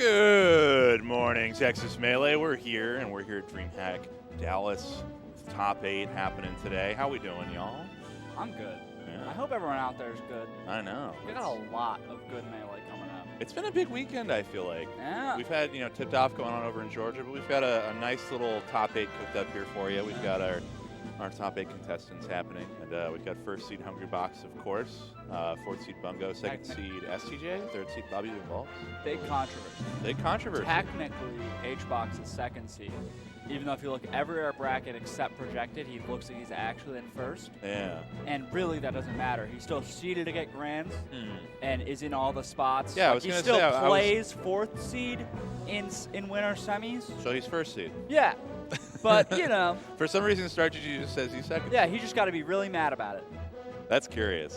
Good morning, Texas Melee. We're here, and we're here at DreamHack Dallas. Top 8 happening today. How we doing, y'all? I'm good. Yeah. I hope everyone out there is good. I know. We got a lot of good Melee coming up. It's been a big weekend, I feel like. Yeah. We've had, tipped off going on over in Georgia, but we've got a nice little top 8 cooked up here for you. We've got our top 8 contestants happening. And we've got first seed Hungrybox, of course. Fourth seed Bungo. Second seed STJ. Third seed Bobby and Ballz. Big controversy. Big controversy. Technically, H-Box is second seed. Even though if you look everywhere at bracket except projected, he looks like he's actually in first. Yeah. And really, that doesn't matter. He's still seeded to get grands and is in all the spots. Yeah, like I was he going to still say. plays fourth seed in winter semis. So he's first seed. Yeah. But, For some reason, StarGG just says he's second. Yeah, he just got to be really mad about it. That's curious.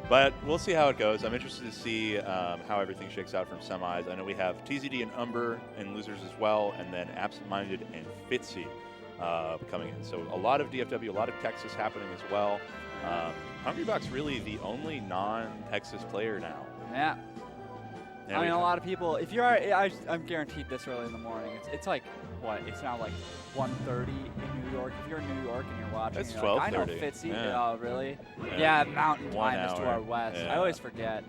But we'll see how it goes. I'm interested to see how everything shakes out from semis. I know we have TZD and Umber in losers as well, and then AbsentMinded and Fitzy coming in. So a lot of DFW, a lot of Texas happening as well. Hungrybox really the only non-Texas player now. Yeah. And I mean, a lot of people, if you're, I'm guaranteed this early in the morning. It's like, what? It's now like 1:30 in New York. If you're in New York and you're watching, it's 12:30. Like, I know 12:30. Fitzy. Yeah. Oh, really? Yeah, Mountain 1 Time is to hour. our west. Yeah. I always forget.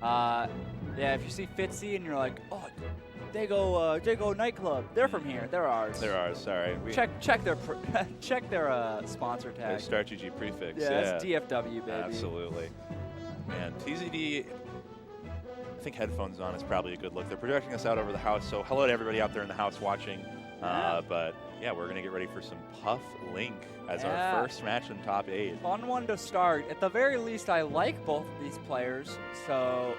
Yeah, if you see Fitzy and you're like, oh, they go nightclub. They're from here. They're ours. They're ours. Sorry. Check their check their sponsor tag. Their StarGG prefix. Yeah, that's DFW, baby. Absolutely. And TZD. I think headphones on is probably a good look. They're projecting us out over the house, so hello to everybody out there in the house watching. But yeah, we're gonna get ready for some Puff Link as our first match in top 8. Fun one to start. At the very least, I like both of these players, so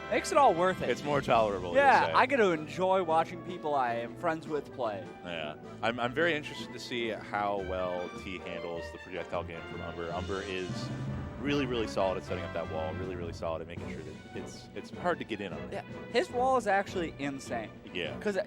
makes it all worth it. It's more tolerable. Yeah, I get to enjoy watching people I am friends with play. Yeah, I'm very interested to see how well T handles the projectile game from Umber. Umber is really, really solid at setting up that wall. Really, really solid at making sure that it's hard to get in on it. Yeah, his wall is actually insane. Yeah. Because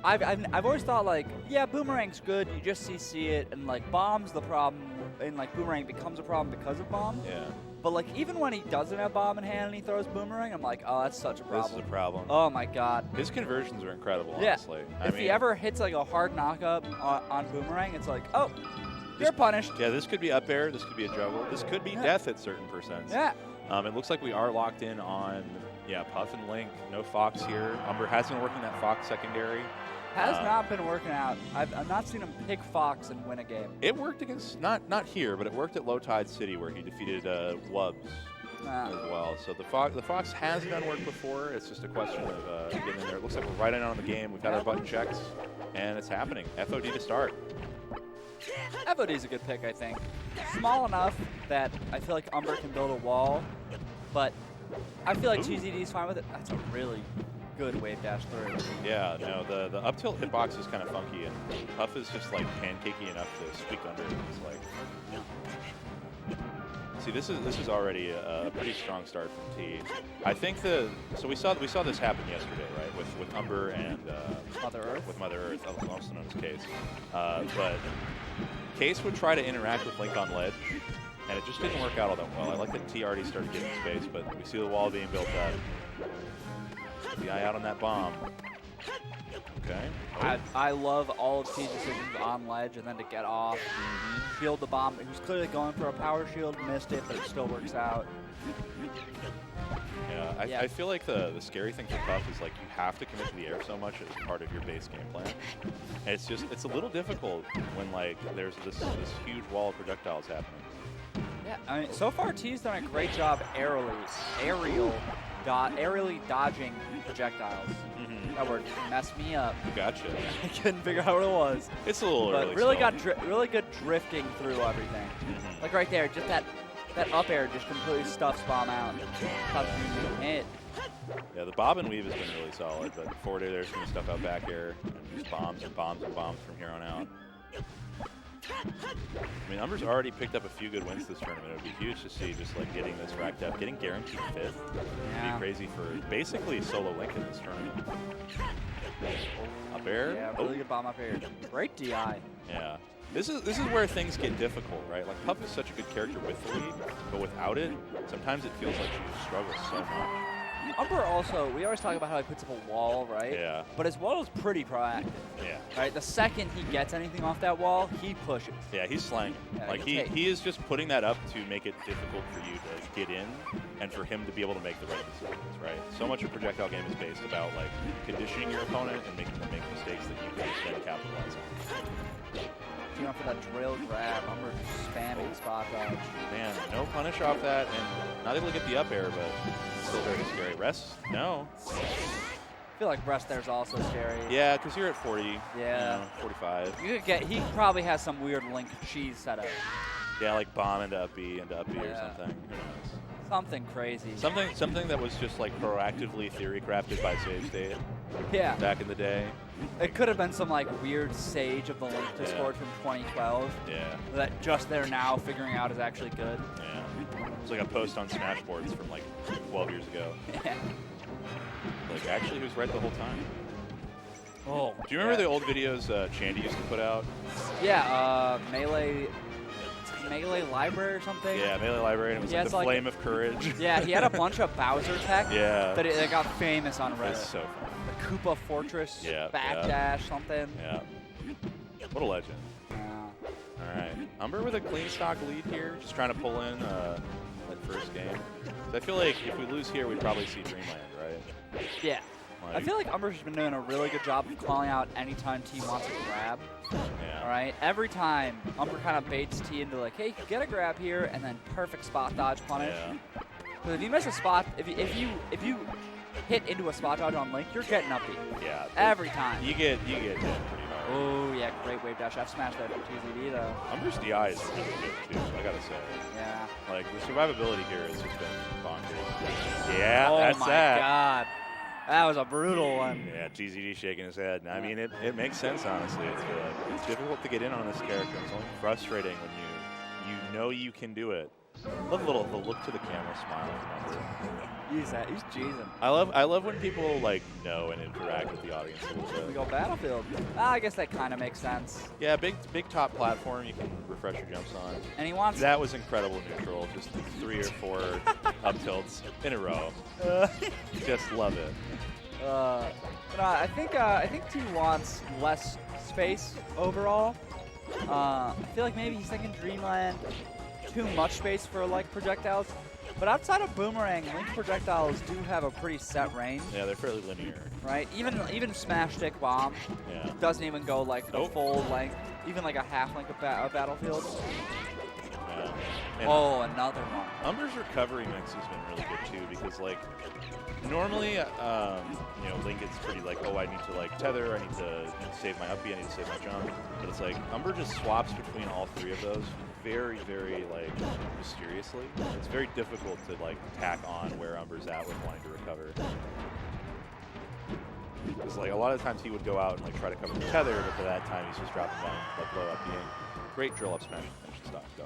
I've always thought, like, yeah, Boomerang's good. You just see it, and like Bomb's the problem, and like Boomerang becomes a problem because of Bomb. Yeah. But like even when he doesn't have Bomb in hand and he throws Boomerang, I'm like, oh, that's such a problem. This is a problem. Oh my God. His conversions are incredible, yeah. honestly. If he ever hits like a hard knockup on Boomerang, it's like, oh, you're punished. Yeah, this could be up air. This could be a juggle. This could be death at certain percents. Yeah. It looks like we are locked in on, Puff and Link. No Fox here. Umber has been working that Fox secondary. Has not been working out. I've not seen him pick Fox and win a game. It worked against, not here, but it worked at Low Tide City where he defeated Wubs as well. So the Fox has done work before. It's just a question of getting in there. It looks like we're right in on the game. We've got our button checks, and it's happening. FOD to start. FOD is a good pick, I think. Small enough that I feel like Umber can build a wall, but I feel like TZD is fine with it. That's a really good wave dash through. Yeah, no, the up tilt hitbox is kind of funky, and Puff is just like pancakey enough to squeak under. It's like, see, this is already a pretty strong start from T. I think so we saw this happen yesterday, right? With Umber and Mother Earth. With Mother Earth, also known as Case. But Case would try to interact with Link on ledge, and it just didn't work out all that well. I like that T already started getting space, but we see the wall being built up. The eye out on that bomb. Okay. I love all of T's decisions on ledge and then to get off, shield the bomb. He was clearly going for a power shield, missed it, but it still works out. Yeah, I feel like the scary thing for Puff is like you have to commit to the air so much as part of your base game plan. And it's a little difficult when like there's this huge wall of projectiles happening. Yeah, I mean, so far T's done a great job aerially dodging projectiles. That word messed me up. Gotcha. I couldn't figure out what it was. It's a little early. But really really good drifting through everything. Like right there, just that up air just completely stuffs Bomb out. Hit. Yeah, the bob and weave has been really solid, but forward air there's going to stuff out back air and just bombs and bombs and bombs from here on out. I mean, Umber's already picked up a few good wins this tournament. It would be huge to see just like getting this racked up, getting guaranteed 5th. Would be crazy for basically solo Link in this tournament. Up air. Yeah, really good bomb up air. Great DI. Yeah. This is where things get difficult, right? Like Puff is such a good character with the lead, but without it, sometimes it feels like she struggles so much. Umber also, we always talk about how he puts up a wall, right? Yeah. But his wall is pretty proactive. Yeah. Right? The second he gets anything off that wall, he pushes. Yeah, he's slanging. Yeah, like he is just putting that up to make it difficult for you to get in and for him to be able to make the right decisions, right? So much of projectile game is based about like conditioning your opponent and making them make mistakes that you can then capitalize on. You know, for that drill grab, Umber spamming spot dodge. Man, no punish off that, and not able to get the up air, but still very scary. Rest? No. I feel like rest there's also scary. Yeah, because you're at 40. Yeah. 45. You could get. He probably has some weird link cheese setup. Yeah, like bomb into up B or something. Who knows? Something crazy. Something that was just like proactively theory crafted by Sage State. Yeah. Back in the day. It could have been some like weird Sage of the Link Discord from 2012. Yeah. That just they're now figuring out is actually good. Yeah. It's like a post on Smashboards from like 12 years ago. Yeah. Like actually, he was right the whole time. Oh. Do you remember the old videos Chandy used to put out? Yeah. Melee Library or something. Yeah, Melee Library, and it was like the Flame of Courage. Yeah, he had a bunch of Bowser tech. Yeah. That it got famous on Reddit. It's so fun. The Koopa Fortress. Yeah. Backdash something. Yeah. What a legend. Yeah. All right. Umber with a clean stock lead here, just trying to pull in that first game. So I feel like if we lose here, we'd probably see Dreamland, right? Yeah. I feel like Umber's been doing a really good job of calling out anytime T wants a grab. Yeah. All right. Every time Umber kind of baits T into like, hey, get a grab here, and then perfect spot dodge punish. Yeah. Because if you miss a spot, if you hit into a spot dodge on Link, you're getting up B. Yeah. Every time. You get hit pretty hard. Oh yeah, great wave dash F smash there from 2ZD though. Umber's DI is really good too, I gotta say. Yeah. Like the survivability here has just been bonkers. Yeah, oh that's my that. God. That was a brutal one. Yeah, TZD shaking his head. I mean, it makes sense, honestly. It's difficult to get in on this character. It's only frustrating when you know you can do it. Love the look to the camera smile from Umber. He's cheesing. I love when people like know and interact with the audience a little bit. We go Battlefield. I guess that kind of makes sense. Yeah, big top platform you can refresh your jumps on. And he wants that was incredible neutral. Just 3 or 4 up tilts in a row. Just love it. But I think T wants less space overall. I feel like maybe he's thinking Dreamland, too much space for like projectiles. But outside of Boomerang, Link projectiles do have a pretty set range. Yeah, they're fairly linear. Right? Even Smash Stick Bomb doesn't even go like the full length, even like a half length of Battlefield. Yeah. Oh, another one. Umber's recovery mix has been really good too, because like normally, Link gets pretty like, oh, I need to like tether, I need to save my up B, I need to save my jump. But it's like Umber just swaps between all 3 of those very, very like mysteriously. It's very difficult to like tack on where Umber's at with wanting to recover. Because like a lot of times he would go out and like try to cover the tether, but for that time he's just dropping down like low up being great drill up smash finish and stuff. Go.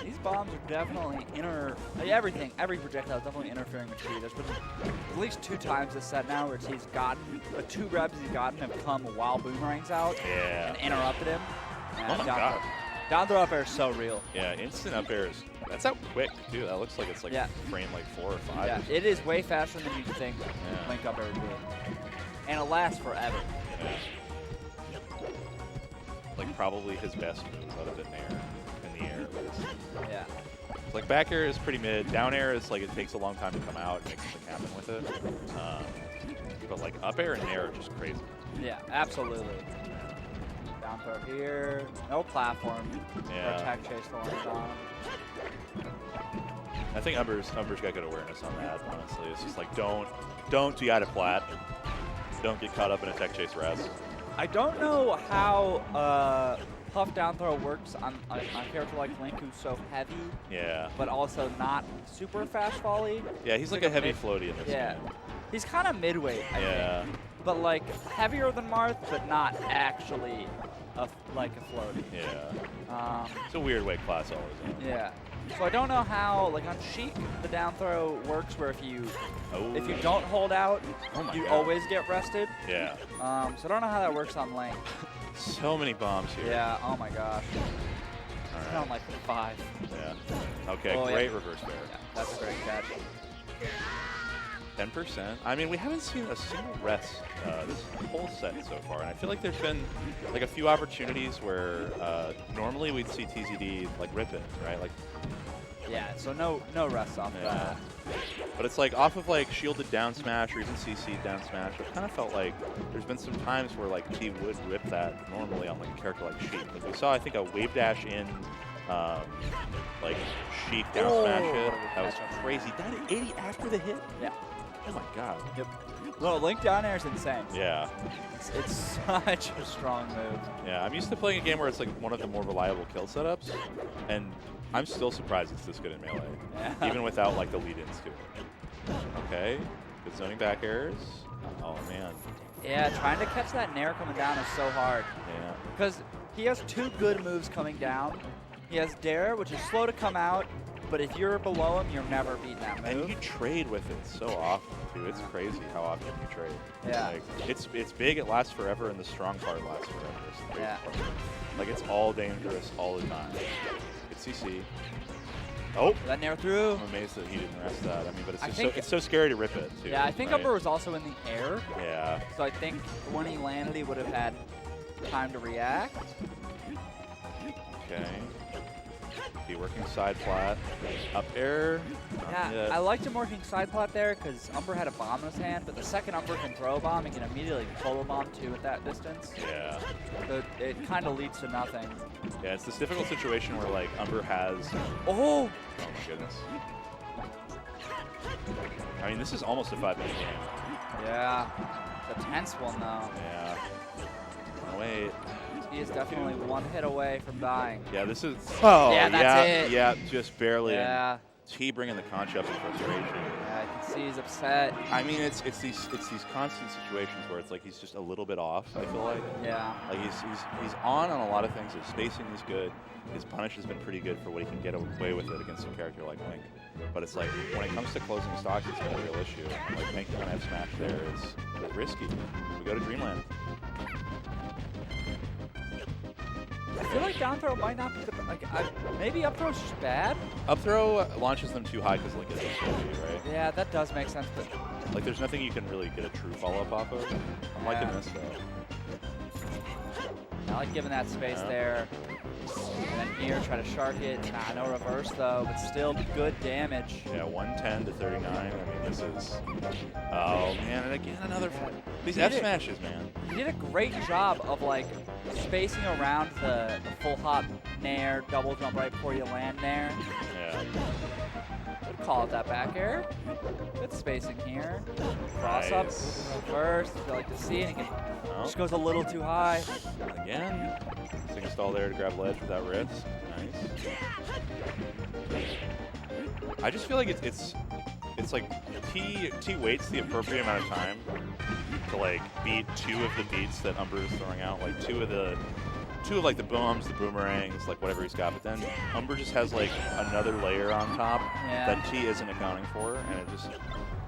These bombs are definitely every projectile is definitely interfering with T. There's been at least 2 times this set now where T's gotten, the 2 grabs he's gotten have come while Boomerang's out and interrupted him. Oh my God. Down throw up air is so real. Yeah, instant up air is, that's out quick too. That looks like it's like frame like 4 or 5. Yeah, it is way faster than you think Link up air would be. And it lasts forever. Yeah. Like probably his best move other than air. In the air at least. Yeah. Like back air is pretty mid. Down air is like it takes a long time to come out and make something happen with it. But like up air and air are just crazy. Yeah, absolutely. Down throw here. No platform. Yeah. Attack chase the line down. I think Umber's got good awareness on that, honestly. It's just like don't DI to plat. Don't get caught up in a tech chase rest. I don't know how puff down throw works on a character like Link who's so heavy. Yeah. But also not super fast volley. Yeah, he's like a heavy floaty in this game. He's kind of midweight, I think. But like heavier than Marth, but not actually like a floaty. Yeah. It's a weird weight class always. Yeah. So I don't know how, like on Sheik, the down throw works where if you don't hold out, you always get rested. Yeah. So I don't know how that works on Link. So many bombs here. Yeah. Oh my gosh. All right. Down like 5. Yeah. Okay. Oh, great reverse bear. Yeah, that's a great catch. 10%. I mean, we haven't seen a single rest this whole set so far, and I feel like there's been like a few opportunities where normally we'd see TZD like rip it, right? Like, yeah, so no rest off that. But it's like off of like shielded down smash or even CC'd down smash. It kind of felt like there's been some times where like T would rip that normally on like a character like Sheik. Like we saw, I think, a wave dash in like Sheik down smash hit. That was crazy. That 80 after the hit? Yeah. Oh my god. Yep. Well, Link down air is insane. Yeah. It's such a strong move. Yeah, I'm used to playing a game where it's like one of the more reliable kill setups, and I'm still surprised it's this good in Melee, even without like the lead-ins to it. Okay, good zoning back airs. Oh man. Yeah, trying to catch that nair coming down is so hard. Yeah. Because he has two good moves coming down. He has Dare, which is slow to come out, but if you're below him, you're never beating that move. And you trade with it so often, too. It's crazy how often you trade. Yeah. Like, it's big, it lasts forever, and the strong part lasts forever. It's the crazy part. Like, it's all dangerous all the time. It's CC. Oh! That nair through. I'm amazed that he didn't rest that. I mean, but it's so scary to rip it, too. Yeah, I think Umber was also in the air. Yeah. So I think when he landed, he would have had time to react. Okay. Be working side flat. Up air. Yeah, I liked him working side plat there because Umber had a bomb in his hand, but the second Umber can throw a bomb, he can immediately pull a bomb too at that distance. Yeah. So it kind of leads to nothing. Yeah, it's this difficult situation where like Umber has. Oh! Oh my goodness. I mean, this is almost a 5-minute game. Yeah. It's a tense one though. Yeah. Oh, wait. He is definitely one hit away from dying. Yeah, this is. Oh, yeah, that's it. Yeah, just barely. Yeah. T bringing the conch up in frustration. Yeah, I can see he's upset. I mean, it's these constant situations where it's like he's just a little bit off. I feel like. Yeah. Like he's on a lot of things. His spacing is good. His punish has been pretty good for what he can get away with it against a character like Link. But it's like when it comes to closing stocks, it's been a real issue. Like making an F smash there is risky. We go to Dreamland. I feel like down throw might not be the maybe up throw's just bad. Up throw launches them too high because Link is so right? Yeah, that does make sense. But like, there's nothing you can really get a true follow up off of. I'm liking this though. I like giving that space there. And then here, try to shark it. Nah, no reverse though, but still good damage. Yeah, 110 to 39. I mean, this is. Oh man, and again another. These F smashes, man. He did a great job of like spacing around the full hop nair, double jump right before you land nair. Yeah. Would call it that back air. Good spacing here. Cross up, reverse. I like to see it. Just goes a little too high. Again. Single stall there to grab ledge without risk. Nice. I just feel like it's like T waits the appropriate amount of time to like beat two of the beats that Umber is throwing out, like two of like the bombs, the boomerangs, like whatever he's got. But then Umber just has like another layer on top that T isn't accounting for, and it just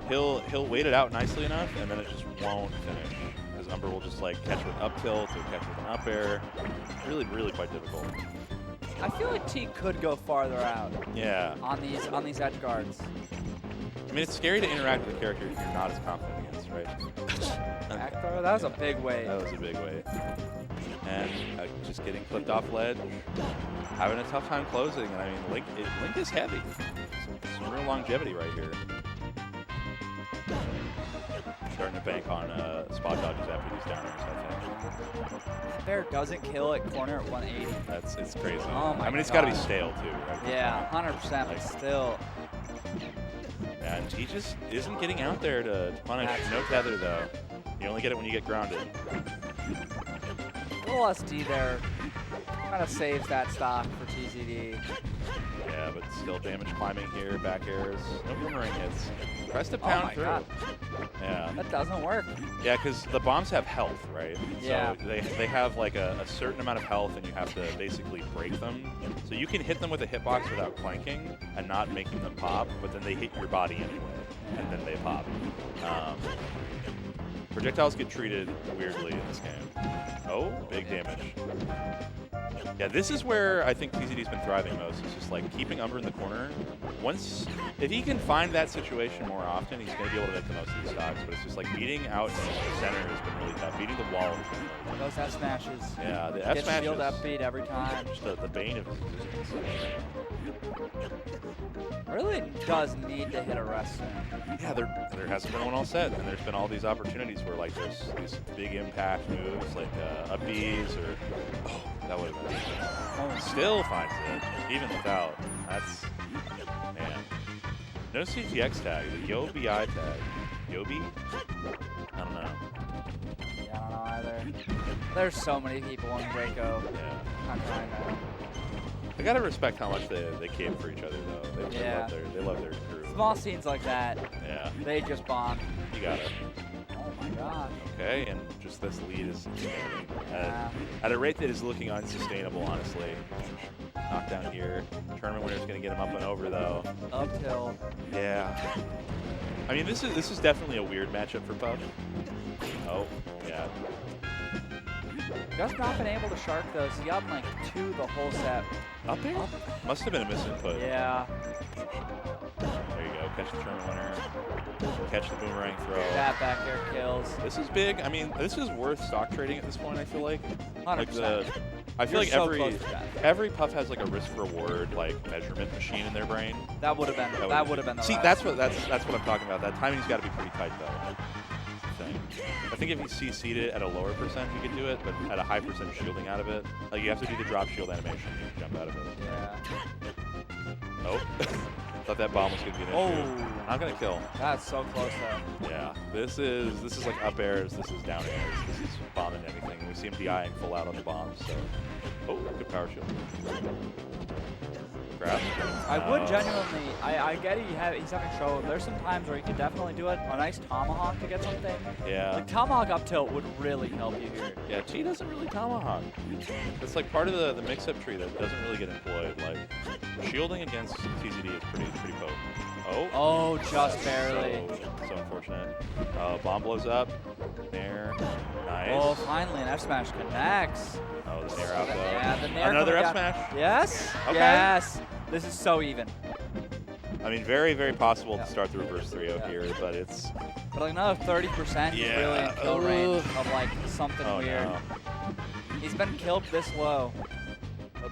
he'll wait it out nicely enough, and then it just won't finish. Because Umber will just like catch with up tilt or catch with an up air. Really, really quite difficult. I feel like T could go farther out. Yeah. On these edge guards. I mean, it's scary to interact with a character you're not as confident against, right? Back throw? That was a big weight. That was a big weight. And just getting clipped off ledge, having a tough time closing. And I mean, Link is heavy. Some real longevity right here. Starting to bank on spot dodges after these downers, I think. Bear doesn't kill at corner at 180. It's crazy. Oh my I mean, it's got to be stale too, right? Yeah, 100%, but still. And he just isn't getting out there to punish. No tether though. You only get it when you get grounded. A little SD there. Kind of saves that stock for TZD. Yeah, but still damage climbing here, back airs. No boomerang hits. Press to pound through. God. Yeah. That doesn't work. Yeah, because the bombs have health, right? Yeah. So they have like a certain amount of health, and you have to basically break them. So you can hit them with a hitbox without clanking and not making them pop, but then they hit your body anyway, and then they pop. Projectiles get treated weirdly in this game. Oh, big damage. Yeah, this is where I think TZD's been thriving most. It's just like keeping Umber in the corner. If he can find that situation more often, he's going to be able to make the most of these stocks. But it's just like beating out in the center has been really tough. Beating the wall has been really tough. Those F smashes. Yeah, the F smashes. Shield up beat every time. Just the bane of his existence. Really does need to hit a rest soon. Yeah, there hasn't been one all set, and there's been all these opportunities where like there's these big impact moves like up Bs or that would have been. Oh, still finds it even without. That's man. No CTX tag. The UMBR tag. Yobi? I don't know. Yeah, I don't know either. There's so many people in Draco. Yeah. How can I know? I gotta respect how much they came for each other though. They love their crew. Small scenes like that. Yeah. They just bond. You got it. Oh my gosh. Okay, and just this lead is at a rate that is looking unsustainable, honestly. Knockdown here. Tournament winner's gonna get him up and over though. Up tilt. Yeah. I mean, this is definitely a weird matchup for Puff. Oh, yeah. Just not been able to shark those. He got like 2 the whole set. Up there? Must have been a misinput. Yeah. There you go. Catch the tournament winner. Catch the boomerang throw. That back air kills. This is big. I mean, this is worth stock trading at this point, I feel like. 100%. I feel like so every Puff has like a risk reward like measurement machine in their brain. That would have been the See, that's what I'm talking about. That timing's got to be pretty tight though. I think if you CC'd it at a lower percent, you could do it, but at a high percent shielding out of it, like you have to do the drop shield animation, you can jump out of it. Yeah. Oh, thought that bomb was gonna get an issue. Not gonna kill. That's so close though. Yeah, this is like up airs, this is down airs, this is bombing anything. We see him DIing full out on the bombs, so. Oh, good power shield. Grab. I would genuinely, I get he's having trouble. There's some times where he can definitely do it. A nice tomahawk to get something. Yeah. Like tomahawk up tilt would really help you here. Yeah, T doesn't really tomahawk. It's like part of the mix-up tree that doesn't really get employed. Like shielding against TZD is pretty potent. Oh, just barely. So unfortunate. Bomb blows up. Nair. Nice. Oh, finally an F smash connects. Oh, the Nair out though. Yeah, the Nair. Another F smash. Yes. Okay. Yes. This is so even. I mean, very, very possible to start the reverse 3-0 here, but it's. But like another 30% really in kill range of like something weird. No. He's been killed this low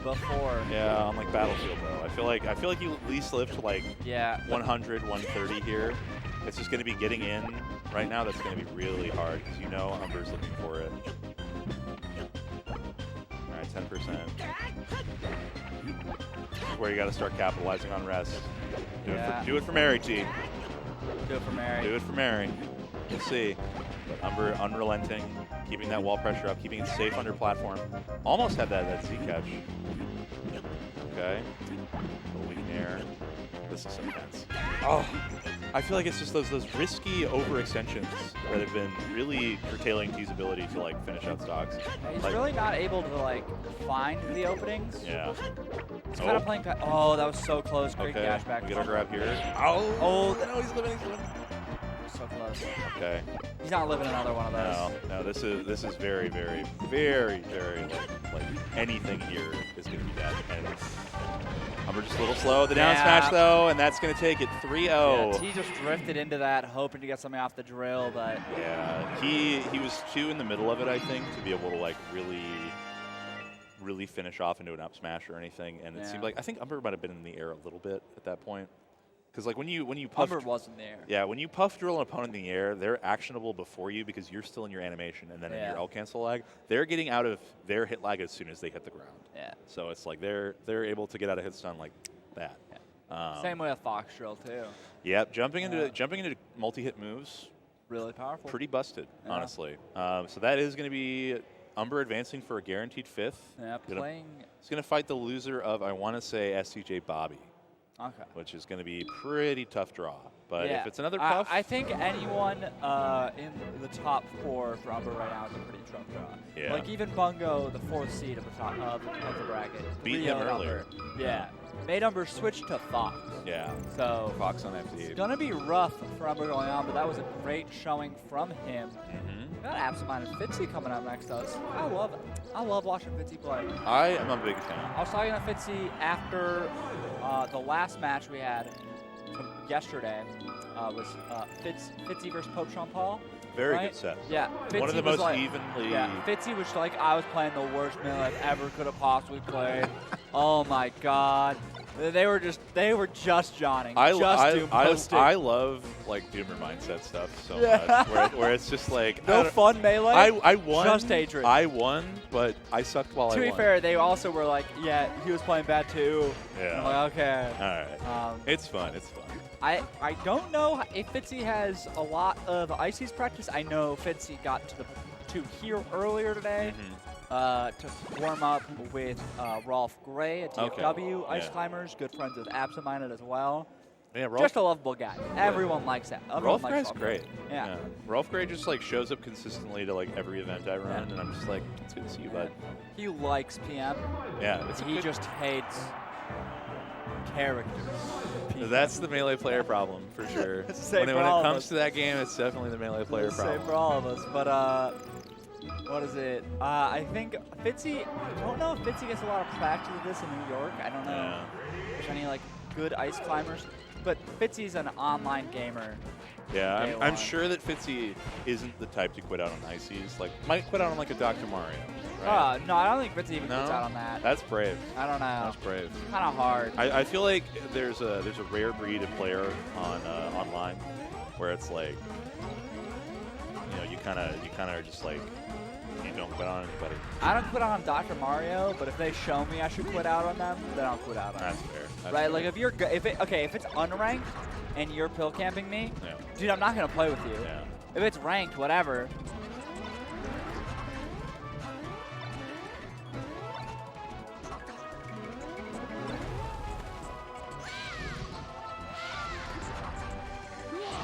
before. Yeah, on like Battlefield though. I feel like you at least live to like 100, 130 here. It's just going to be getting in right now. That's going to be really hard because you know Umber's looking for it. All right, 10%. Where you got to start capitalizing on rest. Do it for Mary, T. Do it for Mary. Do it for Mary. We'll see. But Umber unrelenting, keeping that wall pressure up, keeping it safe under platform. Almost had that Z catch. Okay. A weak Nair. This is intense. Oh, I feel like it's just those risky overextensions that have been really curtailing T's ability to like finish out stocks. He's really not able to like find the openings. Yeah. He's kind of playing. Oh, that was so close. Great dash back. We get our grab here. Oh, no, he's living. So close. Okay. He's not living another one of those. No. This is very, very, very, very like anything here is going to be bad. And Umber just a little slow. The down smash though, and that's going to take it 3-0. Yeah, T just drifted into that, hoping to get something off the drill, but yeah, he was too in the middle of it, I think, to be able to like really finish off into an up smash or anything. And it seemed like I think Umber might have been in the air a little bit at that point. Because like when you puff, Umber wasn't there. Yeah, when you puff drill an opponent in the air, they're actionable before you because you're still in your animation, and then in your L cancel lag, they're getting out of their hit lag as soon as they hit the ground. Yeah. So it's like they're able to get out of hit stun like that. Yeah. Same way with Fox drill too. Yep, jumping into multi-hit moves. Really powerful. Pretty busted, honestly. So that is going to be Umber advancing for a guaranteed 5th. Yeah, playing. He's going to fight the loser of, I want to say, SCJ Bobby. Okay. Which is going to be pretty tough draw. But if it's another Puff. Puff. I think anyone in the top 4 for Umber right now is a pretty tough draw. Yeah. Like even Bungo, the 4th seed of the top of the bracket. Beat him earlier. Yeah. Made Umber switch to Fox. Yeah. So Fox on FD. It's going to be rough for Umber going on, but that was a great showing from him. got AbsentMinded Fitzy coming up next to us. I love it. I love watching Fitzy play. I am a big fan. I was talking to Fitzy after the last match we had yesterday. Was Fitzy versus Pope Jean Paul. Very right? good set. Yeah. Fitzy one of the was most like, evenly. Yeah. Fitzy was like, I was playing the worst melee I've ever could have possibly played. Oh my god. They were just Johnning. I love like Doomer mindset stuff so much, where it's just like no fun melee. I won. Just hatred. I won, but I sucked while I won. To be fair, they also were like, yeah, he was playing bad too. Yeah. I'm like, okay. All right. It's fun. It's fun. I don't know if Fitzy has a lot of Ices practice. I know Fitzy got to here earlier today. To warm up with Rolf Gray at TFW, Ice Climbers, good friends with AbsentMinded as well. Yeah, Rolf, just a lovable guy. Everyone likes that. Rolf Gray's great. Yeah. Rolf Gray just like shows up consistently to like every event I run, and I'm just like, it's good to see you, bud. He likes PM. Yeah. He just hates characters. That's the melee player problem for sure. When it comes to that game, it's definitely the melee player problem. Same for all of us, but what is it? I think Fitzy, I don't know if Fitzy gets a lot of practice with this in New York. I don't know if there's any like good ice climbers, but Fitzy's an online gamer. Yeah, I'm sure that Fitzy isn't the type to quit out on ices. Like, might quit out on like a Dr. Mario. Right? No, I don't think Fitzy even quits out on that. That's brave. I don't know. That's brave. Kind of hard. I feel like there's a rare breed of player on online where it's like, you know, you kind of are just like, you don't quit on anybody. I don't quit on Dr. Mario, but if they show me I should quit out on them, then I'll quit out on them. That's fair. That's right? fair. Like if it's unranked and you're pill camping me, dude, I'm not gonna play with you. Yeah. If it's ranked, whatever.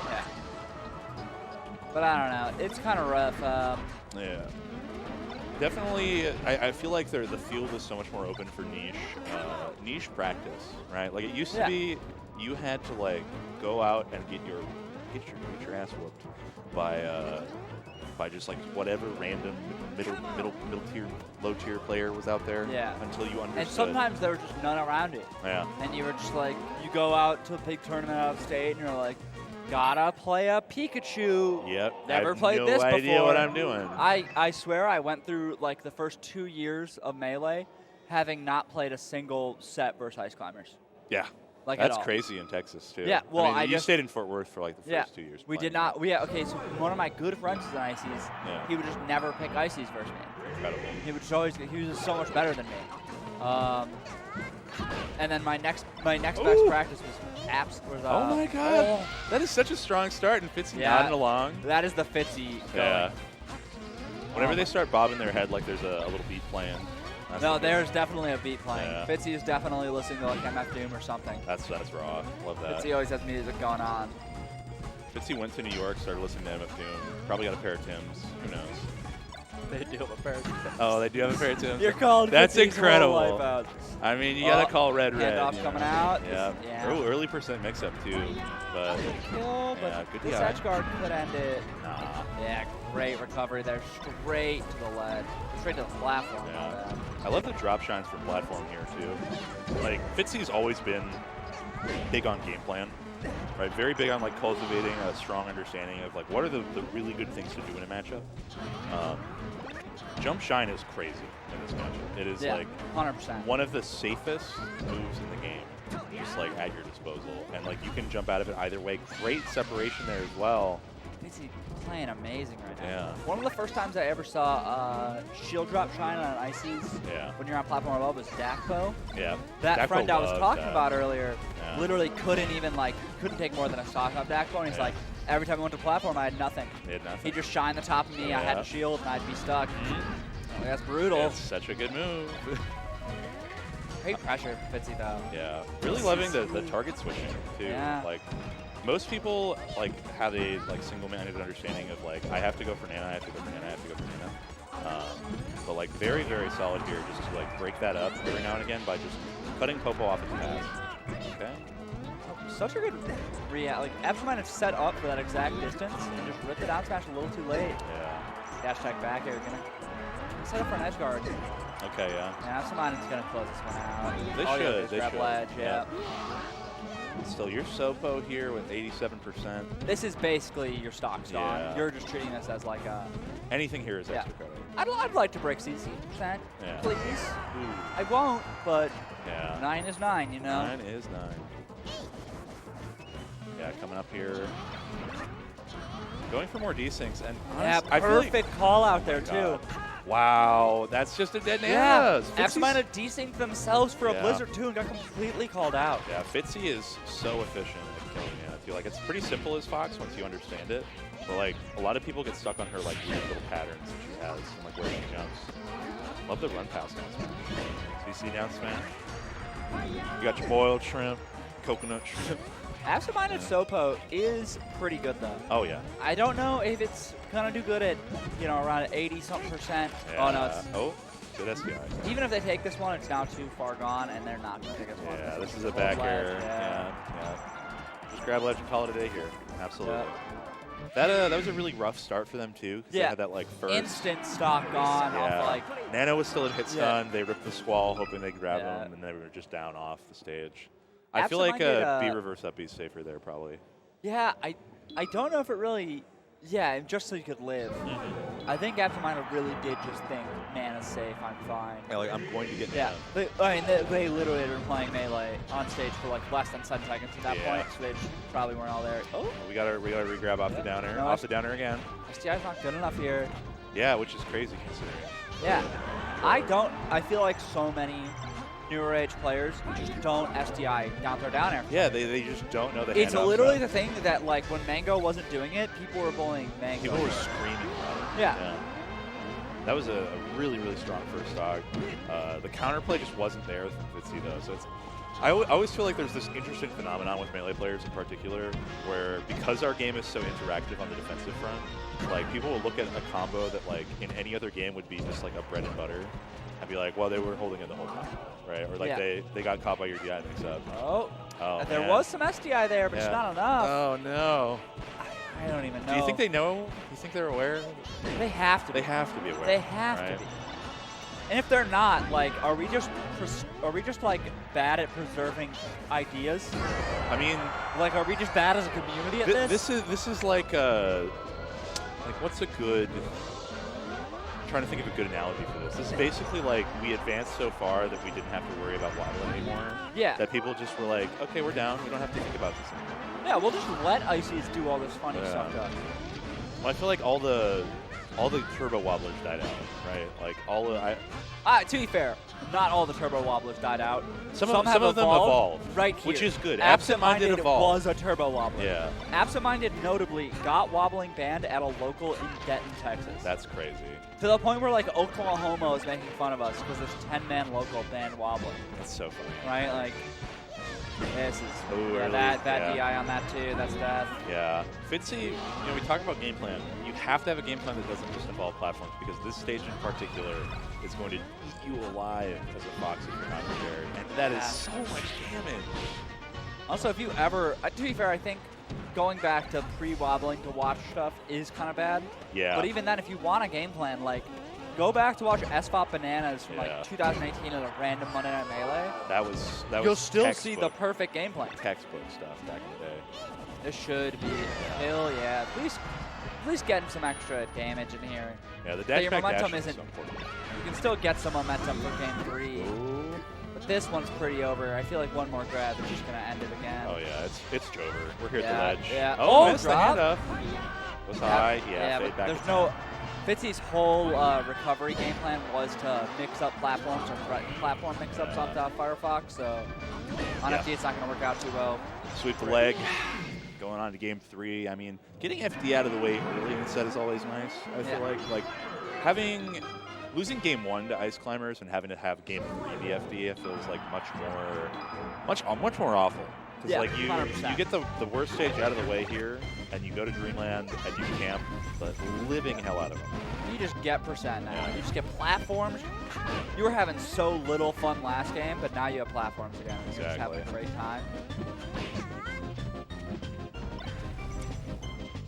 Yeah. But I don't know. It's kind of rough. Yeah. Definitely, I feel like the field is so much more open for niche practice, right? Like it used to be, you had to like go out and get your ass whooped by just like whatever random middle tier, low tier player was out there. Yeah. Until you understood. And sometimes there was just none around it. Yeah. And you were just like, you go out to a big tournament out of state, and you're like, gotta play a Pikachu. Yep. Never played this before. No idea what I'm doing. I swear I went through like the first 2 years of Melee having not played a single set versus Ice Climbers. Yeah. Like that's at all. crazy in Texas too. Yeah, well, I mean, you stayed in Fort Worth for like the first 2 years. We did not. Okay, so one of my good friends is an Ices. Yeah. He would just never pick Ices versus me. Incredible. He would just always. He was just so much better than me. And then my next best practice was Apps. Oh my god, that is such a strong start, and Fitzy nodding along. That is the Fitzy going. Yeah. Whenever they start bobbing their head like there's a little beat playing. No, there's definitely a beat playing. Yeah. Fitzy is definitely listening to like MF Doom or something. That's raw. Love that. Fitzy always has music going on. Fitzy went to New York, started listening to MF Doom. Probably got a pair of Timbs. Who knows? They do have a pair of Timbs. Oh, they do have a pair of Timbs. You're called. That's Fitzy's incredible. whole life out. I mean, you gotta call red. Handoff coming out. Yeah. Yeah. Ooh, early percent mix-up too. But kill, but good this edge guard could end it. Nah. Yeah, great recovery there. Straight to the lead. Straight to the platform. Yeah. I love the drop shines for platform here too. Like Fitzy's always been big on game plan, right? Very big on like cultivating a strong understanding of like what are the really good things to do in a matchup. Jump shine is crazy in this matchup. It is like 100%. one of the safest moves in the game, just like at your disposal, and like you can jump out of it either way. Great separation there as well. Fitzy playing amazing right now. Yeah. One of the first times I ever saw shield drop shine on an Ices when you're on platform above was Dakpo. Yeah. That Dakpo friend I was talking that. about earlier literally couldn't take more than a stock off Dakpo, and he's like, every time I went to platform, I had nothing. He had nothing. He'd just shine the top of me, I had to shield, and I'd be stuck. Like, that's brutal. It's such a good move. Great pressure, Fitzy though. Yeah. Really loving the target switching too. Yeah. Like most people like have a like single-minded understanding of like I have to go for Nana, I have to go for Nana, I have to go for Nana. But like very, very solid here just to like break that up every now and again by just cutting Popo off at the pass. Okay. such a good like AbsentMinded set up for that exact distance and just ripped the down smash a little too late. Yeah. Dash attack back here, gonna set up for an edge guard. Okay, yeah. Yeah, AbsentMinded's gonna close this one out. They should. They grab should. ledge, Yeah. Still, your Sopo here with 87%. This is basically your stock stock. Yeah. You're just treating this as like a. Anything here is extra credit. I'd like to break CC%, please. Ooh. I won't, but Yeah. 9 is 9, you know? 9 is 9. Yeah, coming up here. Going for more desyncs. And Yeah, I feel like, perfect call out there, too. wow, that's just a dead Yeah, Fitzy's- AbsentMinded desynced themselves for a Yeah. Blizzard, too, and got completely called out. Yeah, Fitzy is so efficient at killing it. I feel like it's pretty simple as Fox once you understand it. But like a lot of people get stuck on her like weird little patterns that she has and like where she jumps. Love the run past down smash. CC down smash. You got your boiled shrimp, coconut shrimp. AbsentMinded Sopo is pretty good, though. Oh yeah. I don't know if it's gonna do good at, around 80-something%. Yeah. Oh, no, it's. Oh, good SDI. Even if they take this one, it's now too far gone, and they're not going to take this one. Yeah, this is a Hold back ledge, air. yeah. Yeah. Just grab ledge and call it a day here. Absolutely. Yep. That was a really rough start for them too. 'Cause they had that like first. Instant stock gone off like. Nano was still in hit stun. They ripped the squall, hoping they could grab Yeah. him, and they were just down off the stage. I feel like B reverse up B is safer there probably. Yeah, I don't know if it really. Yeah, just so you could live. I think AbsentMinded really did just think, man, it's safe, I'm fine. Yeah, like I'm going to get. Yeah, they literally had been playing Melee on stage for like less than 7 seconds at that point, so they probably weren't all there. Oh, we gotta re-grab off the down air, off the down air again. STI's not good enough here. Yeah, which is crazy considering. Yeah, I feel like so many newer age players just don't STI down throw down air. Yeah, they just don't know the It's handoff literally stuff. the thing that like when Mango wasn't doing it, people were bullying Mango. People were screaming about it. Yeah. That was a really, really strong first stock. The counterplay just wasn't there from Fitzy though. So I always feel like there's this interesting phenomenon with Melee players in particular where because our game is so interactive on the defensive front, like people will look at a combo that like in any other game would be just like a bread and butter and be like, well, they were holding it the whole time, right? Or like they got caught by your DI mix-up. Oh, there man. was some STI there, but it's not enough. Oh, no. I don't even know. Do you think they know? Do you think they're aware? They have to be. They have to be aware. They have to be. And if they're not, like, are we just like bad at preserving ideas? I mean, like, are we just bad as a community at this? This is like what's a good? I'm trying to think of a good analogy for this. This is basically like we advanced so far that we didn't have to worry about waddle anymore. Yeah. That people just were like, okay, we're down. We don't have to think about this anymore. Yeah, we'll just let Ices do all this funny stuff. Well, I feel like all the turbo wobblers died out, right? Like all the. To be fair, not all the turbo wobblers died out. Some of them evolved. Right here. Which is good. AbsentMinded evolved. was a turbo wobbler. Yeah. AbsentMinded notably got wobbling banned at a local in Denton, Texas. That's crazy. To the point where like Oklahoma is making fun of us because this 10-man local banned wobbling. That's so funny. Right? Like, this is that DI on that too. That's death. Yeah. Fitzy, we talk about game plan. You have to have a game plan that doesn't just involve platforms because this stage in particular is going to eat you alive as a Fox if you're not prepared. And that is so much damage. Also, if you ever, to be fair, I think going back to pre-wobbling to watch stuff is kind of bad. Yeah. But even then, if you want a game plan, like, go back to watch SFOP Bananas from like 2018 at a random Monday Night Melee. That was You'll still see the perfect game plan. Textbook stuff back in the day. This should be hell yeah. At least getting some extra damage in here. Yeah, the dash your back momentum dash is isn't. so important. You can still get some momentum for game 3. Ooh. But this one's pretty over. I feel like one more grab is just gonna end it again. Oh yeah, it's Jover. We're here at the ledge. Yeah. Oh, missed the drop. handoff. Was high. Yeah, fade back. There's no. Fitzy's whole recovery game plan was to mix up platforms or threaten platform mix-ups on Firefox, so on FD it's not going to work out too well. Sweep the leg. Going on to game 3. I mean, getting FD out of the way early in the set is always nice. I feel like losing game 1 to Ice Climbers and having to have game 3 be FD feels like much more awful. Because like you get the worst stage out of the way here, and you go to Dreamland and you camp the living hell out of them. You just get percent now. You just get platforms. You were having so little fun last game, but now you have platforms again. You're just having a great time.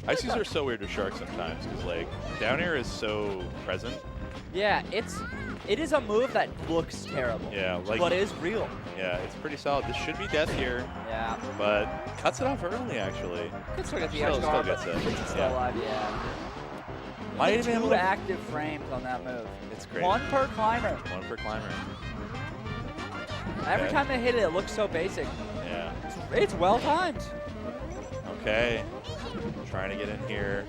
Ices are so weird to Shark sometimes because like down air is so present. Yeah, it is a move that looks terrible. Yeah, like, but is real. Yeah, it's pretty solid. This should be death here. Yeah. But cuts it off early actually. Could still get the Still edge guard, gets but it. it's still alive. Yeah. Might have been Two active frames on that move. It's great. One per climber. One per climber. Every time they hit it, it looks so basic. Yeah. It's well timed. Okay. Trying to get in here.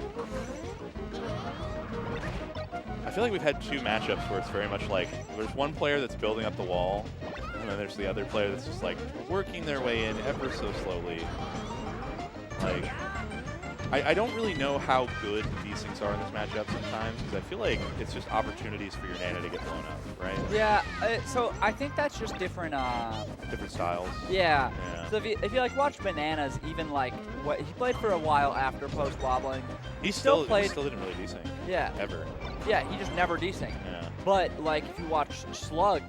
I feel like we've had two matchups where it's very much like there's one player that's building up the wall, and then there's the other player that's just like working their way in ever so slowly. Like, I don't really know how good D-Syncs are in this matchup sometimes, because I feel like it's just opportunities for your Nana to get blown up, right? Yeah, so I think that's just different. Different styles. Yeah. Yeah. So if you like watch Bananas, even like what he played for a while after post wobbling. He still played. He still didn't really desync. Yeah. Ever. Yeah, he just never desync. Yeah. But like if you watch Slug,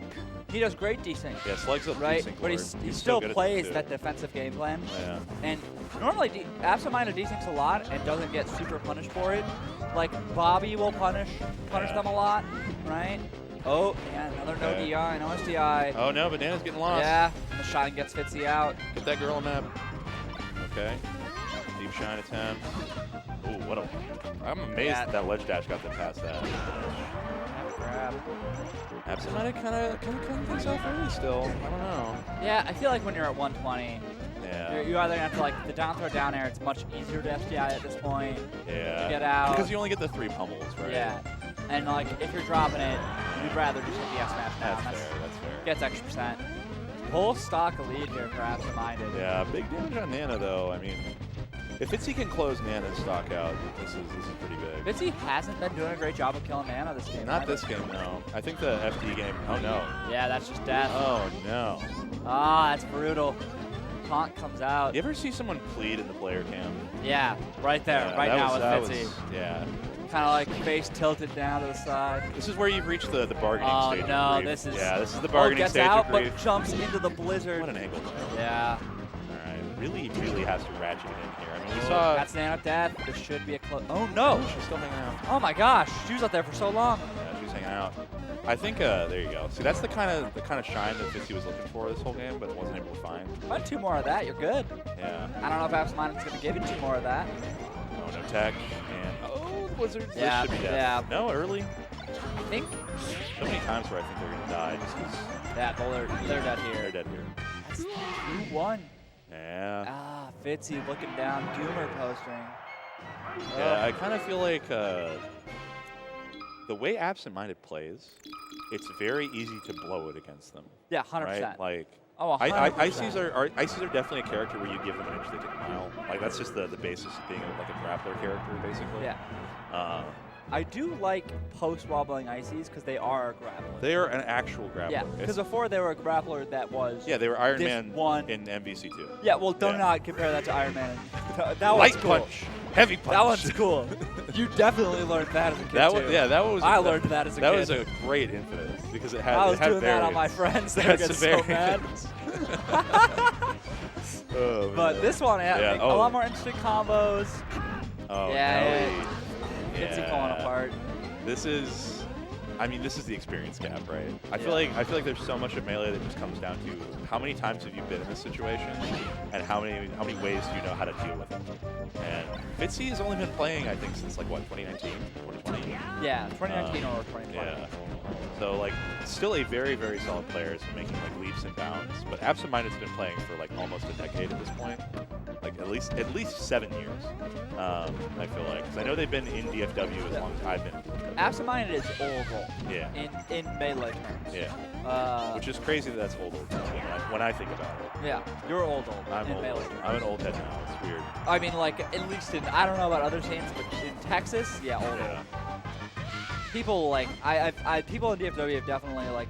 he does great desync. Yeah, Slug's a right, desync but lord. he still good at plays too. that defensive game plan. Yeah. And normally AbsentMinded desyncs a lot and doesn't get super punished for it. Like Bobby will punish them a lot, right? Oh, yeah, another no DI, no SDI. Oh no, Banana's getting lost. Yeah, and the shine gets Fitzy out. Get that girl on map. Okay. Deep shine attempt. Ooh, what a... I'm amazed that ledge dash got them past that. Grab. AbsentMinded kind of cutting things off early still. I don't know. Yeah, I feel like when you're at 120, yeah. you either have to like the down throw down air. It's much easier to SDI at this point. Yeah. To get out. Because you only get the 3 pummels, right? Yeah. And like if you're dropping it, you'd rather just hit the S smash down. That's fair. That's fair. Gets extra percent. Full stock lead here for AbsentMinded. Yeah, big damage on Nana though. I mean, if Fitzy can close Nana's stock out, this is pretty big. Fitzy hasn't been doing a great job of killing Nana this game. Not this game, no. I think the FD game. Oh no. Yeah, that's just death. Oh no. Ah, that's brutal. Taunt comes out. You ever see someone plead in the player cam? Yeah, right there, Yeah, right now with Fitzy. Yeah. Kind of like face tilted down to the side. This is where you've reached the bargaining stage. Oh no, of grief. this is. Yeah, this is the bargaining gets stage out, of grief. but jumps into the blizzard. What an angle. Yeah. All right, really has to ratchet it in here. I mean, we saw. That's Nana dead. This should be a close. Oh no! Oh, she's still hanging out. Oh my gosh, she was out there for so long. Yeah, she's hanging out. I think there you go. See, that's the kind of shine that Fitzy was looking for this whole game, but wasn't able to find. Find 2 more of that, you're good. Yeah. I don't know if AbsentMinded's gonna give you 2 more of that. Oh, no tech. And oh, the Blizzard. Yeah, This should be dead. yeah. No, early. I think. So many times where I think they're gonna die just because. Yeah, well, they're dead here. They're dead here. That's 2-1. Yeah. Ah, Fitzy looking down, Doomer posting. Yeah, I kind of feel like the way AbsentMinded plays, it's very easy to blow it against them. Yeah, 100%. Right? Like, oh, 100%. Ices are definitely a character where you give them an inch, they take a mile. Like, that's just the basis of being like a grappler character, basically. Yeah. I do like post-wobbling Ices because they are a grappler. They are an actual grappler. Yeah, because before they were a grappler that was... Yeah, they were Iron Man one in MVC2. Yeah, well, do not compare that to Iron Man. That Light one's cool. punch. Heavy punch. That one's cool. You definitely learned that as a kid, too. Yeah, that was... I learned that as a kid. That was a great Infinite because it had I was doing variants. that on my friends. They would get so mad. Oh, but this one had a lot more interesting combos. Oh, yeah. It's falling apart. This is the experience gap, right? I feel like there's so much of Melee that just comes down to how many times have you been in this situation, and how many ways do you know how to deal with it. And Fitzy has only been playing, I think, since like what, 2019, 2020? Yeah, 2019 or 2020. Yeah. So like, still a very, very solid player. Is making like leaps and bounds. But AbsentMinded's been playing for like almost a decade at this point. Like at least 7 years. I feel like, because I know they've been in DFW as long as I've been in DFW. AbsentMinded is old. Yeah. In Melee terms. Yeah. Which is crazy that that's old when I think about it. Yeah, you're old. I'm old. I'm an old head now. It's weird. I mean, like at least in, I don't know about other teams, but in Texas, yeah, old. People like people in DFW have definitely like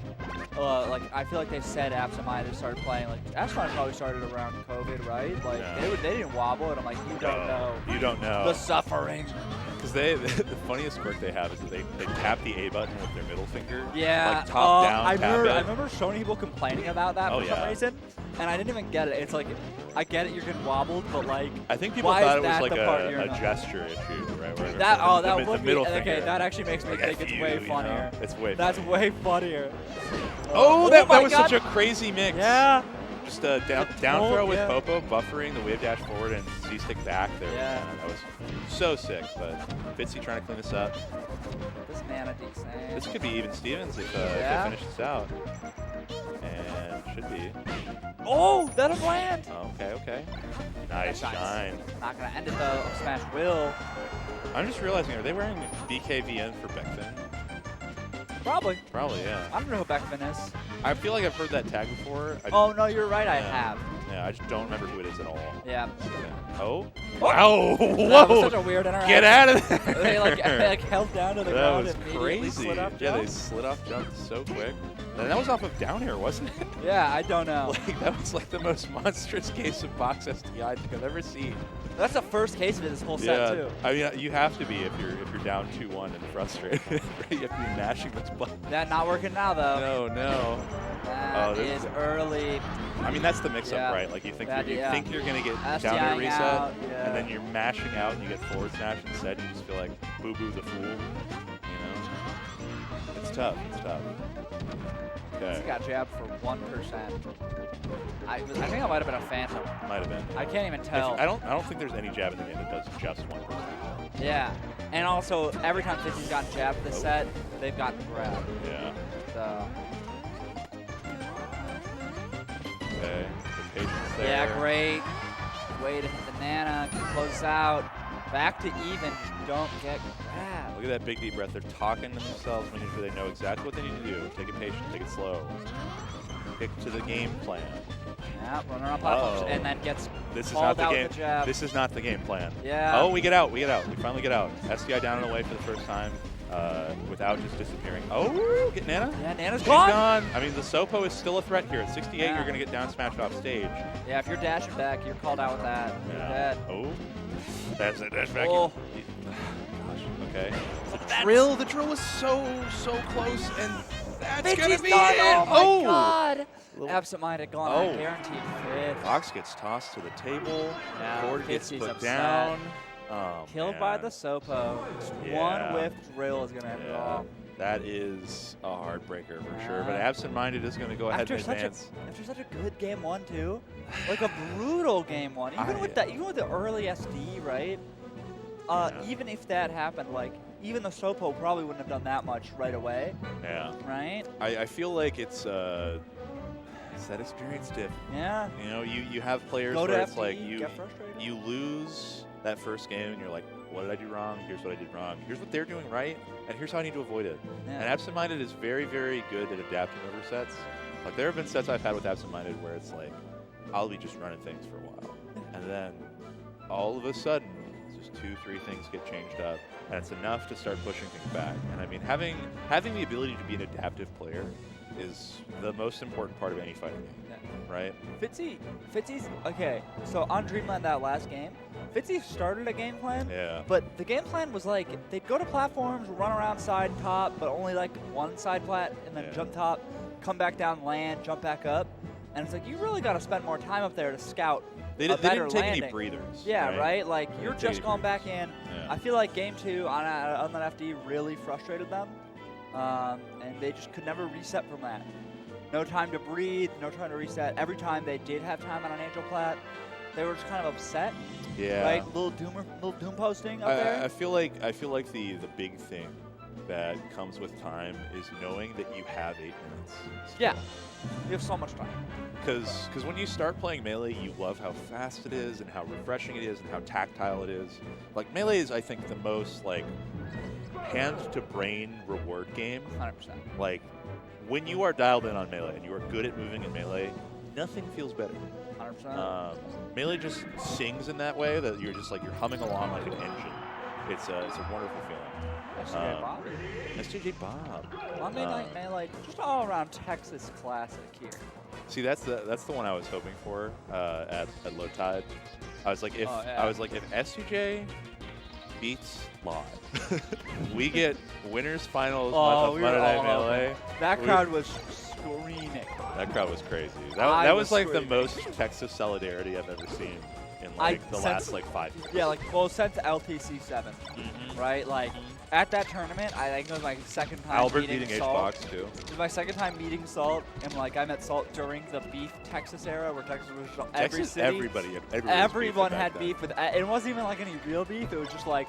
I feel like they've said AbsentMinded started playing like AbsentMinded probably started around COVID, right? Like they didn't wobble, and I'm like, you don't know. You don't know the suffering. Because the funniest quirk they have is that they tap the A button with their middle finger. Yeah. Like top down. I remember so many people complaining about that for some reason. and I didn't even get it. It's like, I get it, you're getting wobbled, but like, I think people why thought is it was that like the part you're a not? gesture issue, right? Where That the would be middle okay. finger. That actually makes me Like, think F it's you, way you know? funnier. It's way. That's funnier. way funnier. Oh, my that was God. such a crazy mix. Yeah. Just a down throw with yeah. Popo, buffering the wave dash forward and C-stick back there. Yeah. That was so sick, but Fitzy trying to clean this up. This Nana decent. This could be even Stevens if they finish this out. And should be. Oh, that'll land. Okay. Nice shine. Not gonna end it though. Smash will. I'm just realizing, are they wearing BKVN for Beckfin? Probably. Probably, yeah. I don't know who Beckman is. I feel like I've heard that tag before. Oh, no, you're right. I have. Yeah, I just don't remember who it is at all. Yeah. Oh. Wow. That was such a weird interaction. Get out of there. they like held down to the ground and immediately slid up Yeah, jump. they slid off jump so quick. And that was off of down here, wasn't it? Yeah, I don't know. Like, that was like the most monstrous case of box STI I think I've ever seen. That's the first case of it this whole set, too. I mean, you have to be if you're down 2-1 and frustrated. Right? You have to be mashing those buttons. That not working now, though. No. That is early. I mean, that's the mix-up, right? Like, you think you're going to get down air reset, out, and then you're mashing out and you get forward smash instead. You just feel like boo-boo the fool, you know? It's tough. Okay. He got jabbed for 1%. I think that might have been a phantom. Might have been. I can't even tell. I don't think there's any jab in the game that does just 1%. Yeah. And also, every time Fitzy's gotten jabbed this set, they've gotten grabbed. Yeah. So. Okay. Good patience there. Yeah, great. Way to hit the Nana. Close out. Back to even. Don't get grabbed. Look at that big deep breath. They're talking to themselves, making sure they know exactly what they need to do. Take it patient, take it slow. Pick to the game plan. Yeah, running on platforms and then gets called out with the jab. This is not the game plan. Yeah. Oh, we get out. We finally get out. SDI down and away for the first time without just disappearing. Oh, get Nana. Yeah, Nana's She's gone. gone. I mean, the Sopo is still a threat here. At 68, you're going to get down smashed off stage. Yeah, if you're dashing back, you're called out with that. You're dead. Oh, that's it. Dash back. Oh. Gosh, okay. The drill was so close, and that's going to be it. Oh, my God. AbsentMinded gone. I guaranteed fifth. Fox gets tossed to the table. Yeah, Board gets put upset. down. Oh, Killed by the Sopo. Just one whiff drill is going to end it all. That is a heartbreaker for sure. But AbsentMinded is going to go ahead and advance. After such a good game one, too. Like a brutal game one. Even with the early SD, right? Even if that happened, like, even the Sopo probably wouldn't have done that much right away. Yeah. Right? I feel like it's that experience dip. Yeah. You know, you have players where it's like you lose that first game and you're like, what did I do wrong? Here's what I did wrong. Here's what they're doing right, and here's how I need to avoid it. Yeah. And AbsentMinded is very, very good at adapting over sets. Like, there have been sets I've had with AbsentMinded where it's like, I'll be just running things for a while. And then all of a sudden, just 2-3 things get changed up, and it's enough to start pushing things back. And I mean, having the ability to be an adaptive player is the most important part of any fighting game, right? Fitzy's, okay, so on Dreamland that last game, Fitzy started a game plan, but the game plan was like, they'd go to platforms, run around side and top, but only like one side plat, and then jump top, come back down, land, jump back up, and it's like, you really got to spend more time up there to scout They a better didn't take landing. any breathers. Yeah, right? Like, you're didn't take just any going breathers. back in. Yeah. I feel like game 2 on that FD really frustrated them, and they just could never reset from that. No time to breathe, no time to reset. Every time they did have time on an Angel Plat, they were just kind of upset. Yeah. Right? Little doom posting up there. I feel like the big thing that comes with time is knowing that you have 8 minutes. Yeah. You have so much time. Because when you start playing Melee, you love how fast it is and how refreshing it is and how tactile it is. Like, Melee is, I think, the most, like, hand-to-brain reward game. 100%. Like, when you are dialed in on Melee and you are good at moving in Melee, nothing feels better. 100%. Melee just sings in that way that you're just like, you're humming along like an engine. It's a wonderful feeling. SJJ Bob. SJJ Bob. Monday Night Melee, just all around Texas classic here. See, that's the one I was hoping for at Low Tide. I was like, if SJJ beats Live, we get winners finals Monday Night Melee. That crowd was screaming. That crowd was crazy. That was like the most Texas solidarity I've ever seen in like the last like 5 years. Yeah, like well since LTC 7, right? Like at that tournament, I think it was my second time Albert meeting beating Salt. H-Box too. It was my second time meeting Salt, and like I met Salt during the beef Texas era, where Texas was every Texas, city. Everyone had beef with. It wasn't even like any real beef. It was just like,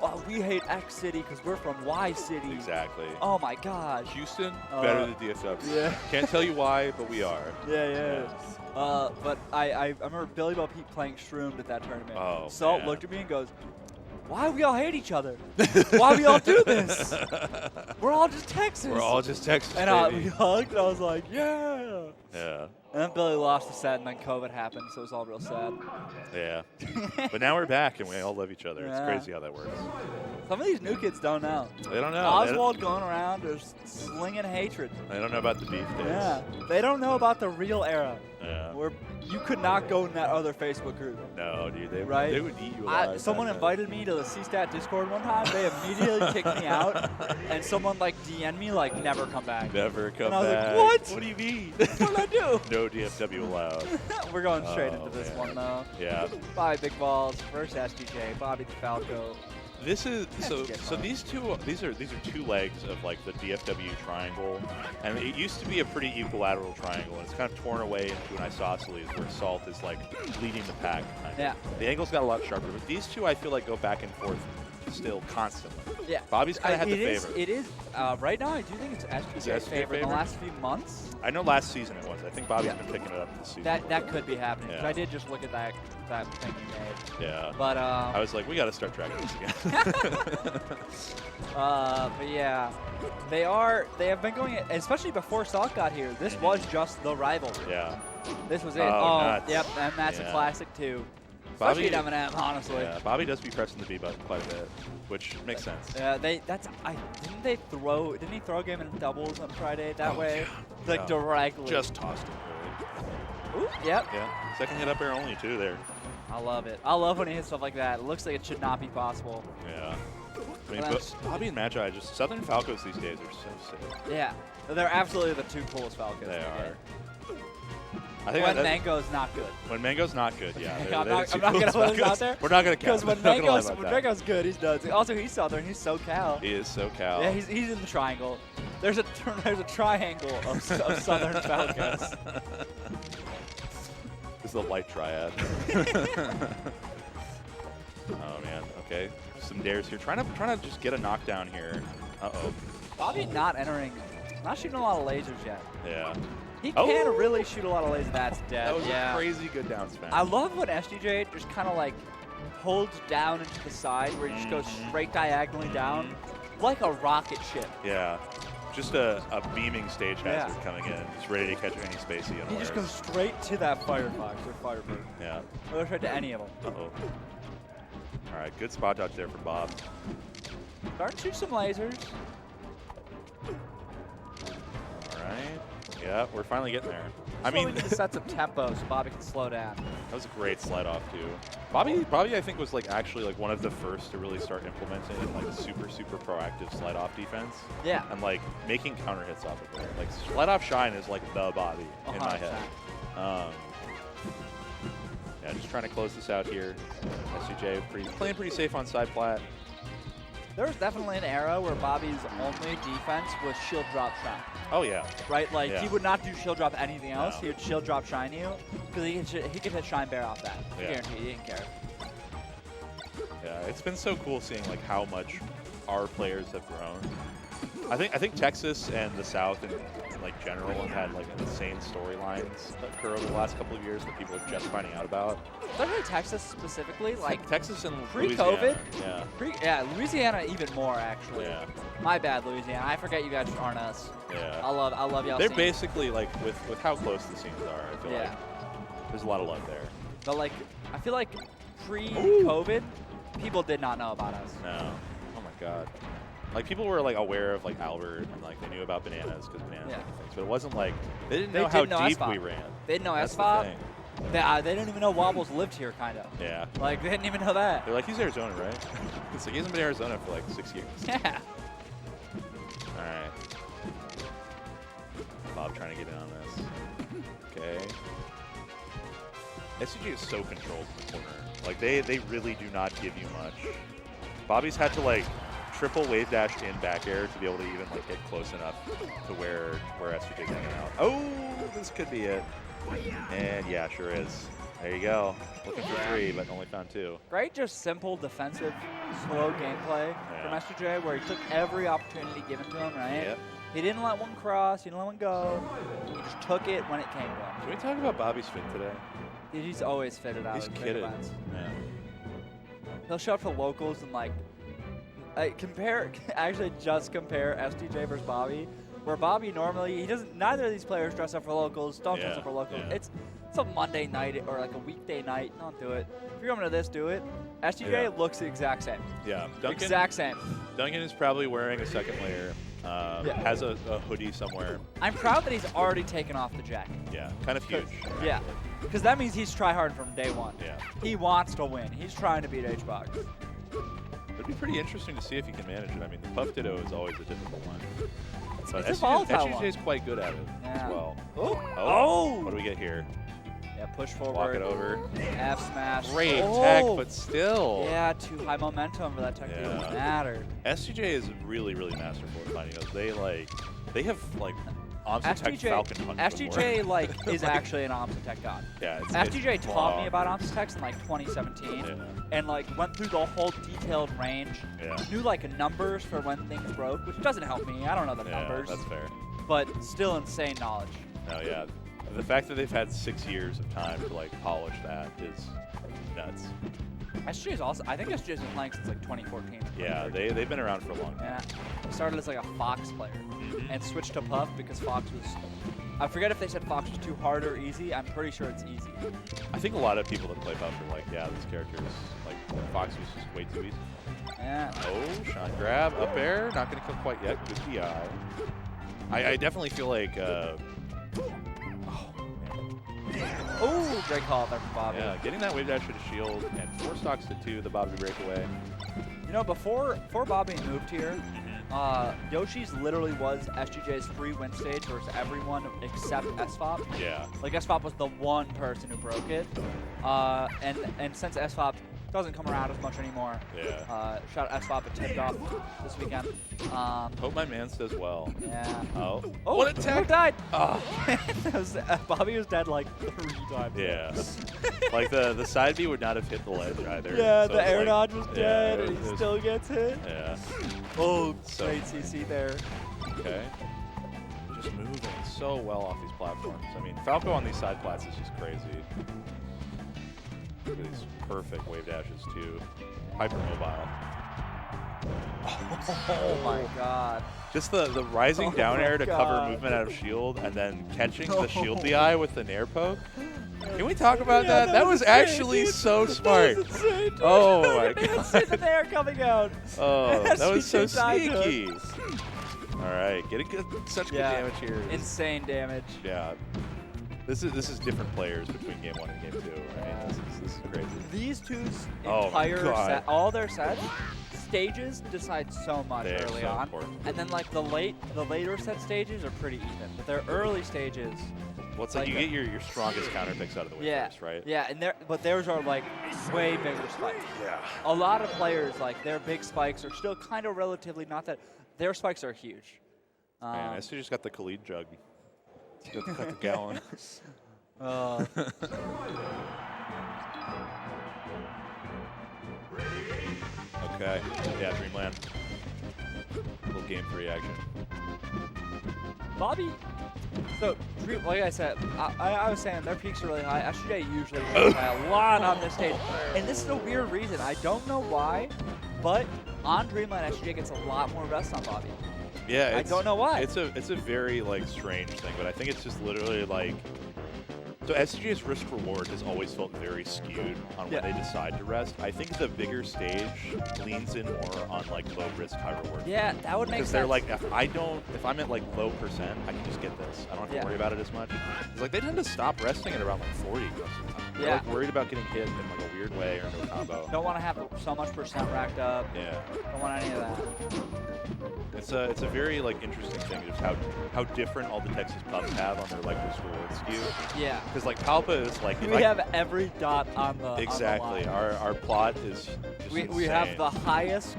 oh, we hate X city because we're from Y city. Exactly. Oh my gosh. Houston, better than DFW. Yeah. Can't tell you why, but we are. Yeah. But I remember Billy Bo Peep playing Shroomed at that tournament. Oh, Salt looked at me and goes, why do we all hate each other? Why do we all do this? We're all just Texas. We're all just Texas, and baby. we hugged, and I was like, yeah. Yeah. And then Billy lost the set, and then COVID happened, so it was all real sad. Yeah. But now we're back, and we all love each other. It's crazy how that works. Some of these new kids don't know. They don't know. Oswald going around just slinging hatred. They don't know about the beef days. Yeah. They don't know about the real era. Yeah. Where you could not go in that other Facebook group. No, dude. They would eat you alive. Someone invited me to the CSTAT Discord one time. They immediately kicked me out. And someone like DM'd me like, never come back. Never come back. And I was like, what? What do you mean? What did I do? No DFW allowed. We're going straight into this one though. Yeah. Bobby Big Balls versus SDJ. Bobby the Falco. This is so these are two legs of like the DFW triangle, and it used to be a pretty equilateral triangle, and it's kind of torn away into an isosceles where Salt is like leading the pack. Yeah. The angles got a lot sharper, but these two I feel like go back and forth still constantly. Yeah. Bobby's kind of had the favor. It is. Right now, I do think it's SDJ's favor in the last few months. I know last season it was. I think Bobby's been picking it up this season. That could be happening. I did just look at that thing you made. Yeah. But I was like, we got to start tracking this again. But yeah, they have been going, especially before Salt got here. This was just the rivalry. Yeah. This was it. Nuts. Yep, and that's a classic too. Bobby, especially at Eminem, honestly. Yeah, Bobby does be pressing the B button quite a bit, which makes sense. Yeah, didn't he throw a game in doubles on Friday that way? Yeah. Like directly. Just tossed it. Ooh, yep. Yeah. Second hit up air only too there. I love it. I love when he hits stuff like that. It looks like it should not be possible. Yeah. I mean, Bobby and Magi, just Southern Falcos these days are so sick. Yeah. They're absolutely the two coolest Falcos. They are. I think when Mango's not good. When Mango's not good, yeah. I'm not going to put it out there. We're not going to count. Because when Mango's good, he's done. Also, he's Southern. He's SoCal. He is SoCal. Yeah, he's in the triangle. There's a triangle of Southern Falcons. This is the light triad. Oh man. Okay. Some dares here. Trying to just get a knockdown here. Uh-oh. Bobby not shooting a lot of lasers yet. Yeah. He can really shoot a lot of lasers. That's dead. That was a crazy good down smash. I love when SDJ just kind of like holds down into the side where he just goes straight diagonally down like a rocket ship. Yeah. Just a beaming stage hazard coming in. Just ready to catch any space he He just goes straight to that Firefox or Firebird. Yeah. Or straight to any of them. Uh-oh. All right, good spot dodge there from Bob. Starting to shoot some lasers. All right. Yeah, we're finally getting there. I mean, we need to set some tempo so Bobby can slow down. That was a great slide off too. Bobby, I think was like actually like one of the first to really start implementing like a super proactive slide off defense. Yeah. And like making counter hits off of it. Like slide off shine is like the Bobby in my head. Yeah, just trying to close this out here. SUJ playing pretty safe on side plat. There was definitely an era where Bobby's only defense was shield drop shine. Oh yeah. Right, like he would not do shield drop anything else. No. He would shield drop shine you because he could hit shine bear off that. Yeah. Guaranteed, he didn't care. Yeah, it's been so cool seeing like how much our players have grown. I think Texas and the South and like general have had like insane storylines occur over the last couple of years that people are just finding out about. Especially Texas specifically, like Texas and pre-COVID. Yeah. Louisiana even more actually. Yeah. My bad, Louisiana. I forget you guys aren't us. Yeah. I love y'all. They're basically like with how close the scenes are. I feel like there's a lot of love there. But like, I feel like pre-COVID, people did not know about us. No. Oh my God. Like people were like aware of like Albert and like they knew about bananas because bananas and things, but it wasn't like they didn't know how deep we ran. They didn't know That's SFOB. They didn't even know Wobbles lived here, kind of. Yeah. Like they didn't even know that. They're like, he's Arizona, right? It's like he hasn't been in Arizona for like 6 years. Yeah. All right. up trying to get in on this. Okay. SCJ is so controlled in the corner. Like, they really do not give you much. Bobby's had to, like, triple wave dash in back air to be able to even, like, get close enough to where SCJ's hanging out. Oh, this could be it. And, yeah, sure is. There you go. Looking for 3, but only found 2. Great, just simple defensive, slow gameplay from SCJ, where he took every opportunity given to him, right? Yep. He didn't let one cross, he didn't let one go. He just took it when it came to him. Can we talk about Bobby's fit today? He's always fitted out. He's of big kidded. events. Yeah. He'll show up for locals and like actually just compare SDJ versus Bobby, where Bobby normally neither of these players dress up for locals, don't dress up for locals. Yeah. It's a Monday night or like a weekday night, don't do it. If you're coming to this, do it. SDJ looks the exact same. Yeah. Exact same. Duncan is probably wearing a second layer. Has a hoodie somewhere. I'm proud that he's already taken off the jacket. Yeah, kind of huge. Yeah, because that means he's try-hard from day one. Yeah. He wants to win. He's trying to beat H-Box. It'd be pretty interesting to see if he can manage it. I mean, the Puff Ditto is always a difficult one. But It's a volatile one. SGJ is quite good at it as well. Oh! What do we get here? Yeah, push forward. Walk it over. F smash. Great tech, but still. Yeah, too high momentum for that tech to even matter. SGJ is really, really masterful at finding those. They have like Omsitech Falcon Hunt. SGJ is actually an Omsitech god. Yeah, SGJ taught me about Omsitechs in like 2017, and like went through the whole detailed range. Yeah. Knew like numbers for when things broke, which doesn't help me. I don't know the numbers. That's fair. But still insane knowledge. Oh yeah, the fact that they've had 6 years of time to like polish that is nuts. SGJ is also, I think SGJ has been playing since like 2014. Yeah, they've been around for a long time. Yeah, he started as like a Fox player and switched to Puff because Fox was, I forget if they said Fox was too hard or easy. I'm pretty sure it's easy. I think a lot of people that play Puff are like, yeah, this character is like, Fox was just way too easy. Yeah. Oh, shot grab, up air, not gonna kill quite yet, good DI. I definitely feel like, Oh, great call there from Bobby. Yeah, getting that wave dash to the shield and 4 stocks to 2, the Bobby breakaway. You know, before Bobby moved here, Yoshi's literally was SGJ's free win stage versus everyone except SFOP. Yeah. Like SFOP was the one person who broke it. And since SFOP doesn't come around as much anymore. Yeah. Shout out SFOP at tipped off this weekend. Hope my Mance does well. Yeah. Oh, what a tech! Died. Oh. Bobby was dead like 3 times. Yeah. Like the side B would not have hit the ledge either. Yeah, so the air dodge was yeah, dead, and he still gets hit. Yeah. Oh, great CC there. Okay. Just moving so well off these platforms. I mean, Falco on these side plats is just crazy. Look at these perfect wave dashes too. Hypermobile. Oh my god. Just the rising down air to cover movement out of shield and then catching the shield DI with the nair poke. Can we talk about that? That was actually so smart. Oh my god. The nair coming out. Oh, that was so sneaky. All right, getting such good damage here. Insane damage. Yeah. This is different players between game 1 and game 2. I mean, this is crazy. These two's entire set, all their sets, stages decide so much early on. Important. And then like the later set stages are pretty even, but their early stages. Well, it's like you get your strongest counter picks out of the way first, right? Yeah, and but theirs are like way bigger spikes. Yeah. A lot of players, like their big spikes are still kind of relatively not that. Their spikes are huge. Man, I just got the Khalid jug. Got the gallon. Okay. Yeah, Dreamland. Little game 3 action. Bobby. So, like I said, I was saying their peaks are really high. SGJ usually peaks high a lot on this stage. And this is a weird reason. I don't know why, but on Dreamland, SGJ gets a lot more rest on Bobby. Yeah, I don't know why. It's a very like strange thing, but I think it's just literally like. So SCJ's risk reward has always felt very skewed on when they decide to rest. I think the bigger stage leans in more on like low risk, high reward. Yeah, that would make sense. Because they're like, if I'm at like low percent, I can just get this. I don't have to worry about it as much. It's like they tend to stop resting at around like 40 most of the time. They're like worried about getting hit in like a weird way or into a combo. Don't want to have so much percent racked up. Yeah. Don't want any of that. It's a very like interesting thing, just how different all the Texas pups have on their like reward skew. Yeah. Because like Palpa is like we have every dot on the exactly. On the line. Our plot is just we have the highest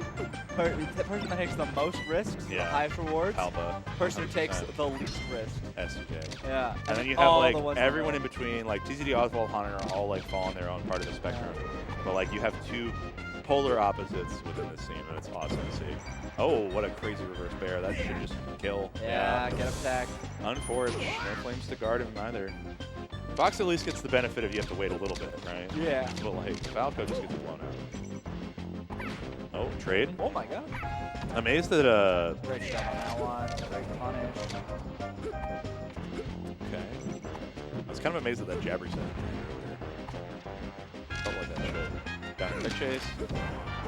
the person that takes the most risks, the highest rewards. Palpa. Person who takes the least risks. SJ. Yeah. And then you have like everyone in between, like TZD, Oswald, Hunter are all like fall on their own part of the spectrum. But like you have two polar opposites within this scene, and it's awesome to see. Oh, what a crazy reverse bear. That should just kill. Yeah, get him tagged. Unforged. No flames to guard him either. Fox at least gets the benefit of you have to wait a little bit, right? Yeah. But like Falco just gets blown out. Oh, trade. Oh my god. Amazed that Great shot on that one. Great punish. Okay. I was kind of amazed at that jab reset. Felt like that should. Down tech chase.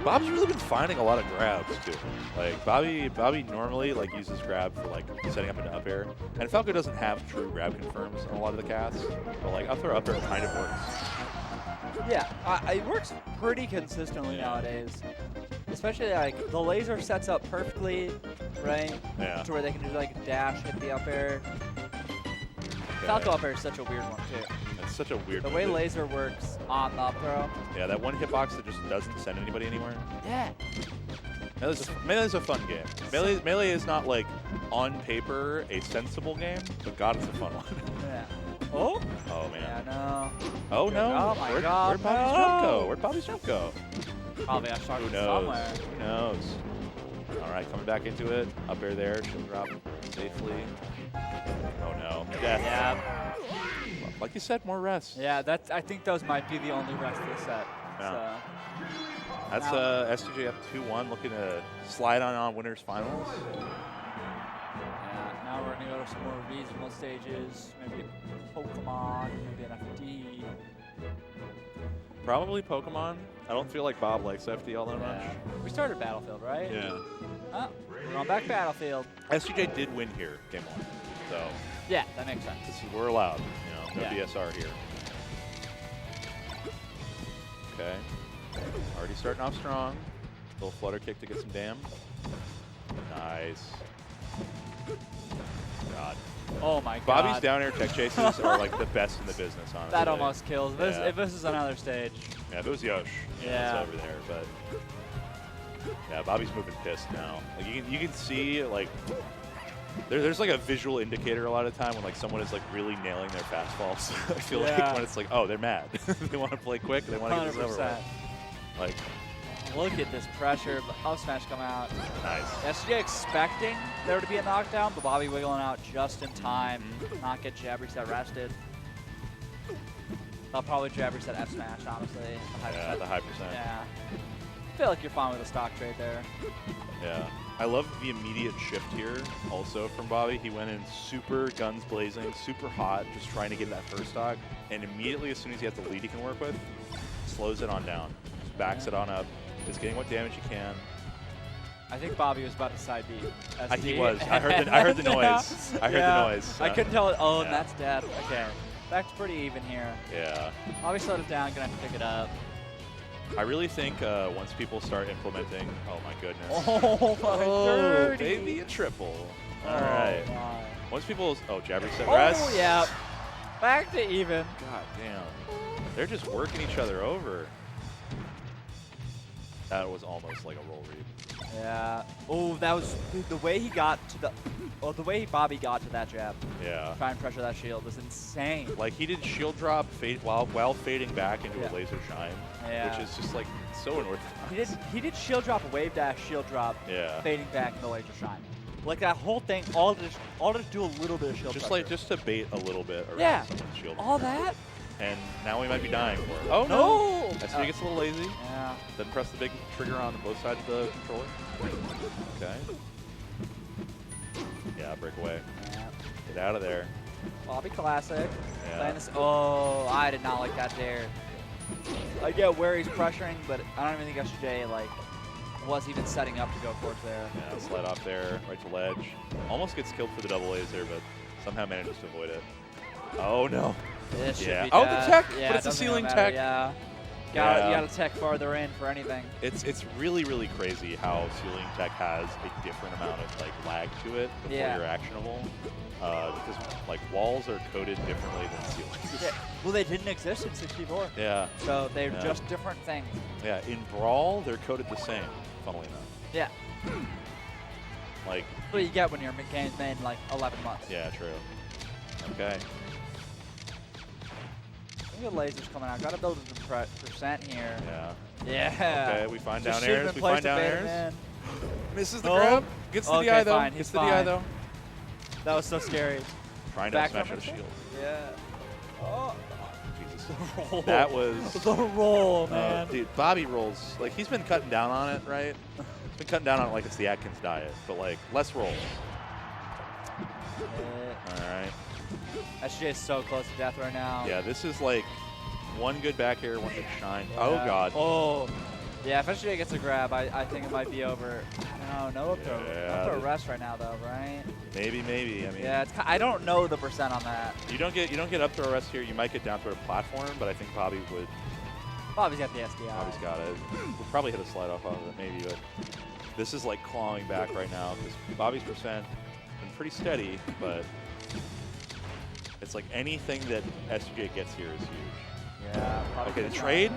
Bob's really been finding a lot of grabs too. Like Bobby normally like uses grab for like setting up into up air, and Falco doesn't have true grab confirms on a lot of the casts. But like up throw up air kind of works. Yeah, it works pretty consistently nowadays. Especially like the laser sets up perfectly, right? Yeah. To where they can do like a dash, hit the up air. Okay. Falco up air is such a weird one too. It's such a weird. The way laser works on the up throw. Yeah, that one hitbox that just doesn't send anybody anywhere. Yeah. Melee's a fun game. Melee is not like on paper a sensible game, but God, it's a fun one. Yeah. Oh? Oh man. Yeah, no. Oh no. Oh my god. Where'd Bobby's jump go? Where'd Bobby's jump go? Probably I started Who knows? somewhere. Who knows? All right, coming back into it. Up air there. She'll drop safely. Oh no. Death. Yeah. Like you said, more rest. Yeah, I think those might be the only rest of the set. Yeah. So. That's STJ up 2-1, looking to slide on winners finals. Yeah, now we're gonna go to some more regional stages, maybe a Pokemon, maybe an FD. Probably Pokemon. I don't feel like Bob likes FD all that much. We started Battlefield, right? Yeah. Oh, we're going back Battlefield. STJ did win here, game 1. So yeah, that makes sense. we're allowed. You know, no Yeah. BSR here. Okay. Already starting off strong. Little flutter kick to get some dam. Nice. God. Oh my god. Bobby's down air tech chases are like the best in the business, honestly. That almost kills. Yeah. If this is another stage. Yeah, if it was Yosh, Yeah. it's over there. But yeah, Bobby's moving pissed now. Like you can see like there's like a visual indicator a lot of the time when like someone is like really nailing their fastballs. I feel like when it's like, oh, they're mad. They want to play quick. They want to get this over with. Like, look at this pressure. Up smash come out. nice. SJ expecting there to be a knockdown, but Bobby wiggling out just in time. Not get jab reset rested. They'll probably jab reset F smash, honestly. The high percent. Yeah. I feel like you're fine with a stock trade there. Yeah. I love the immediate shift here also from Bobby. He went in super guns blazing, super hot, just trying to get that first stock. And immediately, as soon as he has the lead he can work with, slows it on down. Just backs it on up. Is getting what damage he can. I think Bobby was about to side B. He was. I heard the noise. I heard the noise. I couldn't tell. Oh, and that's dead. Okay. Back's pretty even here. Yeah. Bobby slowed it down. Gonna have to pick it up. I really think once people start implementing, oh my goodness. Oh my god. Maybe a triple. All Oh right. my. Once people, jab reset rest. Oh yeah. Back to even. God damn. They're just working each other over. That was almost like a roll read. Yeah. Oh, that was the way he got to the. Oh, the way Bobby got to that jab. Yeah. Try and pressure that shield was insane. Like he did shield drop while fading back into a laser shine, which is just like so unorthodox. He did shield drop, wave dash, shield drop, fading back in the laser shine. Like that whole thing, all to do a little bit of shield. Just pressure. just to bait a little bit around someone's shield. All that. And now we might be dying for it. Oh no! SJ gets a little lazy. Yeah. Then press the big trigger on both sides of the controller. Okay. Yeah, break away. Yeah. Get out of there. Bobby classic. Yeah. Oh, I did not like that dare. I get where he's pressuring, but I don't even think SJ was even setting up to go for it there. Yeah, slide off there, right to ledge. Almost gets killed for the double laser, but somehow manages to avoid it. Oh no. This should be oh, the death. tech, Yeah, but it's a ceiling tech. Yeah. You gotta tech farther in for anything. It's really, really crazy how ceiling tech has a different amount of like lag to it before you're actionable. Because like walls are coded differently than ceilings. Yeah. Well, they didn't exist in 64. Yeah. So they're just different things. Yeah. In Brawl, they're coded the same. Funnily enough. Yeah. Like. What you get when you're made in like 11 months. Yeah. True. Okay. Look at lasers coming out. Gotta build a percent here. Yeah. Yeah. Okay, we find down airs. We find down airs. Misses the Oh. grab. Gets the DI though. Fine. Gets He's the DI fine. though. That was so scary. Trying to smash out a shield. Yeah. Oh. Jesus. The roll. That was the roll, man. Dude, Bobby rolls. Like he's been cutting down on it, right? He's been cutting down on it like it's the Atkins diet, but like less rolls. All right. SJ is so close to death right now. Yeah, this is like one good back air, one good shine. Yeah. Oh God. Oh. Yeah, if SJ gets a grab, I think it might be over. No up to rest right now though, right? Maybe. I mean. Yeah, I don't know the percent on that. You don't get up throw rest here. You might get down throw to platform, but I think Bobby would. Bobby's got the SDI. Bobby's got it. We'll probably hit a slide off of it, maybe, but this is like clawing back right now because Bobby's percent been pretty steady, but it's like anything that SJ gets here is huge. Yeah. Okay, the trade.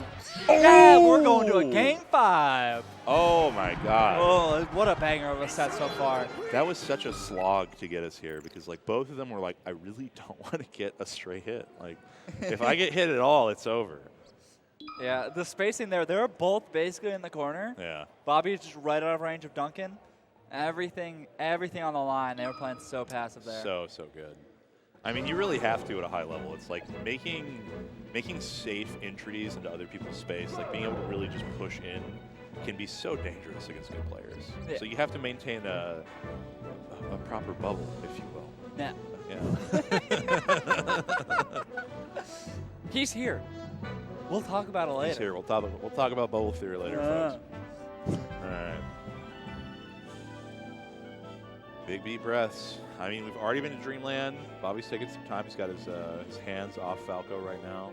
Yeah, we're going to a game 5. Oh my God. Oh, what a banger of a set so far. That was such a slog to get us here because like both of them were like, I really don't want to get a stray hit. Like, if I get hit at all, it's over. Yeah, the spacing there, they're both basically in the corner. Yeah. Bobby's just right out of range of Duncan. Everything on the line. They were playing so passive there. So good. I mean, you really have to at a high level. It's like making safe entries into other people's space, like being able to really just push in can be so dangerous against good players. Yeah. So you have to maintain a proper bubble, if you will. Yeah. Yeah. He's here. We'll talk about it later. He's here. We'll talk about bubble theory later, folks. All right. Big deep breaths. I mean, we've already been to Dreamland. Bobby's taking some time. He's got his hands off Falco right now,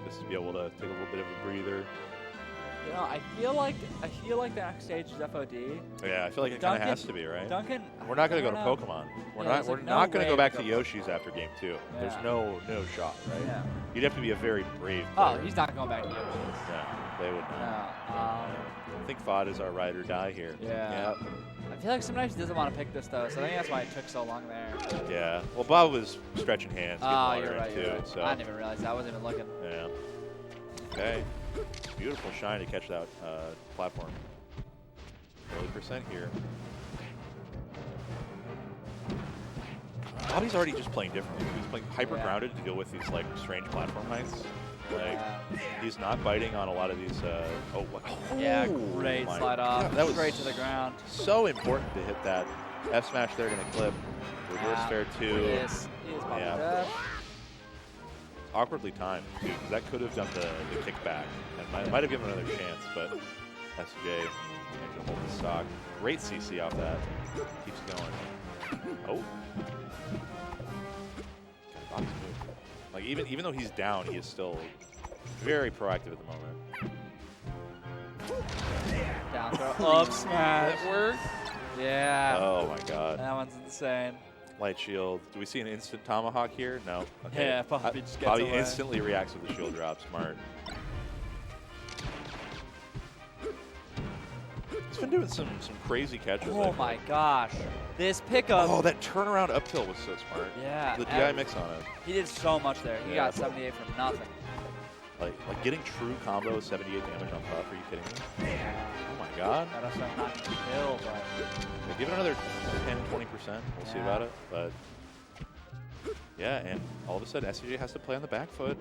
just to be able to take a little bit of a breather. You know, I feel like the next stage is FOD. Yeah, I feel like it kind of has to be, right? Duncan. We're not going to go to Pokemon. We're not going to go back to Yoshi's after game 2. Yeah. There's no shot, right? Yeah. You'd have to be a very brave player. Oh, he's not going back to Yoshi's. Yeah, they would not. No. I think FOD is our ride or die here. Yeah. Yep. I feel like sometimes he doesn't want to pick this though, so I think that's why it took so long there. Yeah. Well, Bob was stretching hands. Oh, you're right. Too, so. I didn't even realize that. I wasn't even looking. Yeah. Okay. Beautiful shine to catch that platform. 40% here. Bobby's already just playing differently. He's playing hyper grounded to deal with these like strange platform heights. Like he's not biting on a lot of these. Yeah, great slide off. God, that was straight to the ground. So important to hit that F smash. They're gonna clip. Reverse fair 2. He is dead. Awkwardly timed too, because that could have done the kickback and might have given another chance, but SJ managed to hold the stock. Great CC off that. Keeps going. Oh. Bobby's moved. Like even though he's down, he is still very proactive at the moment. Down throw, up smash. That worked? Yeah. Oh my God. That one's insane. Light shield. Do we see an instant tomahawk here? No. Okay. Yeah, Bobby just gets Bobby away. instantly reacts with the shield drop. Smart. He's been doing some crazy catches. Oh my gosh. This pickup. Oh, that turnaround up tilt was so smart. Yeah. The DI mix on it. He did so much there. He got 78 from nothing. Like getting true combo 78 damage on top. Are you kidding me? Oh my God. That also not kill, but yeah, give it another 10, 20%. We'll see about it. But yeah, and all of a sudden SCJ has to play on the back foot.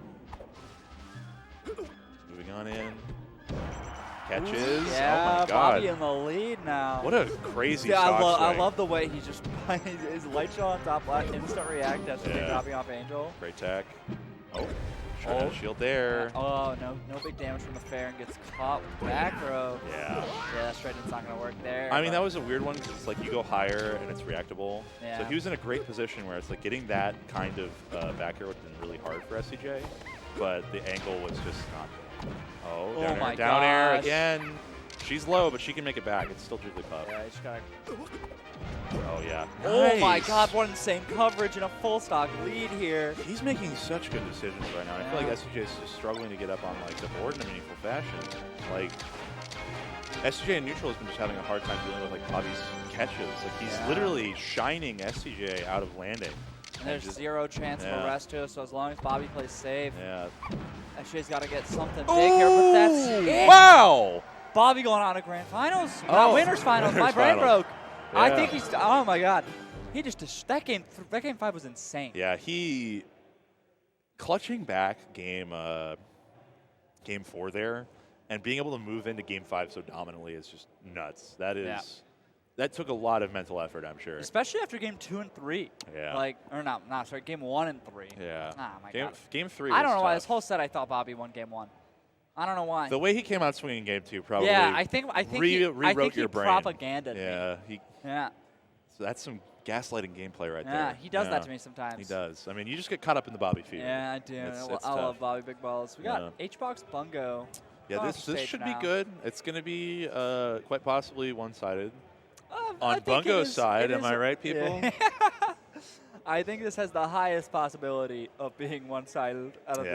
Moving on in. Catches. Yeah, oh my God. Bobby in the lead now. What a crazy I swing. love the way he just his light shot on top left, instant react, SJ dropping off Angel. Great tech. Oh. Trying to shield there. Oh, no big damage from the fair and gets caught with back throw. Yeah. Yeah, straight in's not going to work there. I mean, that was a weird one because it's like you go higher and it's reactable. Yeah. So he was in a great position where it's like getting that kind of back air would have been really hard for SCJ, but the angle was just not there. Oh, Oh my down air gosh. again. She's low, but she can make it back. It's still Jigglypuff. Yeah, he's got. Oh, yeah. Oh my Nice. God! What insane coverage and a full stock lead here. He's making such good decisions right now. I feel like SCJ is just struggling to get up on like the board in a meaningful fashion. Like SCJ in neutral has been just having a hard time dealing with like Bobby's catches. Like he's literally shining SCJ out of landing. And there's just, zero chance of a rest too, so as long as Bobby plays safe, SCJ's got to get something big here, but that's it. Wow! Bobby going on to grand finals, not winners finals. My brain broke. Yeah. I think he's. Oh my God, he just that game 5 was insane. Yeah, he clutching back game 4 there, and being able to move into game 5 so dominantly is just nuts. That is that took a lot of mental effort, I'm sure. Especially after game 2 and 3. Yeah. Like sorry, game 1 and 3. Yeah. Oh my game, God. Game 3. I don't know was why tough. this whole set I thought Bobby won game 1. I don't know why. The way he came out swinging game 2 probably. Yeah, I think he rewrote your brain. propagandaed me. Yeah. So that's some gaslighting gameplay right there. Yeah, he does that to me sometimes. He does. I mean, you just get caught up in the Bobby fever. Yeah, I do. It's I tough. love Bobby Big Balls. We got Hbox Bungo. Yeah, this should be good. It's going to be quite possibly one-sided. I On think Bungo's it is- side, it am is- I right, people? Yeah. I think this has the highest possibility of being one-sided out of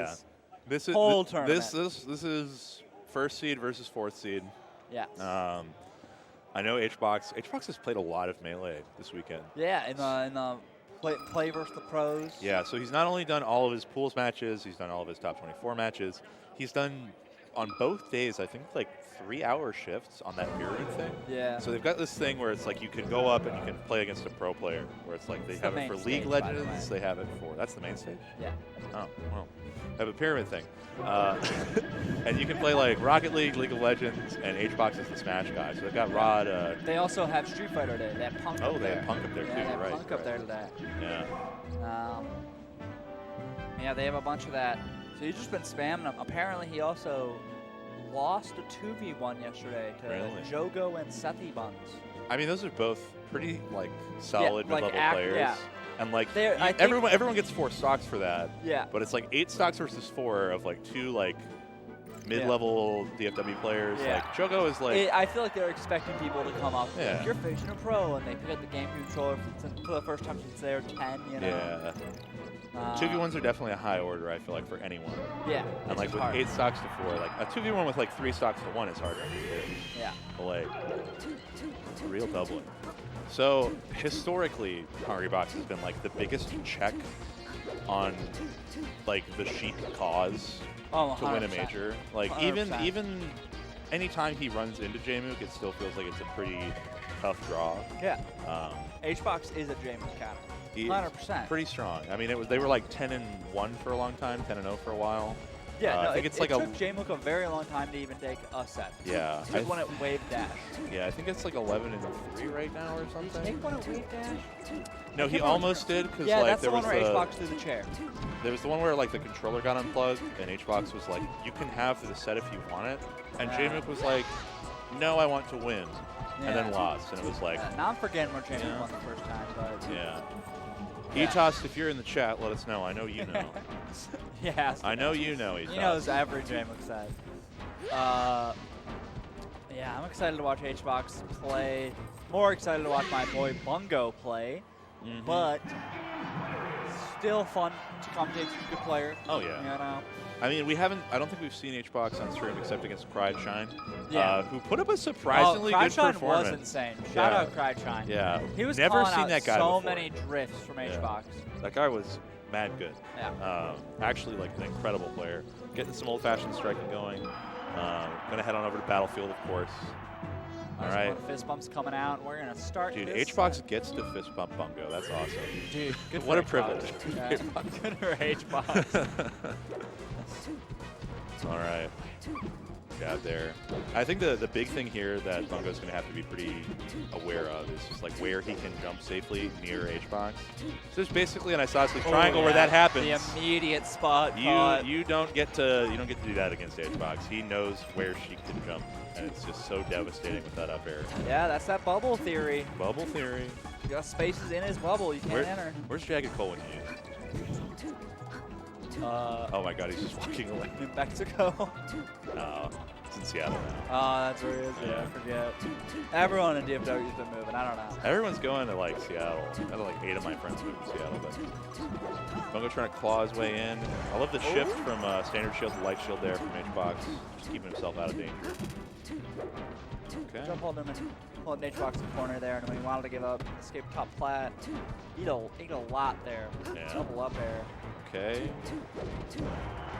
this is whole tournament. This is first seed versus 4th seed. Yes. I know Hbox has played a lot of Melee this weekend. Yeah, in the play versus the pros. Yeah, so he's not only done all of his pools matches, he's done all of his top 24 matches. He's done on both days, I think, like 3-hour shifts on that pyramid thing. Yeah. So they've got this thing where it's like you can go up and you can play against a pro player, where it's like they have it for League Legends, they have it for, that's the main stage? Yeah. Oh, well, they have a pyramid thing. And you can play like Rocket League, League of Legends, and Hbox is the Smash guy. So they've got Rod. They also have Street Fighter Day. They have Punk up there. Oh, they have Punk up there too, they have right. Punk up there today. Yeah. Yeah, they have a bunch of that. So he's just been spamming them. Apparently, he also lost a 2v1 yesterday to Jogo and Sethi Buns. I mean, those are both pretty like solid mid-level players. Yeah. And like everyone gets 4 stocks for that. Yeah. But it's like 8 stocks versus 4 of like 2 like mid-level DFW players. Yeah. Like Jogo is like. I feel like they're expecting people to come up. Yeah. Like, you're facing a pro, and they pick up the game controller for the first time since they're 10. You know. Yeah. 2v1s are definitely a high order, I feel like, for anyone. Yeah. And like with 8 stocks to 4, like a 2v1 with like 3 stocks to 1 is harder. Yeah. But like, it's a real doubling. So historically, Hungrybox has been like the biggest check on like the Sheik cause to win a major. Like 100%. even anytime he runs into JMOOC, it still feels like it's a pretty tough draw. Yeah. Hbox is a JMOOC counter. 100%. Pretty strong. I mean, they were like 10-1 for a long time, 10-0 for a while. Yeah, no, I think it took JMOOC a very long time to even take a set. Yeah. He took one at Wave Dash. Yeah, I think it's like 11-3 right now or something. Did he take one at Wave Dash? No, he almost did because yeah, like that's there the was one where Hbox threw the chair. There was the one where like the controller got unplugged and Hbox was like, "You can have the set if you want it," and JMOOC was like, "No, I want to win," and then lost, and it was like. Now I'm forgetting where JMOOC won the first time, but. Yeah. Etos, if you're in the chat, let us know. I know you know. Yeah. I know you know, Etos. He knows every JMOOC side. Yeah, I'm excited to watch Hbox play. More excited to watch my boy Bungo play. But still fun to commentate. He's a good player. Oh, yeah. You know? I mean, I don't think we've seen Hbox on stream except against Cryshine, Yeah. Who put up a surprisingly good performance. Cryshine was insane. Shout out Cryshine. Yeah. He was never calling seen out that guy so before. many drifts from Hbox. That guy was mad good. Yeah. Actually, like an incredible player. Getting some old-fashioned striking going. Gonna head on over to Battlefield, of course. All right. Fist bump's coming out. We're gonna start. Dude, this Hbox gets to fist bump Bungo. That's awesome. Dude, good what a for privilege. Yeah. Good for Hbox. All right. Jab there. I think the big thing here that Bungo's going to have to be pretty aware of is just like where he can jump safely near Hbox. So there's basically an isosceles triangle where that happens. The immediate spot. You don't get to do that against Hbox. He knows where she can jump, and it's just so devastating with that up air. Yeah, that's that bubble theory. Bubble theory. You got spaces in his bubble. You can't enter. Where's Jagged Cole when you use? Oh my God, he's just walking away. New Mexico. No, it's in Seattle now. Oh, that's where he is. Yeah, I forget. Everyone in DFW's been moving. I don't know. Everyone's going to like Seattle. I had like 8 of my friends moved to Seattle, but Bungo trying to claw his way in. I love the shift from standard shield to light shield there from HBox, just keeping himself out of danger. Okay. Jump hold him and hold HBox in the corner there, and when he wanted to give up, escape top plat. Eat a lot there. Yeah. Double up air. Okay.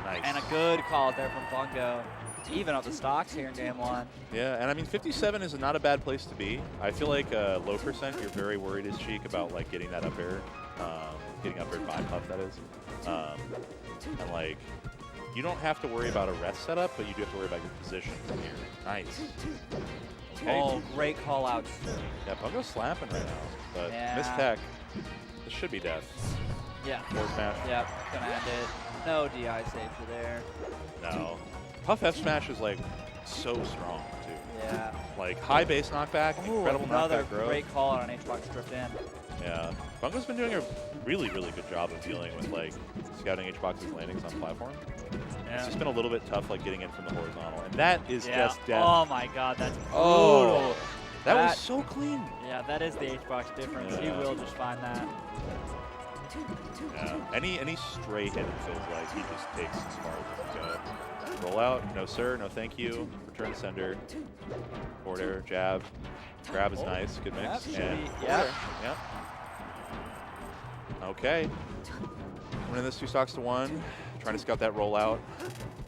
Nice. And a good call there from Bungo. Even up the stocks here in game 1. Yeah, and I mean 57 is not a bad place to be. I feel like low percent, you're very worried as Sheik about like getting that up air, getting up air by puff, that is. And like, you don't have to worry about a rest setup, but you do have to worry about your position from here. Nice. Okay. Oh, great call outs. Yeah, Bungo's slapping right now, but Yeah. missed tech. This should be death. Yeah. Forward smash. Yep, gonna end it. No DI safety there. No. Puff F smash is like so strong too. Yeah. Like high base knockback, Ooh, incredible another knockback growth. great call out on HBox drift in. Yeah. Bungo's been doing a really, really good job of dealing with like scouting HBox's landings on platform. It's just been a little bit tough like getting in from the horizontal. And that is just death. Oh my God, that's brutal. Oh, that was so clean. Yeah, that is the HBox difference. Yeah. He will just find that. Yeah. Any stray hit, it feels like he just takes as far as he can go. Roll out, no sir, no thank you. Return sender. Forward air, jab. Grab is nice, good mix. Yep, And yep. Yep. Okay. Winning this 2 stocks to 1. Trying to scout that rollout.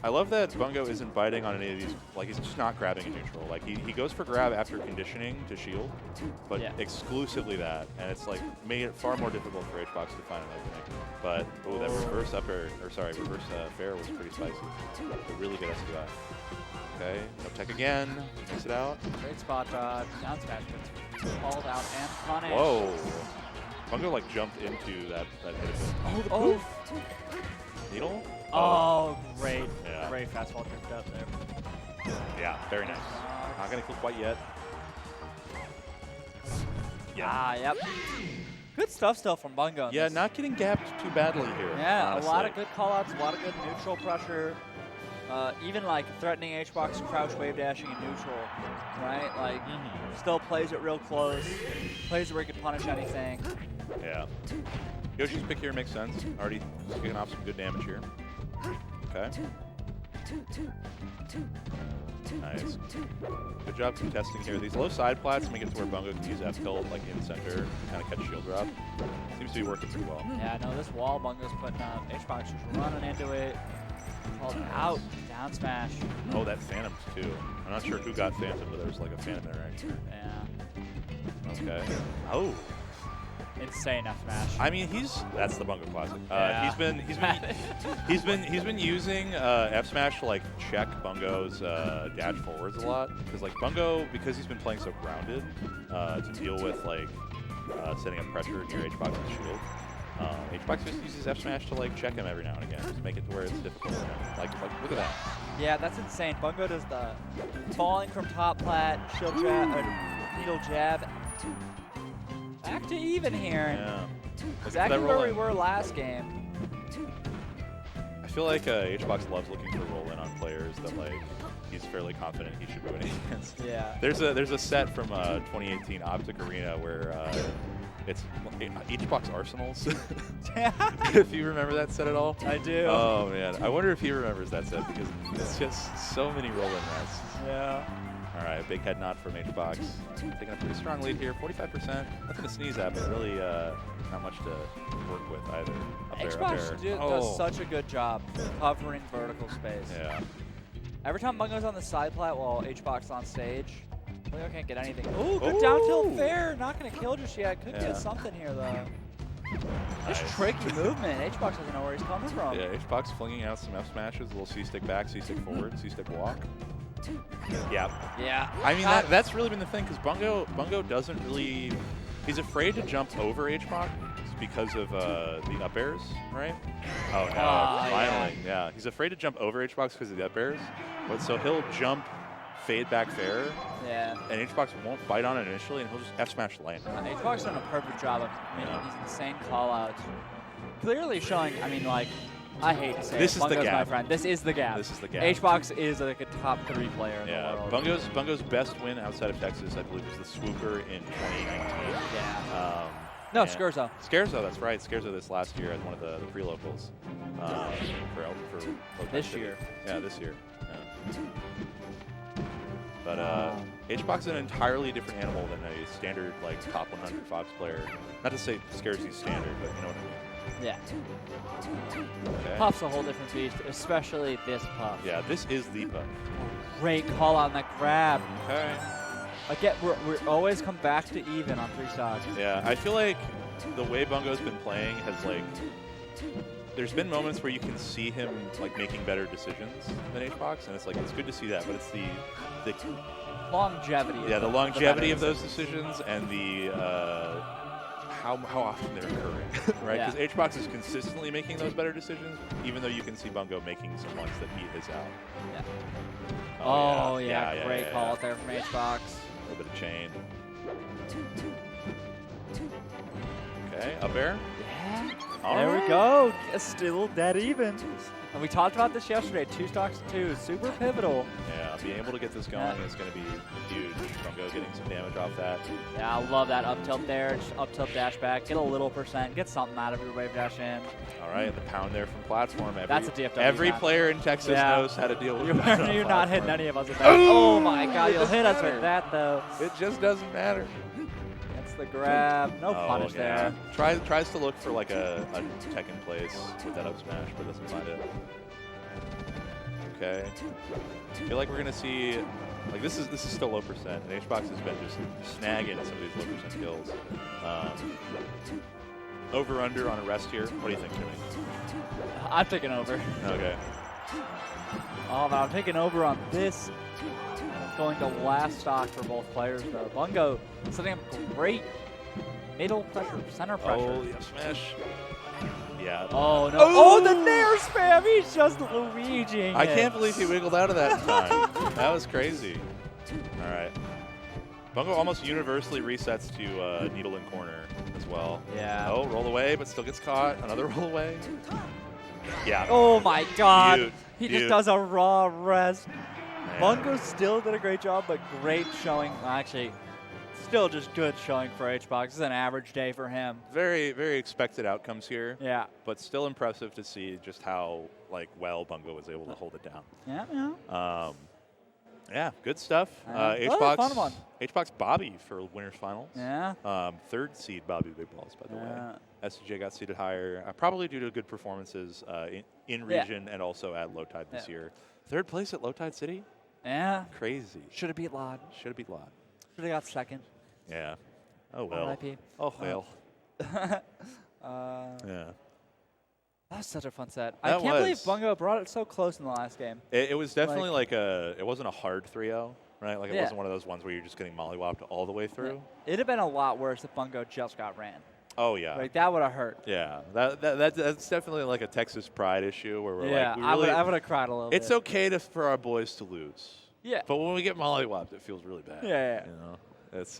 I love that Bungo isn't biting on any of these. Like, he's just not grabbing a neutral. Like, he goes for grab after conditioning to shield, but exclusively that. And it's, like, made it far more difficult for HBox to find an opening. But, oh, that reverse up air, or sorry, reverse fair was pretty spicy. A really good SQI. Okay, no tech again. Mix it out. Great spot dodge. Down smash gets called out and punished. Whoa. Bungo, like, jumped into that hit. Oh, the poof. Needle? Oh, great. Yeah. Great fastball drift up there. Yeah, very nice. Not going to kill quite yet. Yeah. Ah, yep. Good stuff still from Bungo. Yeah, not getting gapped too badly here. Yeah, honestly. a lot of good callouts, a lot of good neutral pressure. Even like threatening HBox, crouch, wave dashing, and neutral, right? Like, still plays it real close. Plays it where he can punish anything. Yeah. Yoshi's pick here makes sense. Already kicking off some good damage here. Okay. Nice. Good job contesting here. These low side plats make it to where Bungo can use F tilt like in center, kind of catch shield drop. Seems to be working pretty well. Yeah, no, this wall Bungo's putting up. HBox just running into it. Called out. Down smash. Oh, that Phantoms too. I'm not sure who got Phantom, but there was like a Phantom interaction. Yeah. Okay. Oh. Insane F smash. I mean, that's the Bungo classic. Yeah. He's been using F smash to like check Bungo's dash forwards a lot because like Bungo, because he's been playing so grounded to deal with like setting up pressure near HBox's shield. HBox just uses F smash to like check him every now and again, just make it to where it's difficult for him. Like look at that. Yeah, that's insane. Bungo does the falling from top plat, shield jab, needle jab. Back to even here. Yeah. Exactly where we were last game. I feel like HBox loves looking for roll in on players that like he's fairly confident he should be winning against. Yeah. There's a set from 2018 Optic Arena where it's HBox Arsenals. If you remember that set at all. I do. Oh man, I wonder if he remembers that set because it's just so many roll-in rests. Yeah. All right, big head nod from HBox. Taking a pretty strong lead here, 45%. Nothing to sneeze at, but really not much to work with either. HBox does such a good job covering vertical space. Yeah. Every time Bungo's on the side plat while HBox on stage, Bungo can't get anything. Ooh, good down tilt fair. Not going to kill just yet. Could get something here, though. Just tricky movement. HBox doesn't know where he's coming from. Yeah, HBox flinging out some F smashes, a little C-stick back, C-stick forward, C-stick walk. Yeah. Yeah. I mean, that's really been the thing, because Bungo doesn't really... He's afraid to jump over HBox because of the up airs, right? Oh, no. Finally. Yeah. He's afraid to jump over HBox because of the up airs. But so he'll jump fade back fair. Yeah. And HBox won't bite on it initially, and he'll just F smash land. HBox done a perfect job of making these insane call outs. Clearly showing, I mean, like, I hate to say This is the Bungo's gap. my friend. This is the gap. This is the gap. HBox is like a top 3 player in the world. Bungo's best win outside of Texas, I believe, was the Swooper in 2019. Yeah. No, Scherzo. Scherzo, that's right. Scherzo this last year as one of the pre-locals for This year. Yeah, this year. Yeah. But HBox is an entirely different animal than a standard like top 100 Fox player. Not to say Scherzo's standard, but you know what I mean. Yeah. Okay. Puff's a whole different beast, especially this Puff. Yeah, this is the Puff. Great call out on that grab. Okay. Again, we're always come back to even on 3 stocks. Yeah, I feel like the way Bungo's been playing has like, there's been moments where you can see him like making better decisions than HBox, and it's like it's good to see that. But it's the longevity. Yeah, the longevity of those decisions and the how often they're occurring, right? Because HBox is consistently making those better decisions, even though you can see Bungo making some ones that beat his out. Yeah. Oh yeah, great call out there from HBox. A little bit of chain. Okay, up air. Yeah. All there right. we go. Still dead even. And we talked about this yesterday. 2 stocks to 2, super pivotal. Yeah, being able to get this going is going to be huge. Bungo getting some damage off that. Yeah, I love that up tilt there. Just up tilt dash back. Get a little %. Get something out of your wave dash in. All right, the pound there from platform. That's a DFW. Every player in Texas knows how to deal with it. You're not hitting any of us with that. Oh my God, you'll hit us with that though. It just doesn't matter. That's the grab. No punish there. Tries to look for like a tech in place with that up smash, but doesn't find it. Okay. I feel like we're gonna see, like this is still low %, and HBox has been just snagging some of these low % kills. Over under on a rest here. What do you think, Jimmy? I'm taking over. Okay. Oh, but I'm taking over on this. Going to last stock for both players though. Bungo setting up great middle pressure, center pressure. Oh, yeah, smash. Yeah. Oh no! Oh, the nair spam! He's just Luigiing I can't believe he wiggled out of that in time. That was crazy. All right. Bungo almost universally resets to needle in corner as well. Yeah. Oh, roll away, but still gets caught. Another roll away. Yeah. Oh my God! Mute. He just does a raw rest. Man. Bungo still did a great job, but great showing. Well, actually, still just good showing for HBox. This is an average day for him. Very, very expected outcomes here. Yeah. But still impressive to see just how well Bungo was able to hold it down. Yeah. Yeah, good stuff. HBox, fun one. HBox Bobby for winners finals. Yeah. 3rd seed Bobby Big Balls, by the way. SCJ got seeded higher, probably due to good performances in region and also at Low Tide this year. 3rd place at Low Tide City. Yeah. Crazy. Should have beat Lod. Should have beat Lod. Should have got 2nd. Yeah. Oh well. RIP. Oh well. Yeah. That was such a fun set. That I can't believe Bungo brought it so close in the last game. It was definitely like it wasn't a hard 3-0, right? Like it wasn't one of those ones where you're just getting mollywopped all the way through. It'd have been a lot worse if Bungo just got ran. Oh yeah. Like that would have hurt. Yeah. That's definitely like a Texas pride issue where we're like, we really, I would have cried a little bit. It's okay for our boys to lose. Yeah. But when we get mollywopped, it feels really bad. Yeah. You know, it's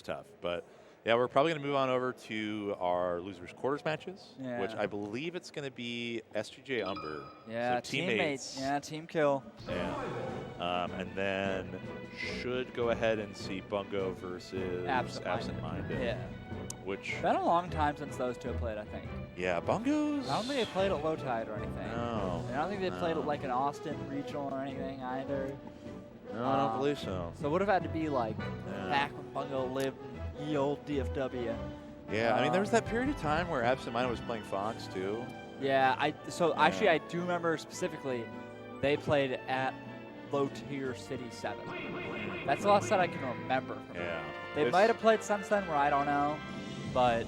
tough. But yeah, we're probably going to move on over to our losers quarters matches, which I believe it's going to be SGJ Umber. Yeah, so teammates. Yeah, team kill. Yeah. And then should go ahead and see Bungo versus AbsentMinded. Yeah. Which been a long time since those two have played, I think. Yeah, Bungo's. I don't think they played at Low Tide or anything. No. I don't think they played at like an Austin regional or anything either. No, I don't believe so. So it would have had to be like back when Bungo lived in the old DFW. Yeah, I mean there was that period of time where AbsentMinded was playing Fox too. Yeah, actually I do remember specifically they played at Low Tier City 7. That's the last set I can remember. Yeah. They might have played since then where I don't know. But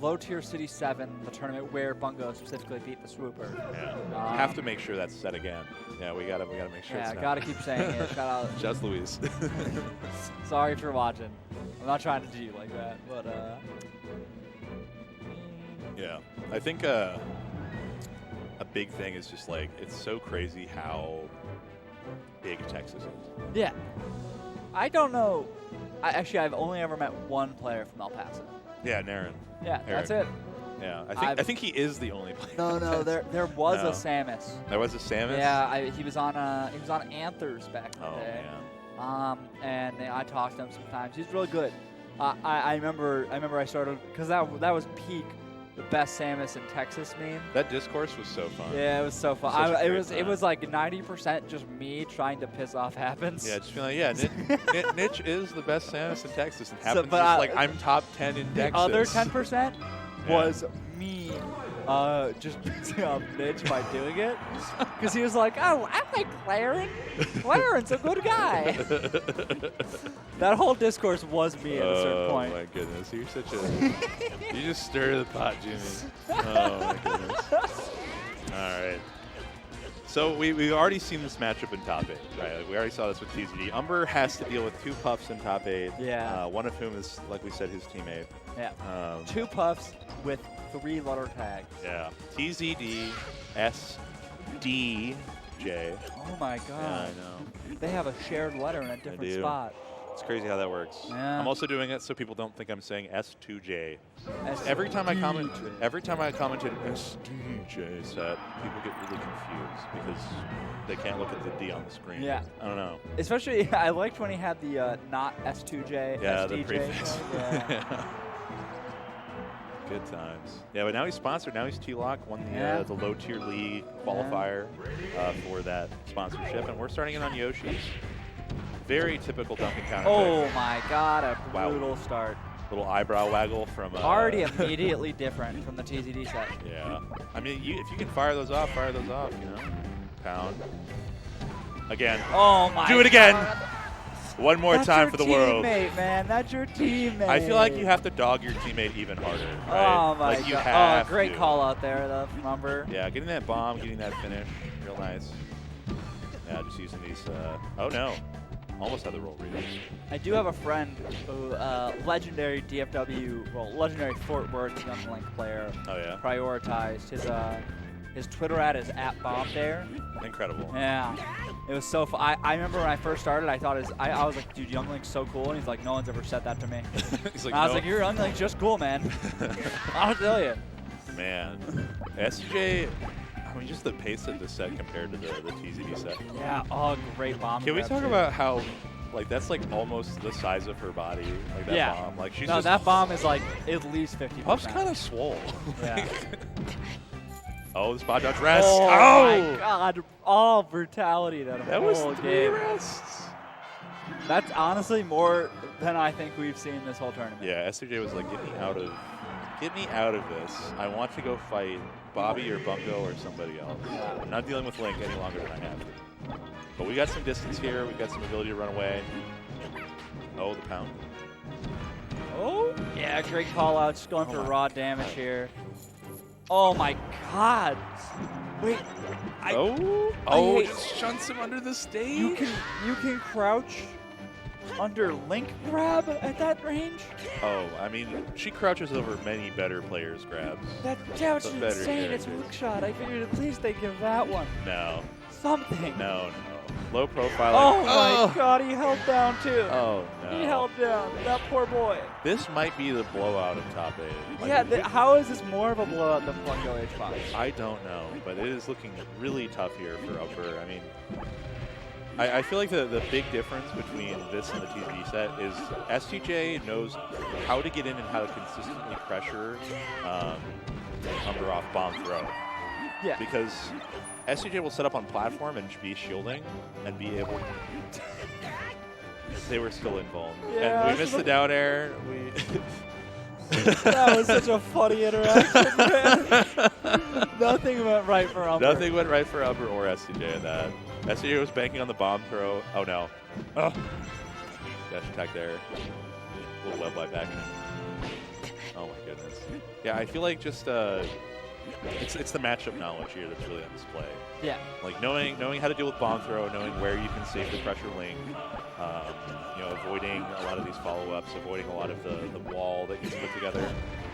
Low Tier City 7, the tournament where Bungo specifically beat the Swooper. Yeah. Have to make sure that's set again. Yeah, we gotta make sure. Yeah, it's gotta keep saying it. Shout out. Just Louise. Sorry for watching. I'm not trying to do you like that, but yeah, I think a big thing is just like it's so crazy how big Texas is. Yeah. I don't know. Actually, I've only ever met one player from El Paso. Yeah, Naren. Yeah, Eric. that's it. Yeah, I think he is the only player. No, there was a Samus. There was a Samus? Yeah, he was on Anthers back in the day. Man. And I talked to him sometimes. He's really good. I remember I started because that was peak the best Samus in Texas meme. That discourse was so fun. Yeah, it was so fun. It was like 90% just me trying to piss off Happens. Yeah, just feeling like, Nitch is the best Samus in Texas, and Happens is like I'm top 10 in Texas. The other 10% was me just pissing off Nitch by doing it. Because he was like, oh, I like Claren. Claren's a good guy. That whole discourse was me at a certain point. Oh, my goodness. You're such a... you just stir the pot, Jimmy. Oh, my goodness. All right. So we've already seen this matchup in top 8, right? Like we already saw this with TZD. Umber has to deal with 2 Puffs in top 8. Yeah. One of whom is, like we said, his teammate. Yeah. 2 Puffs with 3 letter tags. Yeah. TZD, SDJ. Oh my god. Yeah, I know. They have a shared letter in a different spot. It's crazy how that works. Yeah. I'm also doing it so people don't think I'm saying S2J. Every time I commented SDJ set, people get really confused because they can't look at the D on the screen. Yeah. I don't know. Especially, I liked when he had the not S2J, yeah, SDJ. The prefix. Yeah. Good times. Yeah, but now he's sponsored. Now he's T-Lock, won the low tier league qualifier for that sponsorship, and we're starting it on Yoshi's. Very typical dunking counter. Oh my god, a brutal start. Little eyebrow waggle from... already immediately different from the TZD set. Yeah. I mean, if you can fire those off, you know? Pound. Again. Oh my god. Do it again! One more time for the world. That's your teammate, man. That's your teammate. I feel like you have to dog your teammate even harder, right? Oh my like you god. have great to. call out there, though, from Umber. Yeah, getting that bomb, getting that finish. Real nice. Yeah, just using these... oh, no. Almost had the roll read. I do have a friend who, legendary DFW, legendary Fort Worth Young Link player. Oh, yeah? Prioritized. His Twitter ad is @BombDare. Incredible. Yeah. It was so fun. I remember when I first started, I thought I was like, dude, Young Link's so cool. And he's like, no one's ever said that to me. He's like, I was like, your Young Link's just cool, man. I'll tell you. Man. SJ... I mean, just the pace of the set compared to the TZD set. Yeah, great bomb. Can we talk about how, like, that's like almost the size of her body, like that bomb. Like she's that bomb is like at least 50%. Puff's kind of swole. Yeah. Oh, the spot dodge rest. Oh my god! All brutality that whole was 3 game. rests. That's honestly more than I think we've seen this whole tournament. Yeah, SJ was like, get me out of this. I want to go fight Bobby or Bungo or somebody else. I'm not dealing with Link any longer than I have to. But we got some distance here. We've got some ability to run away. Oh, the pound. Oh, yeah, great call out. Just going for raw damage here. Oh my god. Wait. Just shunts him under the stage. You can crouch under Link grab at that range? Oh, I mean, she crouches over many better players' grabs. That's insane. It's hook shot. I figured at least they'd give that one. No. Something. No. Low profile. Oh my god, he held down too. Oh no. He held down. That poor boy. This might be the blowout of top 8. Like, how is this more of a blowout than Bungo H5? I don't know, but it is looking really tough here for Umber. I mean, I feel like the big difference between this and the TZD set is STJ knows how to get in and how to consistently pressure Umber off bomb throw. Yeah. Because STJ will set up on platform and be shielding and be able to... They were still involved. Yeah, and we missed the down air. That was such a funny interaction, man. Nothing went right for Umber. Nothing went right for Umber or STJ in that. STJ was banking on the bomb throw. Oh, no. Oh. Dash attack there. A little web light back. Oh, my goodness. Yeah, I feel like just... It's the matchup knowledge here that's really on display. Yeah. Like knowing how to deal with bomb throw, knowing where you can safely pressure Link, avoiding a lot of these follow-ups, avoiding a lot of the wall that gets put together,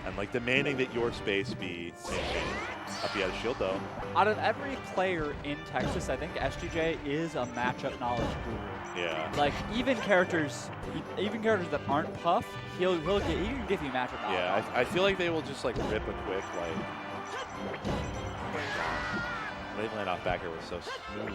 and like demanding that your space be maintained. Up he had a shield though. Out of every player in Texas, I think SGJ is a matchup knowledge guru. Yeah. Like even characters that aren't Puff, he can give you matchup knowledge. Yeah, I feel like they will just like rip a quick like. They land off back air was so smooth.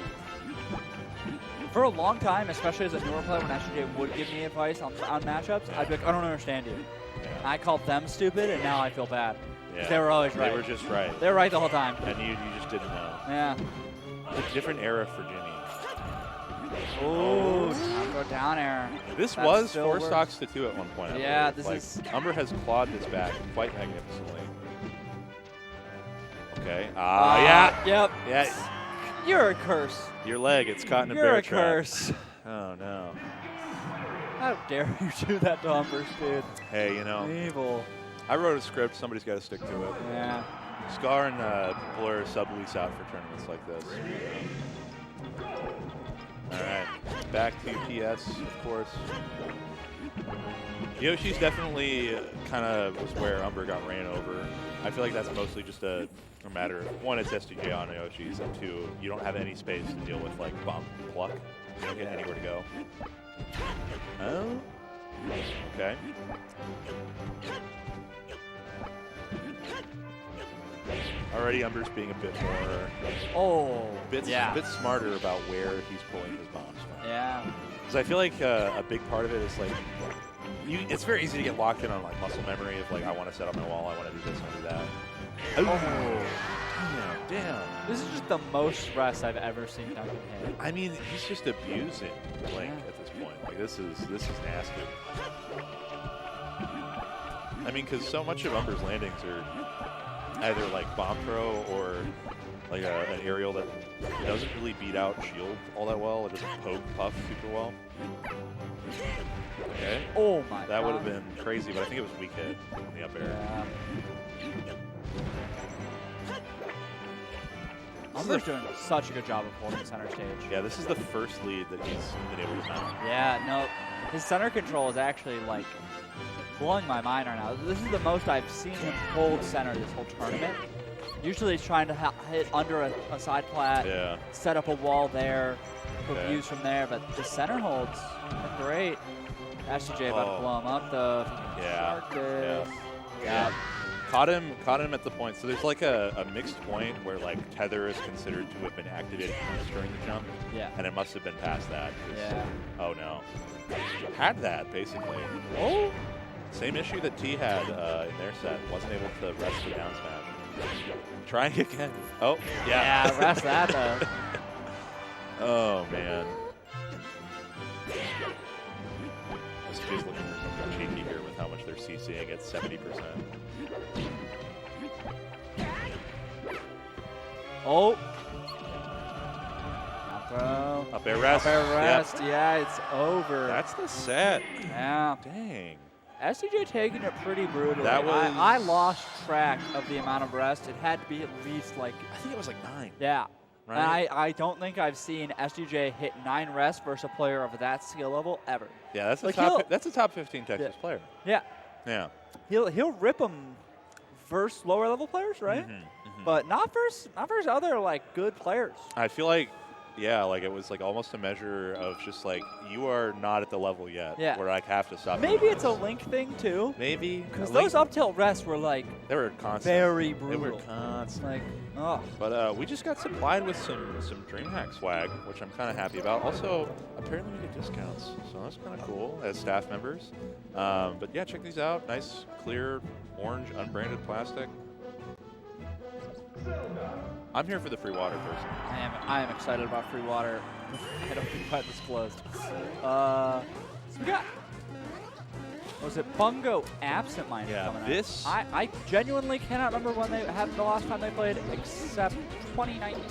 For a long time, especially as a newer player, when SGJ would give me advice on matchups, I'd be like, I don't understand you. Yeah. And I called them stupid, and now I feel bad. Yeah. They were always right. They were just right. They were right the whole time. And you just didn't know. Yeah. It's a different era for Jimmy. Oh, go down air. This That was still 4 works. stocks to 2 at one point. I Yeah, believe. this is. Umber has clawed this back quite magnificently. Okay. Yeah. Yep. Yeah. You're a curse. Your leg, it's caught in a You're bear a trap. curse. Oh, no. How dare you do that to Umbers, dude? Hey, you know, Evil. I wrote a script. Somebody's got to stick to it. Yeah. Scar and Blur sublease out for tournaments like this. All right, back to PS, of course. Yoshi's definitely kind of was where Umber got ran over. I feel like that's mostly just a matter of, one, it's SDJ on Yoshi's, and 2, you don't have any space to deal with like bomb pluck. You don't get anywhere to go. Oh, okay. Already Umber's being a bit more, bit smarter about where he's pulling his bombs from. Yeah. Because I feel like a big part of it is like, it's very easy to get locked in on like muscle memory of like, I want to set up my wall, I want to do this, I want to do that. Oh. Damn. This is just the most rest I've ever seen Duncan hit. I mean, he's just abusing Link at this point. Like this is nasty. I mean, because so much of Umber's landings are either like bomb throw or like an aerial that doesn't really beat out shield all that well. It doesn't poke Puff super well. Okay. Oh my god. That would have been crazy, but I think it was weak hit on the up air. Yeah. Umber's doing such a good job of holding center stage. Yeah, this is the first lead that he's been able to mount. Yeah, no, his center control is actually like blowing my mind right now. This is the most I've seen him hold center this whole tournament. Usually he's trying to hit under a side plat, set up a wall there, abuse from there, but the center holds are great. SGJ about to blow him up though. Yeah. Caught him at the point. So there's like a mixed point where like tether is considered to have been activated during the jump. Yeah. And it must have been past that. Yeah. Oh no. Had that basically. Oh. Same issue that T had in their set. Wasn't able to rest the down smash. Trying again. Oh yeah. Yeah, rest that though. Oh man. SGJ's looking for something cheeky here with how much they're CCing at 70%. Oh. Up air rest. Up air rest. Yep. Yeah, it's over. That's the set. Yeah. Dang. SDJ taking it pretty brutally. That was. I lost track of the amount of rest. It had to be at least like. I think it was like 9. Yeah. Right? And I don't think I've seen SDJ hit 9 rests versus a player of that skill level ever. Yeah, that's a like top 15 Texas player. Yeah. Yeah. He'll rip them versus lower level players, right? But not versus other like good players. I feel like, yeah, like it was like almost a measure of just like you are not at the level yet where I have to stop. Maybe it's a Link thing too. Maybe because those up tilt rests were like they were constant, very brutal. They were constant. Like, oh. But we just got supplied with some DreamHack swag, which I'm kind of happy about. Also, apparently we get discounts, so that's kind of cool as staff members. But yeah, check these out. Nice, clear, orange, unbranded plastic. I'm here for the free water personally. I am excited about free water. I don't think that disclosed. So we got, was it Bungo AbsentMinded coming out? This I genuinely cannot remember when they had the last time they played, except 2019.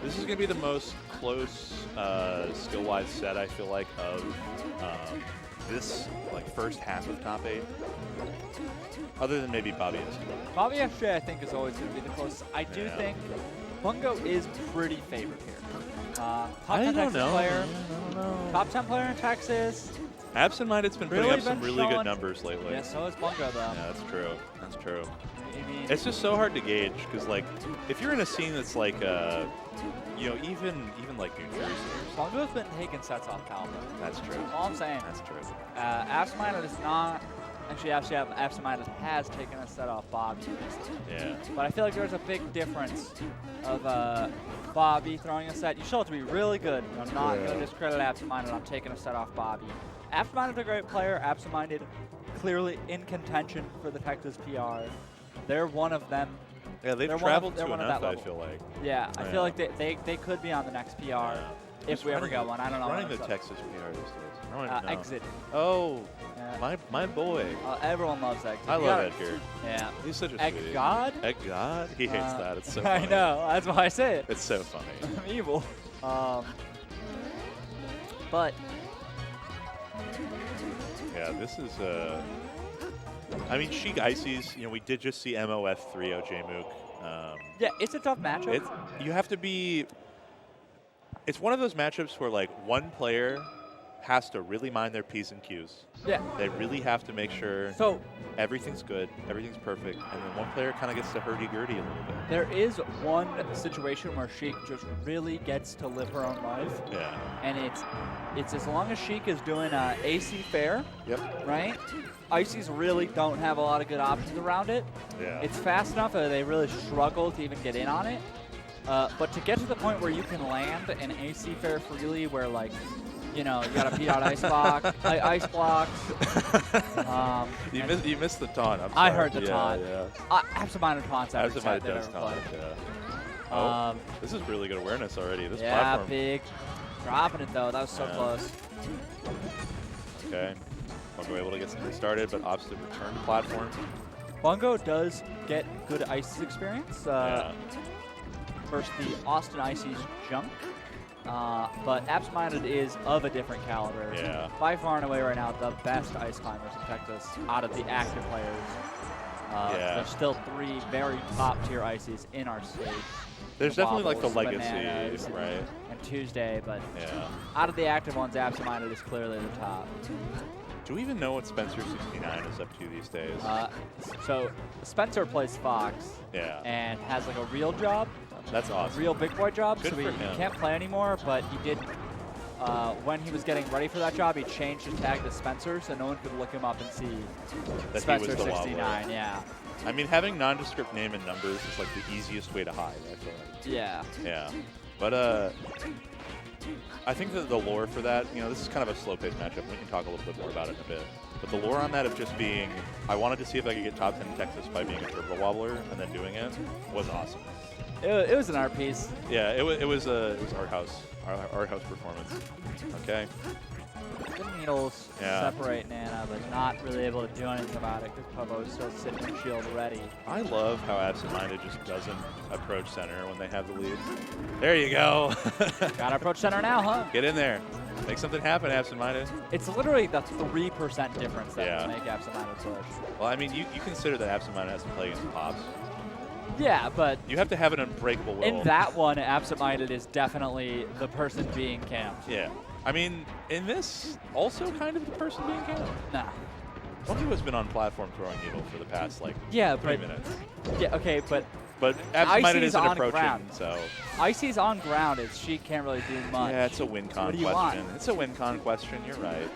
This is going to be the most close skill-wise set I feel like of this like first half of top 8. Other than maybe Bobby SJ. Bobby SJ, I think, is always going to be the closest. I do think Bungo is pretty favored here. Top 10 Texas player. Top 10 player in Texas. AbsentMinded's been putting up some really good numbers lately. Yeah, so is Bungo, though. Yeah, that's true. That's true. I mean, It's just so hard to gauge because, like, if you're in a scene that's like, you know, even like New Jersey. Bungo's been taking sets off Calvin. That's true. That's all I'm saying. That's true. AbsentMinded is not. Actually, AbsentMinded has taken a set off Bobby. Yeah. But I feel like there's a big difference of Bobby throwing a set. You still have to be really good. I'm not going to discredit AbsentMinded. I'm taking a set off Bobby. AbsentMinded's a great player. AbsentMinded clearly in contention for the Texas PR. They're one of them. Yeah, they've traveled to enough, I feel like. Yeah, I feel like they could be on the next PR if we ever get one. I don't know. Running the Texas PR these days. I don't even know. Exit. Oh, my boy. Everyone loves Exit. I love Edgar. Yeah. He's such a Egg sweetie. God? Egg God? He hates that. It's so funny. I know. That's why I say it. It's so funny. I'm evil. But yeah, this is I mean, Sheik Ices, you know, we did just see MOF 3 OJ Mook. yeah, it's a tough matchup. You have to be. It's one of those matchups where, like, one player has to really mind their P's and Q's. Yeah. They really have to make sure everything's good, everything's perfect, and then one player kind of gets to hurdy-gurdy a little bit. There is one situation where Sheik just really gets to live her own life. Yeah. And it's as long as Sheik is doing AC fair, right? Ices really don't have a lot of good options around it. Yeah. It's fast enough that they really struggle to even get in on it. But to get to the point where you can land an AC fair freely where, like, you know, you got to beat out ice blocks. You missed the taunt. I'm sorry. I heard the taunt. Yeah. AbsentMinded taunts every set they've ever played. Yeah. This is really good awareness already. This yeah, platform. big. Dropping it, though. That was so close. Okay. Bungo able to get something started, but opts to return to platform. Bungo does get good Ices experience versus the Austin Ices junk. But AbsentMinded is of a different caliber. Yeah. By far and away right now, the best ice climbers in Texas out of the active players. There's still 3 very top-tier Ices in our state. There's definitely like the legacy, Bananas, right? And Tuesday, but yeah. Out of the active ones, AbsentMinded is clearly the top. Do we even know what Spencer 69 is up to these days? So Spencer plays Fox. Yeah. And has like a real job. That's awesome. A real big boy job. Good so for he him. can't play anymore, but he did. When he was getting ready for that job, he changed his tag to Spencer, so no one could look him up and see that Spencer he was the 69. wobbler. Yeah. I mean, having nondescript name and numbers is like the easiest way to hide, I feel like. Yeah. Yeah. But I think that the lore for that, you know, this is kind of a slow-paced matchup. We can talk a little bit more about it in a bit. But the lore on that of just being, I wanted to see if I could get top 10 in Texas by being a turbo wobbler and then doing it was awesome. It was an art piece. Yeah, it was art house performance. Okay. The needles separate Nana, but not really able to do anything about it because Povo's still sitting in shield ready. I love how AbsentMinded just doesn't approach center when they have the lead. There you go. Gotta approach center now, huh? Get in there. Make something happen, AbsentMinded. It's literally the 3% difference that will make AbsentMinded push. Well, I mean, you consider that AbsentMinded has to play against Pops. Yeah, but you have to have an unbreakable will. In that one, AbsentMinded is definitely the person being camped. Yeah. I mean, in this, also kind of the person being camped. Nah. Bungo has been on platform throwing needle for the past, like, 3 minutes. Yeah, okay, but AbsentMinded isn't on approaching, ground. so. Icy's on ground. She can't really do much. Yeah, it's a win con question. Want? It's a win con question. You're right.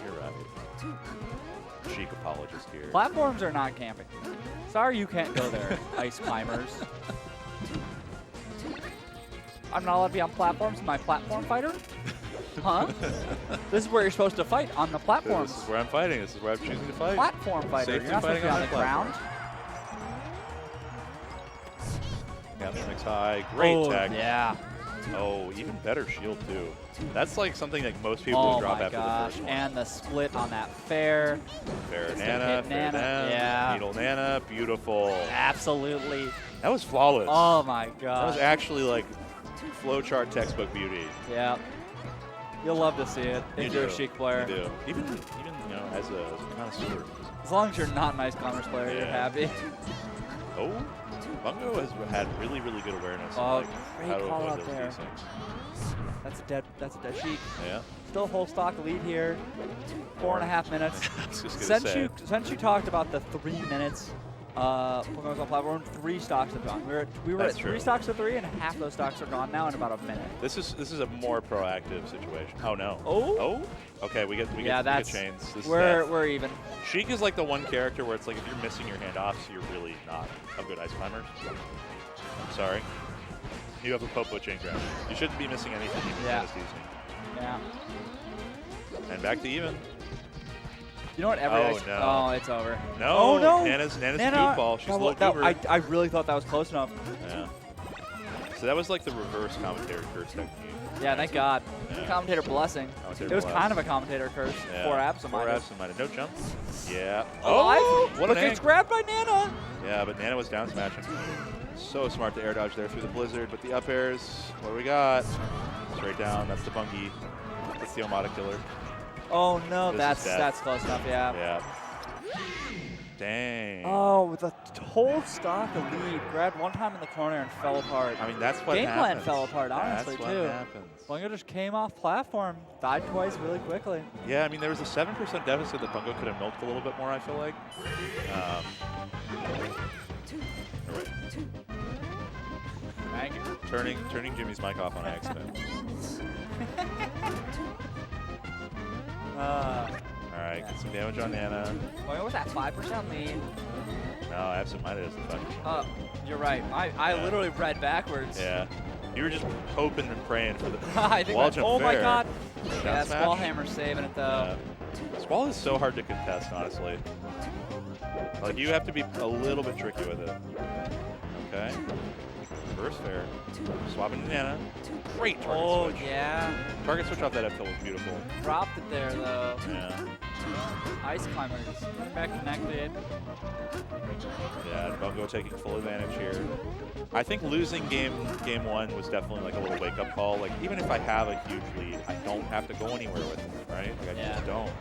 Sheik apologist here. Platforms are not camping. Sorry you can't go there, ice climbers. I'm not allowed to be on platforms. My platform fighter? Huh? This is where you're supposed to fight, on the platforms. This is where I'm fighting. This is where I'm choosing to fight. Platform fighter. Safety you're not supposed to be on the ground. Yeah, mix high. Great tag. Yeah. Oh, even better shield, too. That's like something like most people would drop after the first one. And the split on that fair. Fair Nana, fair Nana, yeah. Needle Nana, beautiful. Absolutely. That was flawless. Oh, my God. That was actually like flowchart textbook beauty. Yeah. You'll love to see it if you're a Sheik player. You do. Even you know, as a connoisseur. As long as you're not an Ice Climbers player, you're happy. Oh, Bungo has had really, really good awareness. Oh, of, like, great how to call avoid out those there. things. That's a dead That's a dead Sheik. Yeah. Still whole stock lead here. 4.5 minutes. I was just gonna say. Since you talked about the 3 minutes, Bungo's on platform, 3 stocks have gone. We were at 3 stocks to 3, and half those stocks are gone now in about a minute. This is a more proactive situation. Oh no. Oh. Okay, we get chains. We're even. Sheik is like the one character where it's like if you're missing your handoffs, you're really not a good ice climber. I'm sorry. You have a Popo chain grab. You shouldn't be missing anything even if it's Yeah. And back to even. You know what? Oh, it's over. No. Oh, no. Nana's goofball. She's a little goober. I really thought that was close enough. Yeah. So that was like the reverse commentator curse technique. Yeah, thank God. Yeah. Commentator blessing. It was kind of a commentator curse for AbsentMinded. For AbsentMinded. No jump. Yeah. Oh, what an gets grabbed by Nana. Yeah, but Nana was down smashing. So smart to air dodge there through the blizzard, but the up airs, what do we got? Straight down, that's the Bungie. That's the Armada killer. Oh no, that's close enough, yeah. Yeah. Dang. Oh, with a whole stock of lead, grabbed one time in the corner and fell apart. I mean, that's what Game happens. plan fell apart, honestly, that's too. What happens. Bungo just came off platform, died twice really quickly. Yeah, I mean, there was a 7% deficit that Bungo could have milked a little bit more, I feel like. Turning Jimmy's mic off on accident. All right, get some damage on Nana. Bungo with that 5% lead. No, AbsentMinded is the fuck. You're right. I literally read backwards. Yeah. You were just hoping and praying for the wall jump. Oh my God. Yeah, Squall Hammer saving it though. Yeah. Squall is so hard to contest, honestly. Like, you have to be a little bit tricky with it. Okay. Reverse fair. Swapping to Nana. Great target switch. Yeah. Target switch off that up tilt was beautiful. Dropped it there though. Yeah. Ice climbers. Back connected. Yeah, Bungo taking full advantage here. I think losing game 1 was definitely like a little wake-up call. Like, even if I have a huge lead, I don't have to go anywhere with it, right? Like, I just don't. All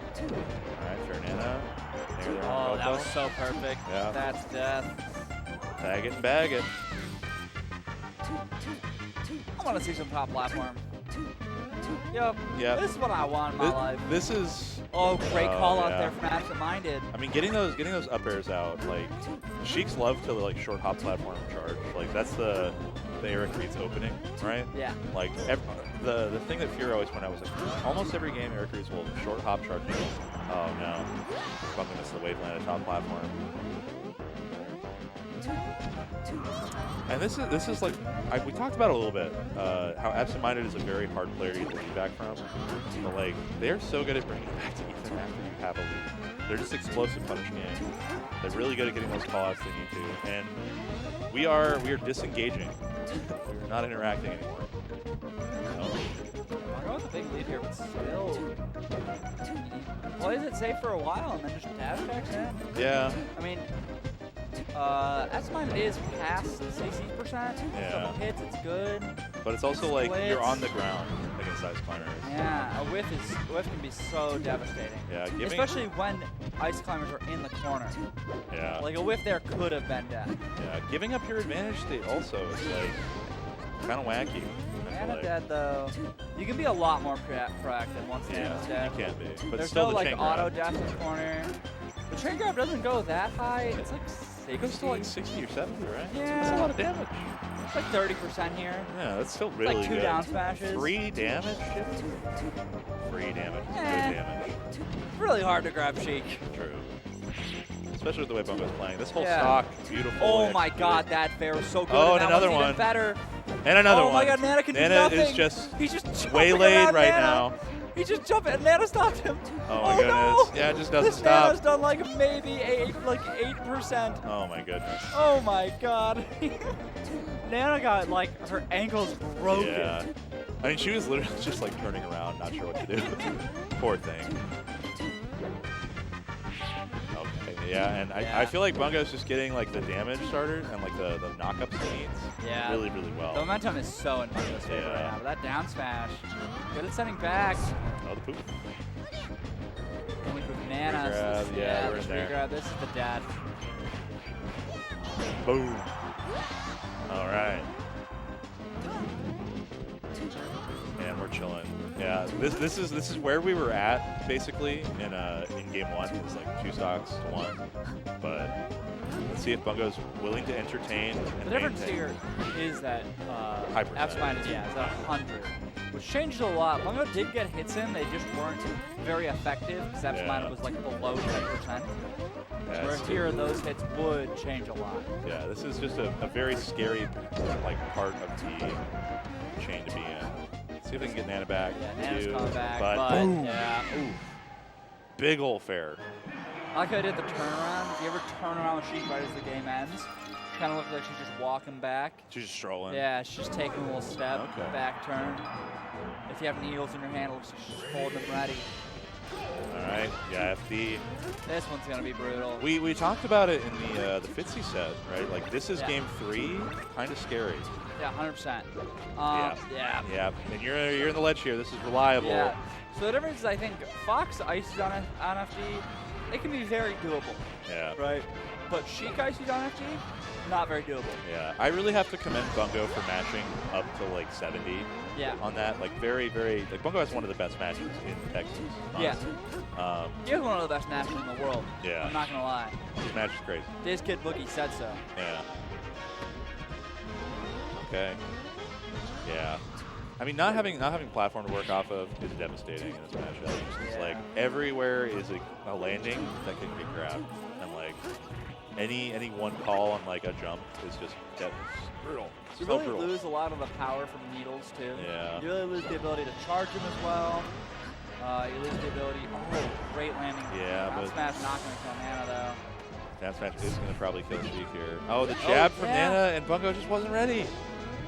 right, fair Nana. Oh, that was so perfect. Yeah. That's death. Tag it and bag it. I want to see some top platform. Yep. This is what I want in my life. This is. Oh, great call out there from AbsentMinded. I mean, getting those up airs out, like, Sheiks love to like short hop platform charge. Like, that's the Eric Reed's opening, right? Yeah. Like, the thing that Fury always pointed out was like almost every game Eric Reed's will short hop charge. Oh no, Bungo missed the wave land at top platform. And this is like, we talked about it a little bit, how AbsentMinded is a very hard player to get the lead back from. But like, they're so good at bringing it back to even after you have a lead. They're just explosive punish game. They're really good at getting those callouts they need to. And we are disengaging. We're not interacting anymore. Bungo with a big lead here, but still plays it safe for a while and then just dash backs in. Yeah. I mean, AbsentMinded is past 60%. Yeah. Couple hits, it's good. But it's also like you're on the ground against ice climbers. Yeah, a whiff can be so devastating. Yeah, especially when ice climbers are in the corner. Yeah. Like a whiff there could have been death. Yeah, giving up your advantage state also is like kind of wacky. Nana dead though. You can be a lot more proactive once Nana's dead. You can be. But there's still no the like chain auto grab. death in the corner. The chain grab doesn't go that high. It's like 60. It goes to like 60 or 70, right? Yeah. That's a lot of damage. It's like 30% here. Yeah, that's still really like 2 good. down smashes. 3 damage? 3 damage. Good damage. It's really hard to grab Sheik. True. Especially with the way Bungo's playing. This whole stock, beautiful. Oh my God, that fair was so good. Oh, and that another one's one. even better. And another one. Oh my God, Nana can do nothing. Is just He's just waylaid right Nana. now. He just jumped and Nana stopped him. Oh my goodness. No. Yeah, it just doesn't this stop. Nana's done like maybe 8%. Oh my goodness. Oh my God. Nana got like her ankles broken. Yeah. I mean, she was literally just like turning around, not sure what to do. Poor thing. Okay, yeah, and I feel like Bungo's just getting like the damage started and like the knockups he needs really, really well. The momentum is so in Bungo's favor right now. But that down smash, good at setting back. Oh, the poop. Only with Nana. Yeah, we're in there. Grab. This is the dad. Boom. All right. And we're chilling. Yeah, this is where we were at basically in game 1. It was like 2 stocks to 1, but let's see if Bungo's willing to entertain. And the difference here is that AbsentMinded, is at 100, which changed a lot. Bungo did get hits in, they just weren't very effective because AbsentMinded was like below 10%. Yeah, where here those hits would change a lot. Yeah, this is just a very scary like part of the chain to be in. See if they can get Nana back. Yeah, Nana's coming back, but yeah. Ooh. Big ol' fair. I like how I did the turnaround. If you ever turn around with Sheik right as the game ends, kind of looks like she's just walking back. She's just strolling. Yeah, she's just taking a little step, back turn. If you have needles in your hand, it looks like she's just holding them ready. All right, yeah, FD. This one's gonna be brutal. We talked about it in the Fitzy set, right? Like this is game 3, kind of scary. Yeah, 100%. Yeah. And you're in the ledge here. This is reliable. Yeah. So the difference is, I think Fox ices on FD, it can be very doable. Yeah. Right. But Sheik ices on FD, not very doable. Yeah. I really have to commend Bungo for matching up to like 70. Yeah. On that, like very, like Bungo has one of the best matches in Texas. Honestly. Yeah. He has one of the best matches in the world. Yeah. I'm not gonna lie. His match is crazy. This kid Boogie said so. Yeah. Okay. Yeah. I mean, not having platform to work off of is devastating in this matchup. It's like everywhere is a landing that can get grabbed, and like any one call on like a jump is just brutal. You really lose a lot of the power from needles too. Yeah. You really lose the ability to charge them as well. You lose the ability. Oh, great landing. Yeah, but smash not going to kill Nana though. That smash is going to probably kill Sheik here. Oh, the jab from Nana, and Bungo just wasn't ready.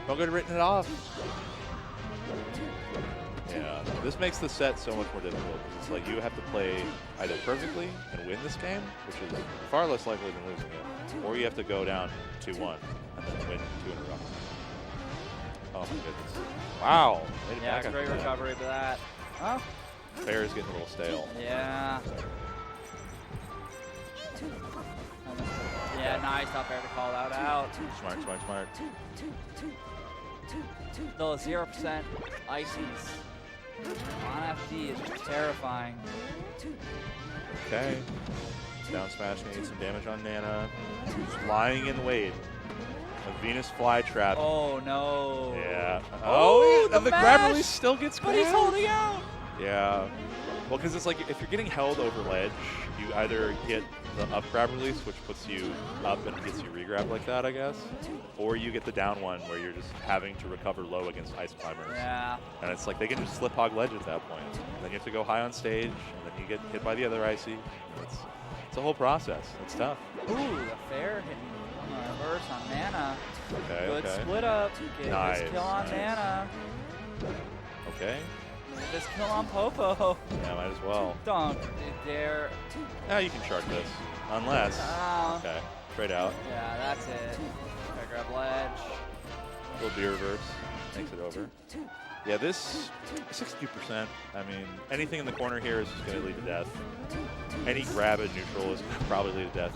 Bungo had written it off. Yeah, this makes the set so much more difficult. It's like you have to play either perfectly and win this game, which is far less likely than losing it, or you have to go down 2-1 and then win 2 in a row. Oh my goodness! Wow. Yeah, great recovery to that. Oh. Fair is getting a little stale. Yeah. Yeah, nice up there to call that out. Smart. The 0% ices on FD is just terrifying. Okay. Down smash needs some damage on Nana, who's lying in wait. A Venus flytrap. Oh no. Yeah. Oh, the grab release still gets grabbed. But he's holding out. Yeah. Well, because it's like if you're getting held over ledge, you either get the up grab release, which puts you up and gets you regrab like that, I guess, or you get the down one where you're just having to recover low against ice climbers. Yeah. And it's like they can just slip hog ledge at that point. And then you have to go high on stage, and then you get hit by the other icy. It's a whole process. It's tough. Ooh, the fair hitting on the reverse on Nana. Okay. Good split up. Get nice. This kill on Nana. Okay. This kill on Popo. Yeah, might as well. Don't dare. Yeah, you can chart this. Unless. Okay. Trade out. Yeah, that's it. Gotta grab ledge. A little B reverse. Makes it over. Yeah, this 62%. I mean, anything in the corner here is just going to lead to death. Any grab at neutral is going to probably lead to death.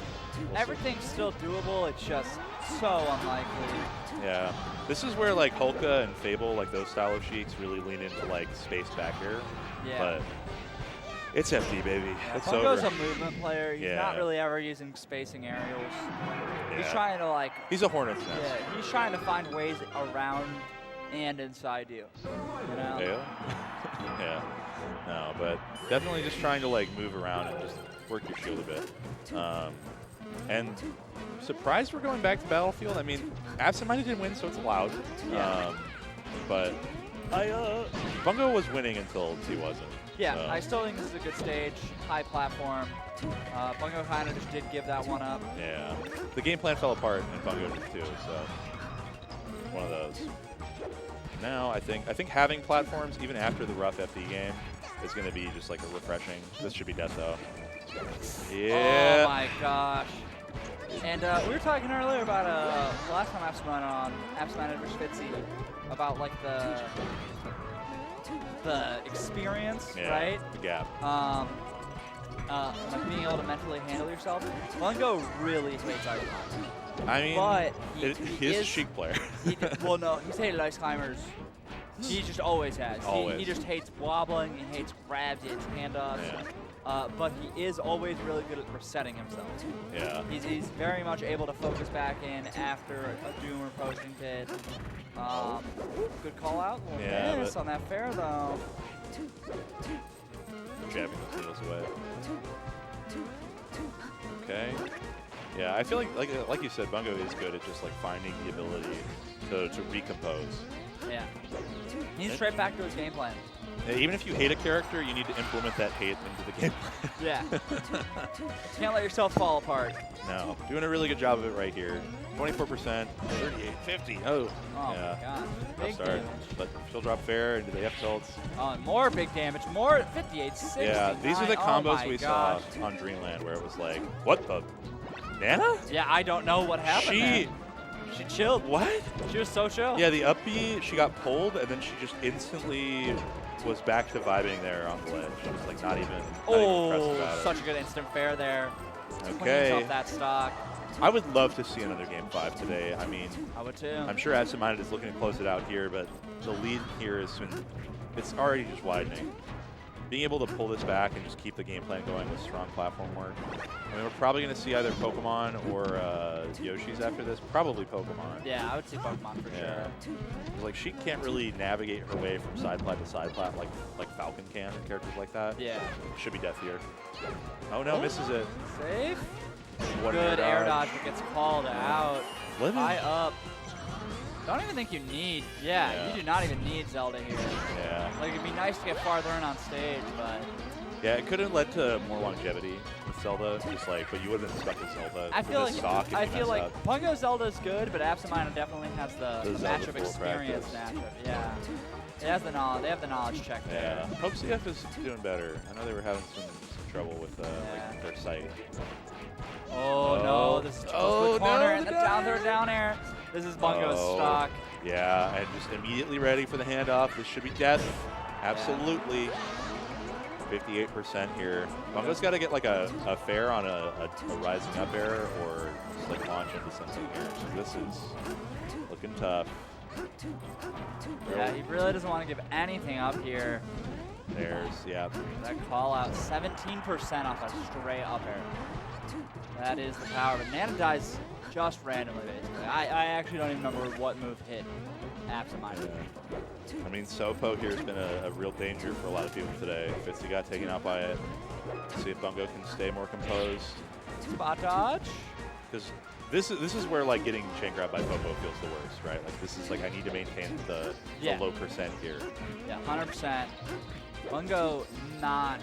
Everything's still doable. It's just so unlikely. Yeah. This is where like Hulka and Fable, like those style of Sheiks, really lean into like space back here. Yeah. But it's FD, baby. Yeah, it's Bungo's over. a movement player. He's not really ever using spacing aerials. Yeah. He's trying to like. He's a hornet's nest. Yeah. He's trying to find ways around and inside you. You know? Yeah. Yeah. No, but definitely just trying to like move around and just work your shield a bit. And surprised we're going back to Battlefield. I mean, AbsentMinded didn't win, so it's allowed. Yeah. But Bungo was winning until he wasn't. Yeah, so. I still think this is a good stage, high platform. Bungo kind of just did give that one up. Yeah. The game plan fell apart, and Bungo did too, so one of those. Now, I think having platforms, even after the rough FD game, is going to be just like a refreshing. This should be death, though. Yeah. Oh, my gosh. And we were talking earlier about last time AbsentMinded versus Fitzy, about like the experience, right? The gap. Like being able to mentally handle yourself. Bungo really hates ice climbers. I mean, but he's a Sheik player. Well, no, he's hated ice climbers He just always has. Always. He just hates wobbling. He hates grabs. He hates handoffs. Yeah. But he is always really good at resetting himself. Yeah. He's very much able to focus back in after a doom or potion pit. Good call out. Yeah, Miss on that fair though. Jabbing those needles away. Okay. Yeah, I feel like you said, Bungo is good at just like finding the ability to recompose. Yeah. He's straight back to his game plan. Even if you hate a character, you need to implement that hate into the game plan. Yeah. Can't let yourself fall apart. No. Doing a really good job of it right here. 24%, 38, 50. Oh. Oh yeah. my god. Tough Big start. damage. But she'll drop fair into the F tilts. Oh, and more big damage. More 58, 60. Yeah, these are the combos we saw on Dreamland where it was like, what the? Nana? Yeah, I don't know what happened there. She chilled. What? She was so chill. Yeah, the up B, she got pulled, and then she just instantly was back to vibing there on the ledge. She was like not even impressed about it. Such a good instant fair there. Okay. Cleans up that stock. I would love to see another Game 5 today. I mean, I would too. I'm sure AbsentMinded is looking to close it out here, but the lead here is it's already just widening. Being able to pull this back and just keep the game plan going with strong platform work. I mean, we're probably going to see either Pokemon or Yoshi's after this. Probably Pokemon. Yeah, I would see Pokemon for sure. Like, she can't really navigate her way from side plat to side plat like Falcon can, and characters like that. Yeah. Should be death here. Oh no, misses it. Safe. What Good air dodge, but gets called out. Living. High up. Don't even think you need. Yeah, you do not even need Zelda here. Yeah. Like, it'd be nice to get farther in on stage, but. Yeah, it could have led to more longevity with Zelda. Just like, but you would have been stuck with Zelda. I feel like up. Bungo Zelda's good, but AbsentMinded definitely has the Zelda matchup full experience. practice. Yeah. It has the knowledge. They have the knowledge check there. Yeah. Hope CF is doing better. I know they were having some trouble with like their sight. Oh no! This is the corner and the down air. This is Bungo's stock. Yeah, and just immediately ready for the handoff. This should be death. Absolutely. 58% here. Bungo's got to get like a fair on a rising up air or just like launch into something here. So this is looking tough. Yeah, he really doesn't want to give anything up here. There's, yeah. That call out, 17% off a straight up air. That is the power. But Nana dies just randomly, basically. I actually don't even remember what move hit AbsentMinded. I mean, Sopo here has been a real danger for a lot of people today. Fitzy got taken out by it. See if Bungo can stay more composed. Spot dodge. Because this is where like getting chain grabbed by Popo feels the worst, right? Like this is like I need to maintain the low percent here. Yeah, 100%. Bungo not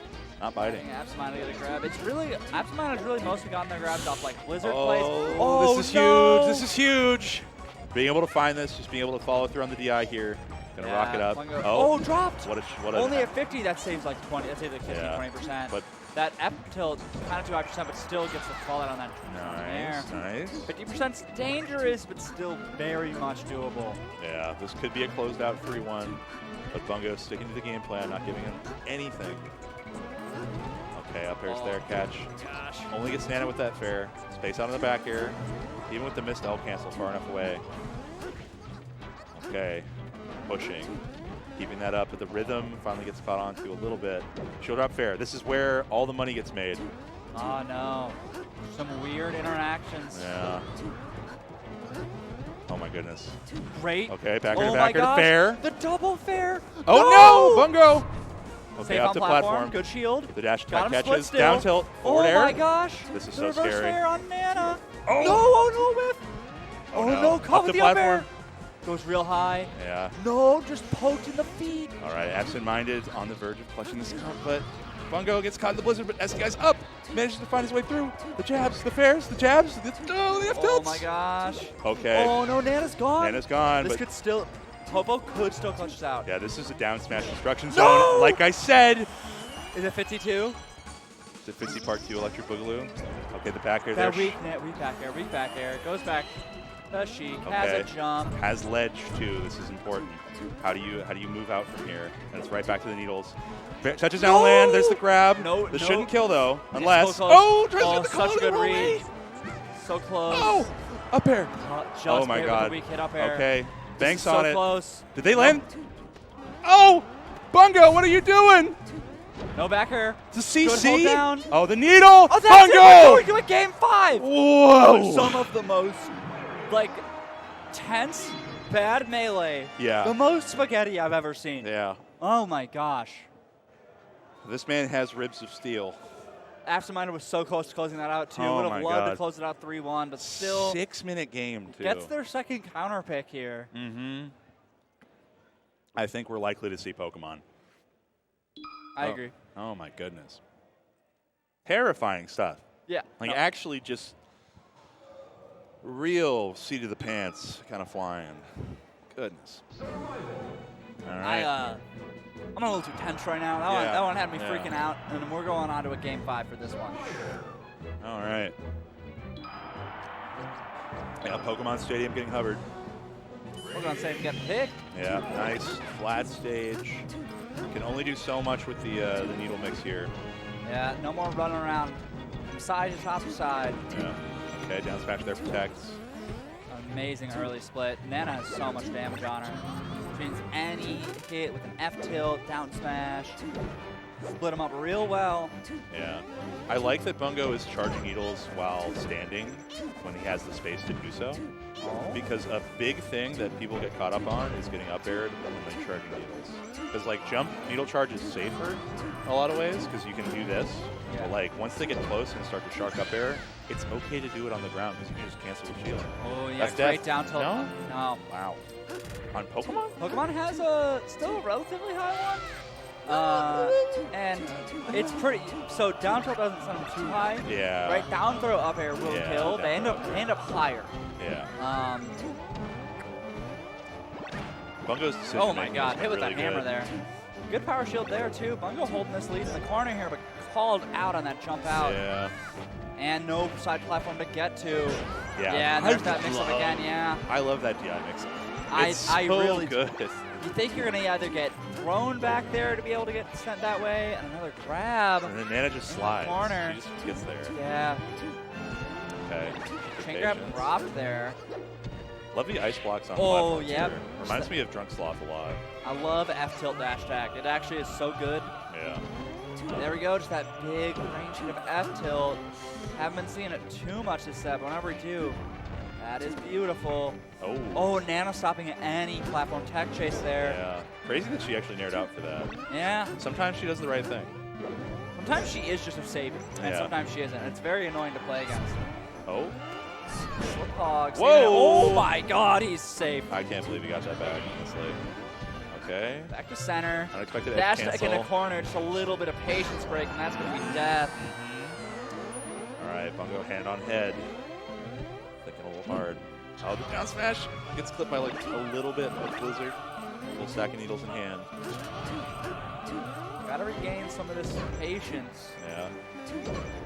biting. AbsentMinded get a grab. It's really AbsentMinded's really mostly gotten their grabs off like blizzard plays. Oh, this is huge. This is huge. Being able to find this, just being able to follow through on the DI here. Gonna rock it up. Bungo. Oh, dropped. What only at 50, that saves like 20. That saves like 15, 20%. But that F tilt kind of 200%, but still gets the fallout on that. Nice. 50%'s dangerous, but still very much doable. Yeah, this could be a closed out 3-1, but Bungo sticking to the game plan, not giving him anything. Okay, up air's there, catch. Gosh. Only gets Nana with that fair. Space out on the back air. Even with the missed L cancel far enough away. Okay, pushing. Keeping that up, but the rhythm finally gets caught onto a little bit. Shield drop fair. This is where all the money gets made. Oh no. Some weird interactions. Yeah. Oh my goodness. Great. Okay, backer to backer to fair. The double fair. Oh no! Bungo! Okay, Safe up on to platform. Good shield. The dash Got attack him split catches. still. Down tilt. Forward air. Oh my gosh. This is the so reverse scary. fair on Nana. Oh. No, oh no, whiff. Oh no, caught Up with the the up air. platform. Goes real high. Yeah. No, just poked in the feet. All right, AbsentMinded on the verge of clutching this comp, but Bungo gets caught in the blizzard, but as the guy's up, manages to find his way through. The jabs, the fairs, the jabs, the F tilts. Oh my gosh. Okay. Oh no, Nana's gone. Nana's gone. This but could still, Popo could still clutch this out. yeah, this is a down smash instruction zone. Like I said. Is it 52? Is it Fitzy Part 2 Electric Boogaloo? Okay, the back air That there. weak back air. Goes back. The Sheik has a jump. Has ledge too. This is important. How do you move out from here? And it's right back to the needles. Touches down land. There's the grab. This shouldn't kill though, unless. So tries to get the such a good read. way. So close. Oh, up air. Just oh my God. weak hit up air. Okay, banks so on it. Close. Did they land? Oh! Bungo, what are you doing? No back air. It's a CC? Good hold down. Oh, the needle! Oh, that's Bungo! it. We're going to a game 5. Whoa! Some of the most, like, tense, bad melee. Yeah. The most spaghetti I've ever seen. Yeah. Oh, my gosh. This man has ribs of steel. AbsentMinded was so close to closing that out, too. Would have loved to close it out 3-1, but still. 6-minute game, too. Gets their second counter pick here. Mm-hmm. I think we're likely to see Pokemon. I agree. Oh, my goodness. Terrifying stuff. Yeah. Like, actually just real seat of the pants kind of flying. Goodness. All right. I'm a little too tense right now. That one had me freaking out, and we're going on to a game 5 for this one. All right. Yeah, Pokemon Stadium getting hovered. We're going to say we got the pick. Yeah, nice flat stage. Can only do so much with the needle mix here. Yeah, no more running around from side to top of side. Yeah. Okay, down smash there protects. Amazing early split. Nana has so much damage on her. Which means any hit with an F tilt, down smash, split them up real well. Yeah. I like that Bungo is charging needles while standing when he has the space to do so. Because a big thing that people get caught up on is getting up aired when they're charging needles. Because like jump needle charge is safer a lot of ways because you can do this. Yeah. But like once they get close and start to shark up air, it's okay to do it on the ground because you can just cancel the shield. Oh yeah, That's great death. down tilt. No? No. Wow. On Pokemon? Pokemon has still a relatively high one. And it's pretty, so down throw doesn't send them too high. Yeah. Right, down throw up air will kill. They end up higher. Yeah. Bungo's decision Oh my god, hit with really that hammer good. there. Good power shield there too. Bungo holding this lead in the corner here, but called out on that jump out. Yeah. And no side platform to get to. Yeah. Yeah, and there's that mix-up again, yeah. I love that DI mix-up. It's I so really good. You think you're going to either get thrown back there to be able to get sent that way, and another grab. And then Nana just slides. Corner. She just gets there. Yeah. Okay. Chain grab dropped there. Love the ice blocks on Oh, platforms yep. here. Reminds me of Drunk Sloth a lot. I love F tilt dash tag. It actually is so good. Yeah. There we go, just that big range hit of F tilt. Haven't been seeing it too much this set, but whenever we do, that is beautiful. Oh. Oh, Nano stopping at any platform tech chase there. Yeah. Crazy that she actually narrowed out for that. Yeah. Sometimes she does the right thing. Sometimes she is just a savior, and sometimes she isn't. It's very annoying to play against. Oh. Slip hogs. Whoa. Oh my god, he's safe. I can't believe he got that back, honestly. Okay. Back to center. Unexpected Dash edge back cancel. in the corner, just a little bit of patience break, and that's going to be death. All right, Bungo hand on head. Thinking a little hard. Oh, the down smash gets clipped by like a little bit of Blizzard. A little stack of needles in hand. Gotta regain some of this patience. Yeah.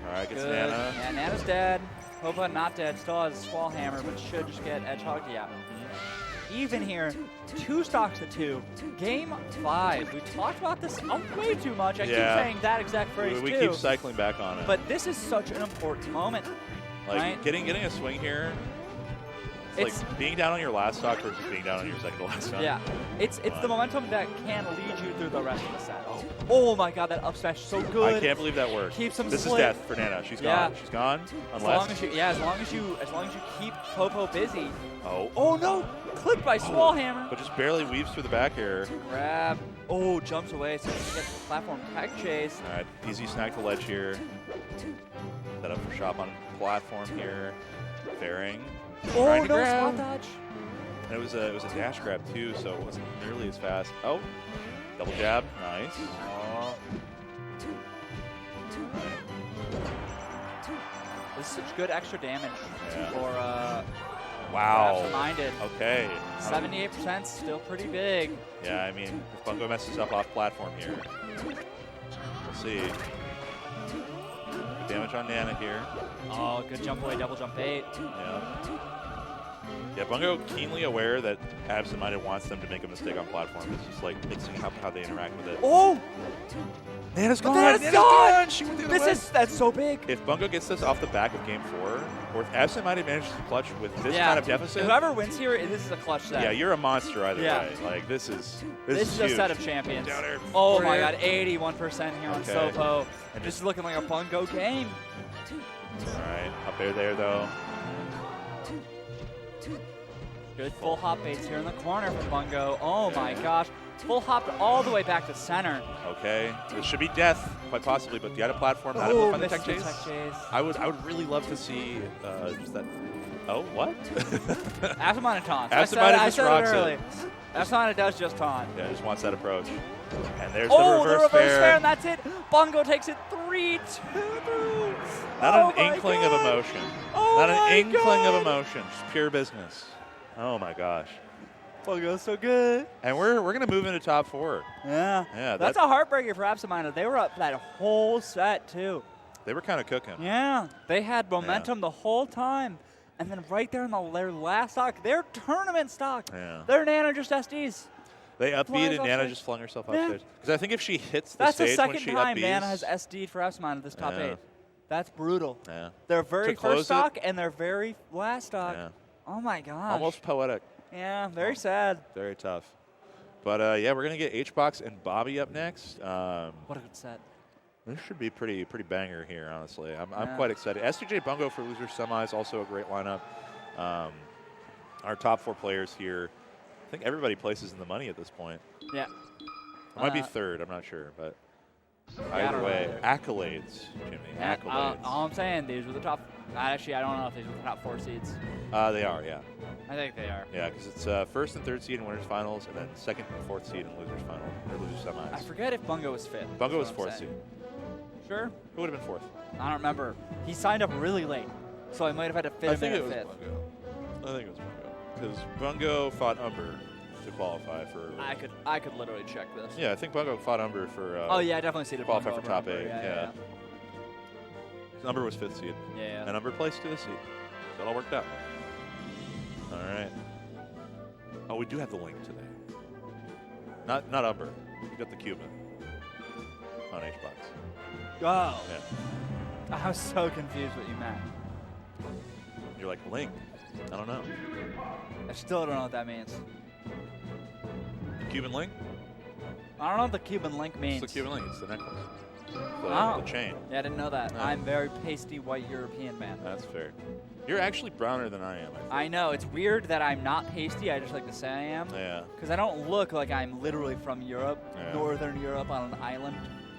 All right, gets Good. Nana. Yeah, Nana's dead. Hopa not dead. Still has a Squall Hammer, but should just get edge hogged. Yeah. Even here, 2 stocks to 2. Game 5. We talked about this way too much. I keep saying that exact phrase We too. keep cycling back on it. But this is such an important moment. Like right? getting a swing here. It's like being down on your last stock versus being down on your second to last stock. Yeah, it's the momentum that can lead you through the rest of the set. Oh my god, that up smash is so good. I can't believe that worked. Keeps him This slick. is death for Nana. She's gone. She's gone. Unless as long as you keep Popo busy. Oh. Oh no! Clipped by Squall Hammer. But just barely weaves through the back air. Grab. Oh, jumps away so he can get the platform tech chase. All right, easy snag to ledge here. Set up for shop on platform here. Fairing. Oh no! Spot dodge. And it was a dash grab too, so it wasn't nearly as fast. Oh, double jab, nice. Oh. This is such good extra damage for wow. AbsentMinded. Okay. 78% still pretty big. Yeah, I mean, if Bungo messes up off platform here, we'll see. Good damage on Nana here. Oh, good jump away, double jump bait. Yeah. Yeah, Bungo keenly aware that AbsentMinded wants them to make a mistake on platform. It's just like mixing up how they interact with it. Oh! Nana's gone! Nana's gone! She went the other This way. is, that's so big. If Bungo gets this off the back of game 4, fourth. AbsentMinded manages to clutch with this kind of deficit. Whoever wins here, this is a clutch set. Yeah, you're a monster either way. Like, this is a set of champions. Oh my god, 81% here on Sopo. And this is looking like a Bungo game. All right, up there though. Good full hop baits here in the corner from Bungo. Oh my gosh. Full hopped all the way back to center. Okay, this should be death, quite possibly, but the other platform, not able to find the tech chase. I would really love to see just that. Oh, what? AbsentMinded taunt. I said it early. AbsentMinded does just taunt. Yeah, just wants that approach. And there's the reverse fair. And that's it. Bungo takes it 3-2. Not an inkling of emotion. Not an inkling of emotion. Just pure business. Oh my gosh. Bungo's so good. And we're gonna move into top 4. Yeah. That's a heartbreaker for AbsentMinded. They were up that whole set too. They were kind of cooking. Yeah. They had momentum the whole time. And then right there in their last stock, their tournament stock. Yeah. Their Nana just SDs. They upbeat and Nana just flung herself upstage. Because I think if she hits the That's stage the when she second time upbeats, Nana has SD'd for AbsentMinded this top 8. That's brutal. Yeah. Their very first stock and their very last stock. Yeah. Oh my gosh. Almost poetic. Yeah, very sad. Very tough. But yeah, we're gonna get HBox and Bobby up next. What a good set. This should be pretty banger here, honestly. I'm quite excited. SDJ Bungo for loser semis, also a great lineup. Our top 4 players here. I think everybody places in the money at this point. Yeah. It might be third, I'm not sure, but either way, accolades, Jimmy, accolades. All I'm saying, these were the top. Actually, I don't know if these were the top 4 seeds. They are, yeah. I think they are. Yeah, because it's first and third seed in winners finals, and then second and fourth seed in losers final or losers semis. I forget if Bungo was 5th. Bungo was 4th seed. Sure. Who would have been 4th? I don't remember. He signed up really late, so I might have had to fit him in at 5th. I think it was Bungo. Because Bungo fought Umber to qualify for. I could literally check this. Yeah, I think Bungo fought Umber for. Oh yeah, I definitely see the qualify Bungo for top 8. Yeah. Umber was 5th seed. Yeah. And Umber placed 2th seed. So it all worked out. All right. Oh, we do have the link today. Not Umber. We got the Cuban on HBox. Oh. Yeah. I was so confused what you meant. You're like, link? I don't know. I still don't know what that means. Cuban link? I don't know what the Cuban link means. It's the Cuban link. It's the necklace. The chain. Yeah, I didn't know that. Yeah. I'm very pasty white European man. That's fair. You're actually browner than I am, I think. I know. It's weird that I'm not pasty. I just like to say I am. Yeah. Because I don't look like I'm literally from Europe, Yeah. Northern Europe on an island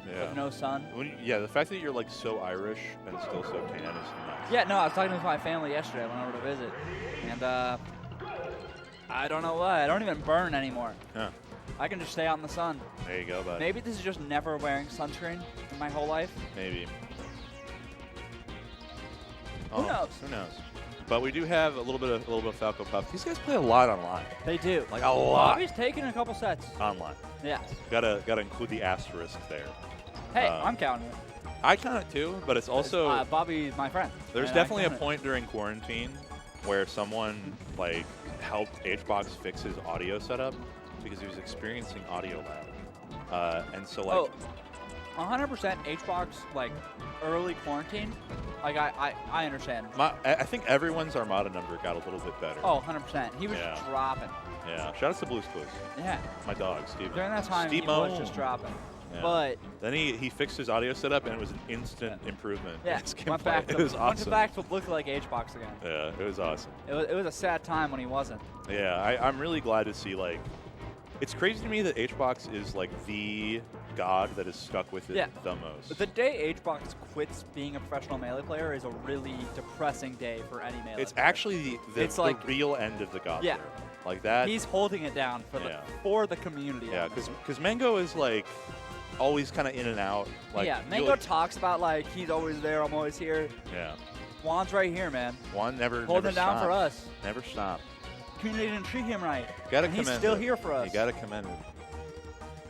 with no sun. Yeah, the fact that you're like so Irish and still so tan is nuts. Yeah, no, I was talking with my family yesterday. I went over to visit. And I don't know why. I don't even burn anymore. Huh. I can just stay out in the sun. There you go, bud. Maybe this is just never wearing sunscreen in my whole life. Maybe. Who knows? Who knows? But we do have a little bit of Falco Puff. These guys play a lot online. They do. Like a lot. Bobby's taking a couple sets. Online. Yeah. Gotta include the asterisk there. Hey, I'm counting it. I count it too, but it's also Bobby's my friend. There's definitely a point during quarantine where someone like helped HBox fix his audio setup because he was experiencing audio lag. And so like 100% HBox like early quarantine. Like I understand. I think everyone's Armada number got a little bit better. Oh, 100%. He was dropping. Yeah. Shout out to Blues Clues. Yeah. My dog, Steven. During that time, he was just dropping. Yeah. But then he fixed his audio setup and it was an instant improvement. Yeah, went back to look like HBox again. Yeah, it was awesome. It was a sad time when he wasn't. Yeah, I'm really glad to see like, it's crazy to me that HBox is like the god that is stuck with it the most. The day HBox quits being a professional Melee player is a really depressing day for any Melee It's player. Actually the real end of the god player. Like that. He's holding it down for the community. Yeah, because Mango is like always kind of in and out. Like, Mango talks about like he's always there, I'm always here. Yeah. Juan's right here, man. Juan never holding it down for us. Never stop. Community didn't treat him right. Gotta he's still here for us. You gotta commend him.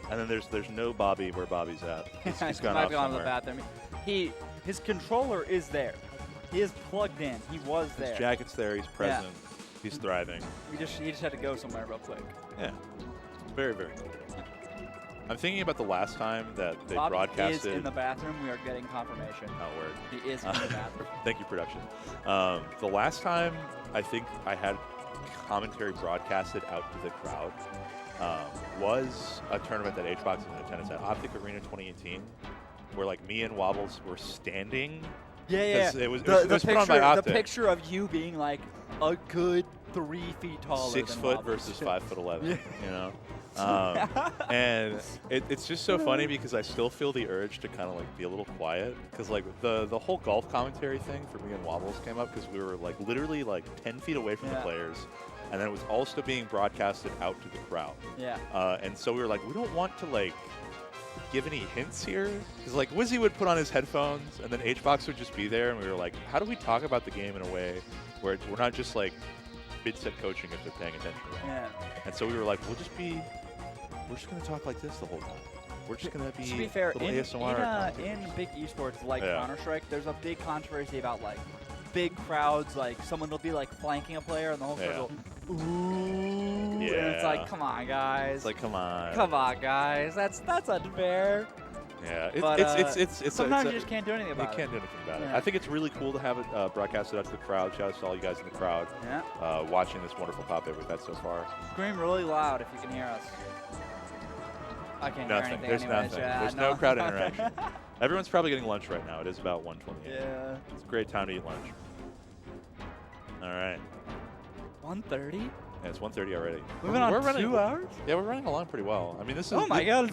And then there's no Bobby where Bobby's at. He's gone off somewhere. To the bathroom. His controller is there. He is plugged in. He was there. His jacket's there. He's present. Yeah. He's thriving. He just had to go somewhere real quick. Yeah. Very, very cool. I'm thinking about the last time that they Bob broadcasted. is in the bathroom. We are getting confirmation. Oh, word. He is in the bathroom. Thank you, production. The last time I think I had commentary broadcasted out to the crowd was a tournament that HBox was in attendance at, Optic Arena 2018, where like me and Wobbles were standing. Yeah. It was The put on by Optic. the picture of you being like a good 3 feet taller. 6 than foot Wobbles. versus 5'11", Yeah. you know? And it's just so funny because I still feel the urge to kind of like be a little quiet because like the whole golf commentary thing for me and Wobbles came up because we were like literally like 10 feet away from the players, and then it was also being broadcasted out to the crowd. Yeah. And so we were like, we don't want to like give any hints here because like Wizzy would put on his headphones and then HBox would just be there, and we were like, how do we talk about the game in a way where we're not just like mid-set coaching if they're paying attention at all. Yeah. And so we were like, we're just going to talk like this the whole time. We're just going to be fair, little in ASMR. in big esports like Counter-Strike, there's a big controversy about like big crowds, like someone will be like flanking a player and the whole crowd will, ooh, Yeah. and it's like, come on, guys. It's like, come on. Come on, guys. That's unfair. Yeah, But sometimes you just can't do anything about it. You can't do anything about it. Yeah. I think it's really cool to have it broadcasted out to the crowd. Shout out to all you guys in the crowd watching this wonderful top 8 we've had so far. Scream really loud if you can hear us. I can't hear anything. There's anyways. nothing. Yeah, There's no crowd interaction. Everyone's probably getting lunch right now. It is about 1:28. Yeah. It's a great time to eat lunch. All right. 1:30? Yeah, it's 1:30 already. We've been on 2 hours? Yeah, we're running along pretty well. I mean, this is. Oh my God!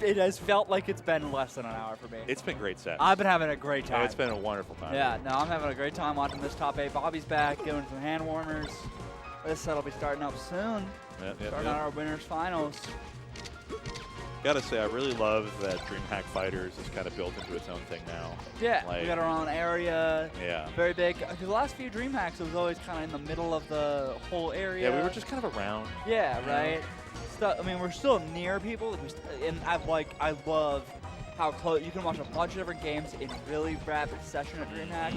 It has felt like it's been less than an hour for me. It's been great sets. I've been having a great time. Yeah, it's been a wonderful time. Yeah, no, I'm having a great time watching this top 8. Bobby's back, doing some hand warmers. This set will be starting up soon. Starting out our winners finals. Gotta say, I really love that DreamHack Fighters is kind of built into its own thing now. Yeah, like, we got our own area. Yeah. Very big. The last few DreamHacks, it was always kind of in the middle of the whole area. Yeah, we were just kind of around. Yeah, right. I mean, we're still near people, and I love how close you can watch a bunch of different games in really rapid session at DreamHack.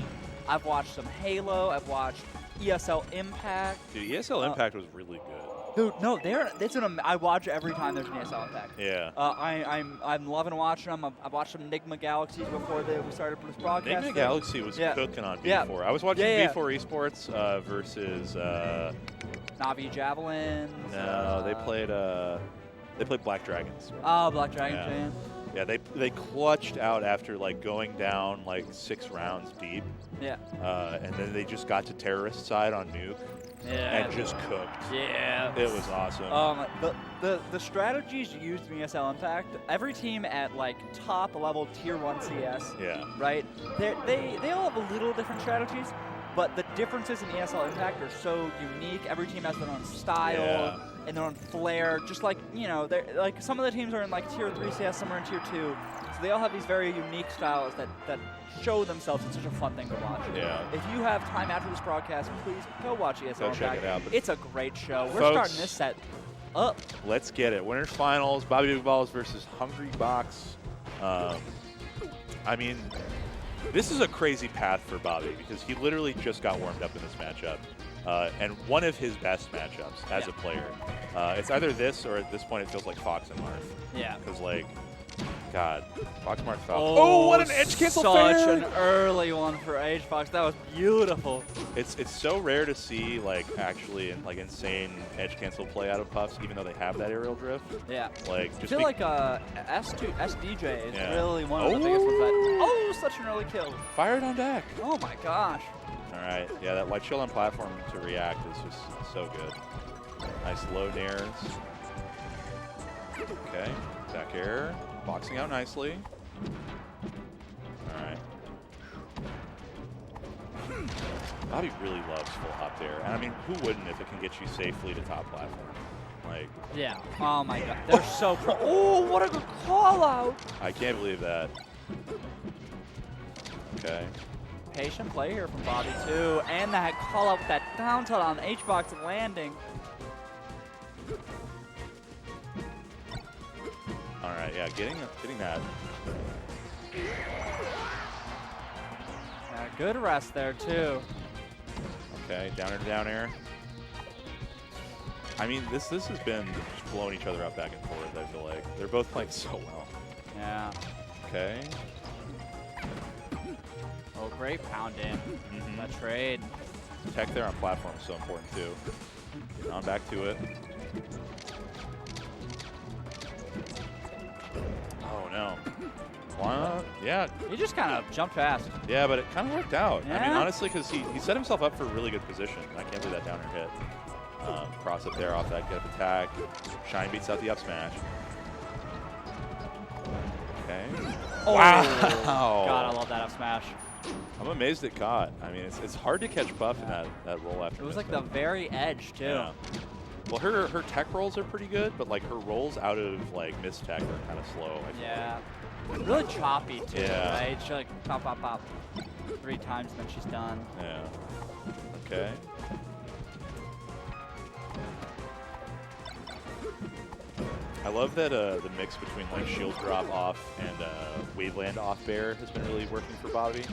I've watched some Halo. I've watched ESL Impact. Dude, ESL Impact was really good. Dude, no, I watch every time there's an ESL Impact. Yeah. I'm loving watching them. I've watched some Nigma Galaxies before we started this broadcast. Nigma Galaxy was cooking on B4. Yeah. I was watching B4 Esports versus Navi Javelins. No, they played Black Dragons. Oh, Black Dragons, man. Yeah, they clutched out after like going down like 6 rounds deep. Yeah. And then they just got to terrorist side on Nuke. Yeah. And just cooked. Yeah. It was awesome. The strategies used in ESL Impact, every team at like top level tier 1 CS, right? They all have a little different strategies, but the differences in ESL Impact are so unique. Every team has their own style and their own flair. Just like, you know, like some of the teams are in like tier 3 CS, some are in tier 2. So they all have these very unique styles that show themselves. It's such a fun thing to watch. Yeah. If you have time after this broadcast, please go watch ESL Go Impact. check it out. It's a great show. We're Folks, starting this set up. Let's get it. Winners finals, Bobby Big Ballz versus Hungrybox. I mean, this is a crazy path for Bobby because he literally just got warmed up in this matchup. And one of his best matchups as a player. It's either this or at this point it feels like Fox and Marth. Yeah. Because like, God, Fox Marth Falco. Oh, what an edge cancel fair! Such an early one for HBox. That was beautiful. It's so rare to see like actually like insane edge cancel play out of Puffs, even though they have that aerial drift. Yeah. Like I just feel like SDJ is really one of the biggest ones. Such an early kill. Fired on deck. Oh my gosh. All right. Yeah, that white shield on platform to react is just so good. Nice low nairs. Okay. Back air. Boxing out nicely. All right. Bobby really loves full hop there. And I mean, who wouldn't if it can get you safely to top platform? Like. Yeah. Oh my God. They're so pro. Oh, what a good call out. I can't believe that. Okay. Patient play here from Bobby too. And that call out with that down tilt on HBox landing. All right, yeah, getting that. Yeah, good rest there too. Okay, down air to down air. I mean, this has been just blowing each other up back and forth, I feel like. They're both playing so well. Yeah. Okay. Oh, great pound in. That trade. Tech there on platform is so important, too. Getting on back to it. Oh, no. Why not? Yeah. He just kind of jumped fast. Yeah, but it kind of worked out. Yeah. I mean, honestly, because he set himself up for a really good position. I can't believe that down air hit. Cross up there off that get up attack. Shine beats out the up smash. Okay. Oh. Wow. God, I love that up smash. I'm amazed it caught. I mean, it's hard to catch Puff in that roll after. It was like the very edge, too. Yeah. Well, her tech rolls are pretty good, but like her rolls out of like miss tech are kind of slow. I feel like. Really choppy, too, Yeah. right? She'll like pop, pop, pop 3 times, and then she's done. Yeah. Okay. I love that the mix between like shield drop off and waveland off bear has been really working for Bobby.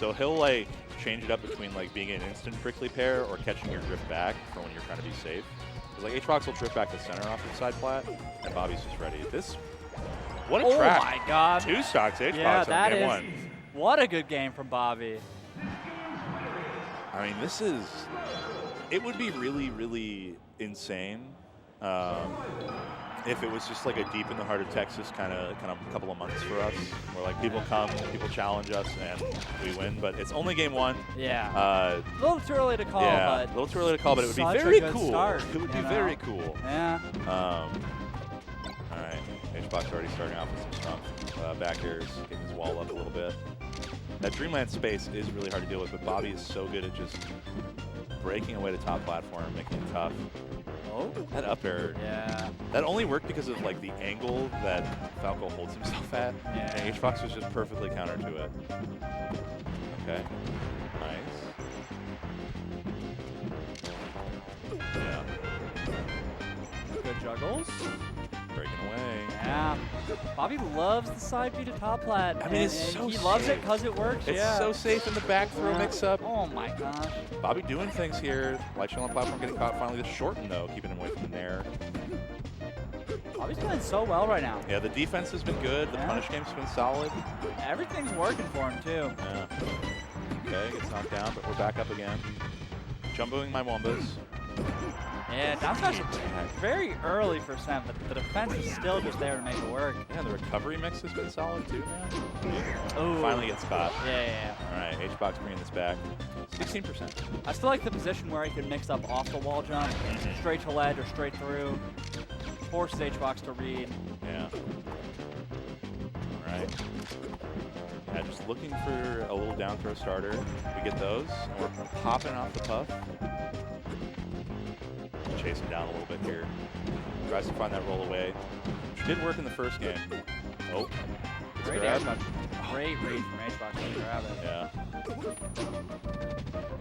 So he'll like change it up between like being an instant prickly pair or catching your drift back for when you're trying to be safe. Because like H-Box will drift back to center off the side plat, and Bobby's just ready. What a track! Oh my God! 2 stocks H-Box yeah, on game 1. What a good game from Bobby. I mean, it would be really, really insane if it was just like a deep in the heart of Texas kind of couple of months for us, where like people come, people challenge us, and we win. But it's only game 1. Yeah. A little too early to call. Yeah, but a little too early to call, but it would be such a very good cool. start, It would be very cool. Yeah. All right, H-Box already starting off with some strong back airs, getting his wall up a little bit. That Dreamland space is really hard to deal with, but Bobby is so good at just breaking away the top platform, making it tough. Oh, that up air. Yeah. That only worked because of like the angle that Falco holds himself at. Yeah. And H-Box was just perfectly counter to it. Okay. Nice. Yeah. Good juggles. Breaking away. Yeah. Bobby loves the side B to top plat. I mean, it's so he loves safe. it because it works. It's yeah. so safe in the back throw mix-up. Oh my gosh. Bobby doing things here. Light shell on platform getting caught. Finally, just shortened though, keeping him away from the nair. Bobby's playing so well right now. Yeah, the defense has been good. The punish game's been solid. Everything's working for him too. Yeah. Okay, gets knocked down, but we're back up again. Jumboing my Wombas. Yeah, down smash very early for Sem, but the defense is still just there to make it work. Yeah, the recovery mix has been solid too, man. Oh, finally gets caught. Yeah. All right, H-Box bringing this back. 16%. I still like the position where he can mix up off the wall jump, straight to ledge or straight through. Forces H-Box to read. Yeah. All right. Yeah, just looking for a little down throw starter. We get those, and we're popping off the Puff. Chase him down a little bit here. Tries to find that roll away, which did work in the first game. Oh, great air touch. Great read from H-Box to grab it. Yeah.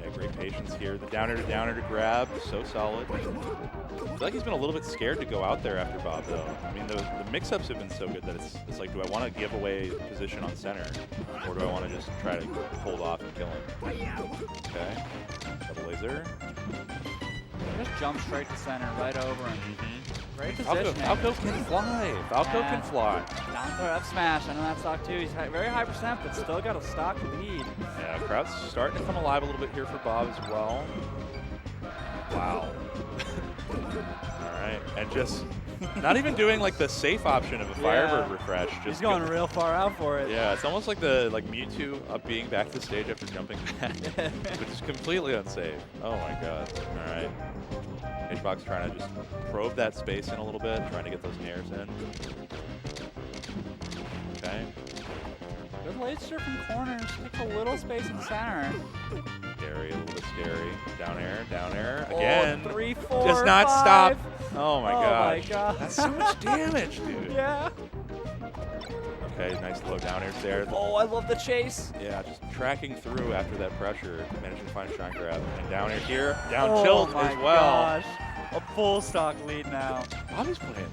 Yeah, great patience here. The downer to grab, so solid. I feel like he's been a little bit scared to go out there after Bob, though. I mean, the mix-ups have been so good that it's like, do I want to give away position on center, or do I want to just try to hold off and kill him? Okay. Double laser. Just jump straight to center, right over him. Great position. Falco can fly. Falco can fly. Down throw up smash. I know that stock too. He's very high percent, but still got a stock lead. Yeah, crowd's starting to come alive a little bit here for Bob as well. Wow. All right, and just not even doing like the safe option of a Firebird refresh. Just he's going real far out for it. Yeah, it's almost like the Mewtwo up being back to the stage after jumping back, which is completely unsafe. Oh my god. All right. H-Box trying to just probe that space in a little bit, trying to get those nairs in. Okay. Good laser from corners. Takes a little space in center. Scary, a little bit scary. Down air, again. Oh, 3, 4, Does not 5. stop. Oh my gosh. That's so much damage, dude. Yeah. Okay, nice low down airs there. Oh, I love the chase. Yeah, just tracking through after that pressure, managing to find a shine grab. And down air here, down tilt as well. Gosh. A full stock lead now. Bobby's playing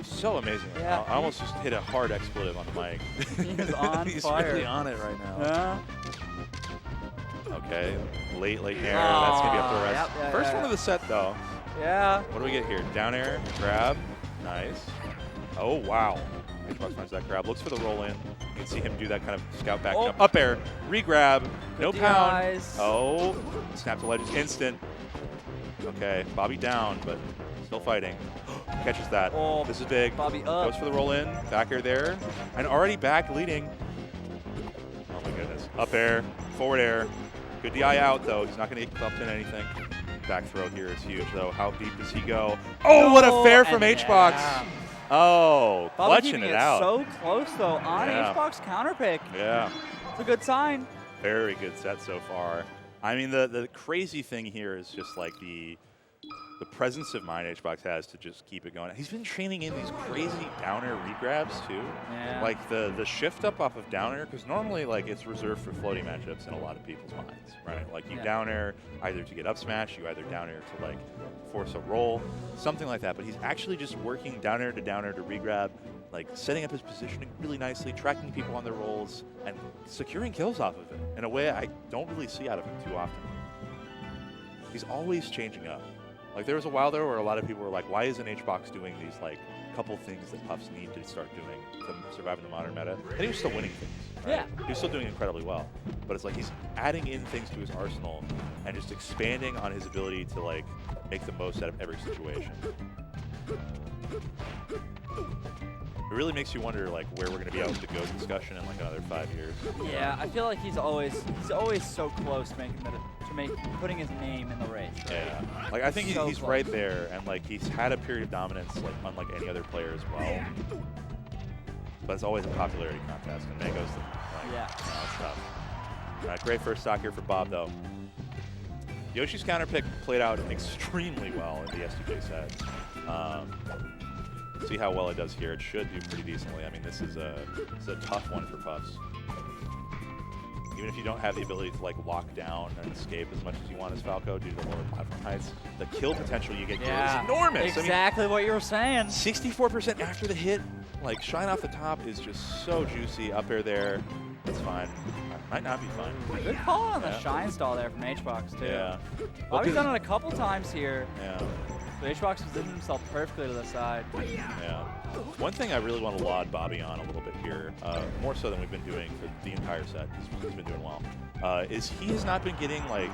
so amazing. Yeah. I almost just hit a hard expletive on the mic. He's on He's fire. really on it right now. Yeah. Okay, late air. That's going to be up the rest. Yep, First one of the set, though. Yeah. What do we get here? Down air, grab. Nice. Oh, wow. HBox finds that grab. Looks for the roll in. You can see him do that kind of scout back jump. Up air, re-grab. No pound. DIs. Oh, snap to ledge is instant. Okay, Bobby down, but still fighting. Catches that. Oh, this is big. Bobby up. Goes for the roll in. Back air there. And already back leading. Oh my goodness. Up air, forward air. Good DI out though. He's not going to get clubbed in anything. Back throw here is huge though. How deep does he go? Oh, what a fair from HBox. Yeah. Oh, Bobby clutching it out. So close though on Yeah. HBox counter pick. Yeah. It's a good sign. Very good set so far. I mean, the crazy thing here is just like the presence of mind HBox has to just keep it going. He's been training in these crazy down air regrabs too. Yeah. Like the shift up off of down air, because normally like it's reserved for floating matchups in a lot of people's minds, right? Like you down air either to get up smash, you either down air to like force a roll, something like that. But he's actually just working down air to regrab, like setting up his positioning really nicely, tracking people on their rolls, and securing kills off of it in a way I don't really see out of him too often. He's always changing up. Like there was a while there where a lot of people were like, why isn't HBox doing these like couple things that Puffs need to start doing to survive in the modern meta? And he was still winning things. Right? Yeah. He was still doing incredibly well. But it's like he's adding in things to his arsenal and just expanding on his ability to like make the most out of every situation. It really makes you wonder like where we're going to be able to go discussion in like another 5 years. Yeah, I feel like he's always so close putting his name in the race. Right? Yeah, like I think So he's close. right there, and like he's had a period of dominance like unlike any other player as well. But it's always a popularity contest, and Mango's the like, that's tough. Great first stock here for Bob though. Yoshi's counter pick played out extremely well in the SDJ set. See how well it does here. It should do pretty decently. I mean, this is a tough one for Puffs. Even if you don't have the ability to like lock down and escape as much as you want as Falco due to the lower platform heights, the kill potential you get here is enormous. Exactly what you were saying. 64% after the hit, like shine off the top is just so juicy. Up air there, that's fine. Might not be fine. Good call on the shine stall there from HBox too. Yeah. Bobby's done it a couple times here. Yeah. But HBox positioned himself perfectly to the side. Yeah. One thing I really want to laud Bobby on a little bit here, more so than we've been doing for the entire set, he's been doing well, is he has not been getting like,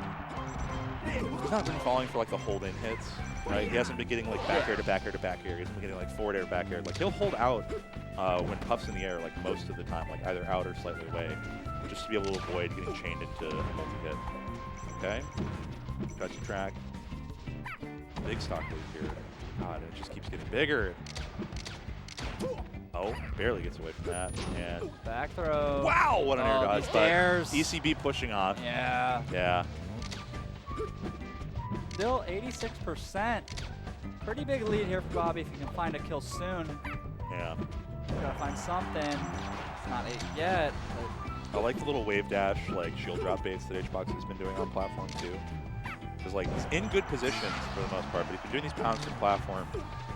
he's not been falling for like the hold in hits, right? He hasn't been getting like back air to back air to back air. He hasn't been getting like forward air to back air. Like he'll hold out when Puff's in the air like most of the time, like either out or slightly away, just to be able to avoid getting chained into a multi-hit. Okay? Cut to track. Big stock lead here. God, it just keeps getting bigger. Oh, barely gets away from that. And Back throw. wow, what an air dodge. These But dares. ECB pushing off. Yeah. Yeah. Still 86%. Pretty big lead here for Bobby if you can find a kill soon. Yeah. Gotta find something. It's not it yet. I like the little wave dash, like shield drop baits that HBox has been doing on platform too. Because like it's in good positions for the most part, but if you're doing these pounds from platform,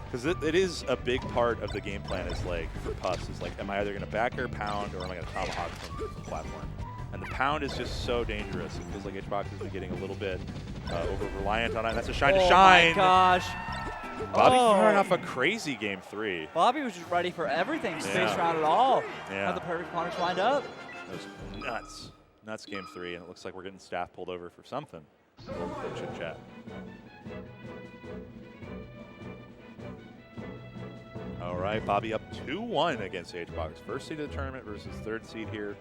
because it is a big part of the game plan is like, for Puffs, is like, am I either going to back air pound or am I going to tomahawk from platform? And the pound is just so dangerous. It feels like HBox has been getting a little bit over-reliant on it. That's a shine to shine. Oh my gosh. Bobby firing off a crazy game 3. Bobby was just ready for everything. Space Yeah. round at all. Yeah. Had the perfect punish lined up. That was nuts. Nuts game 3, and it looks like we're getting staff pulled over for something. Chit chat. All right, Bobby up 2-1 against HBox. First seed of the tournament versus third seed here.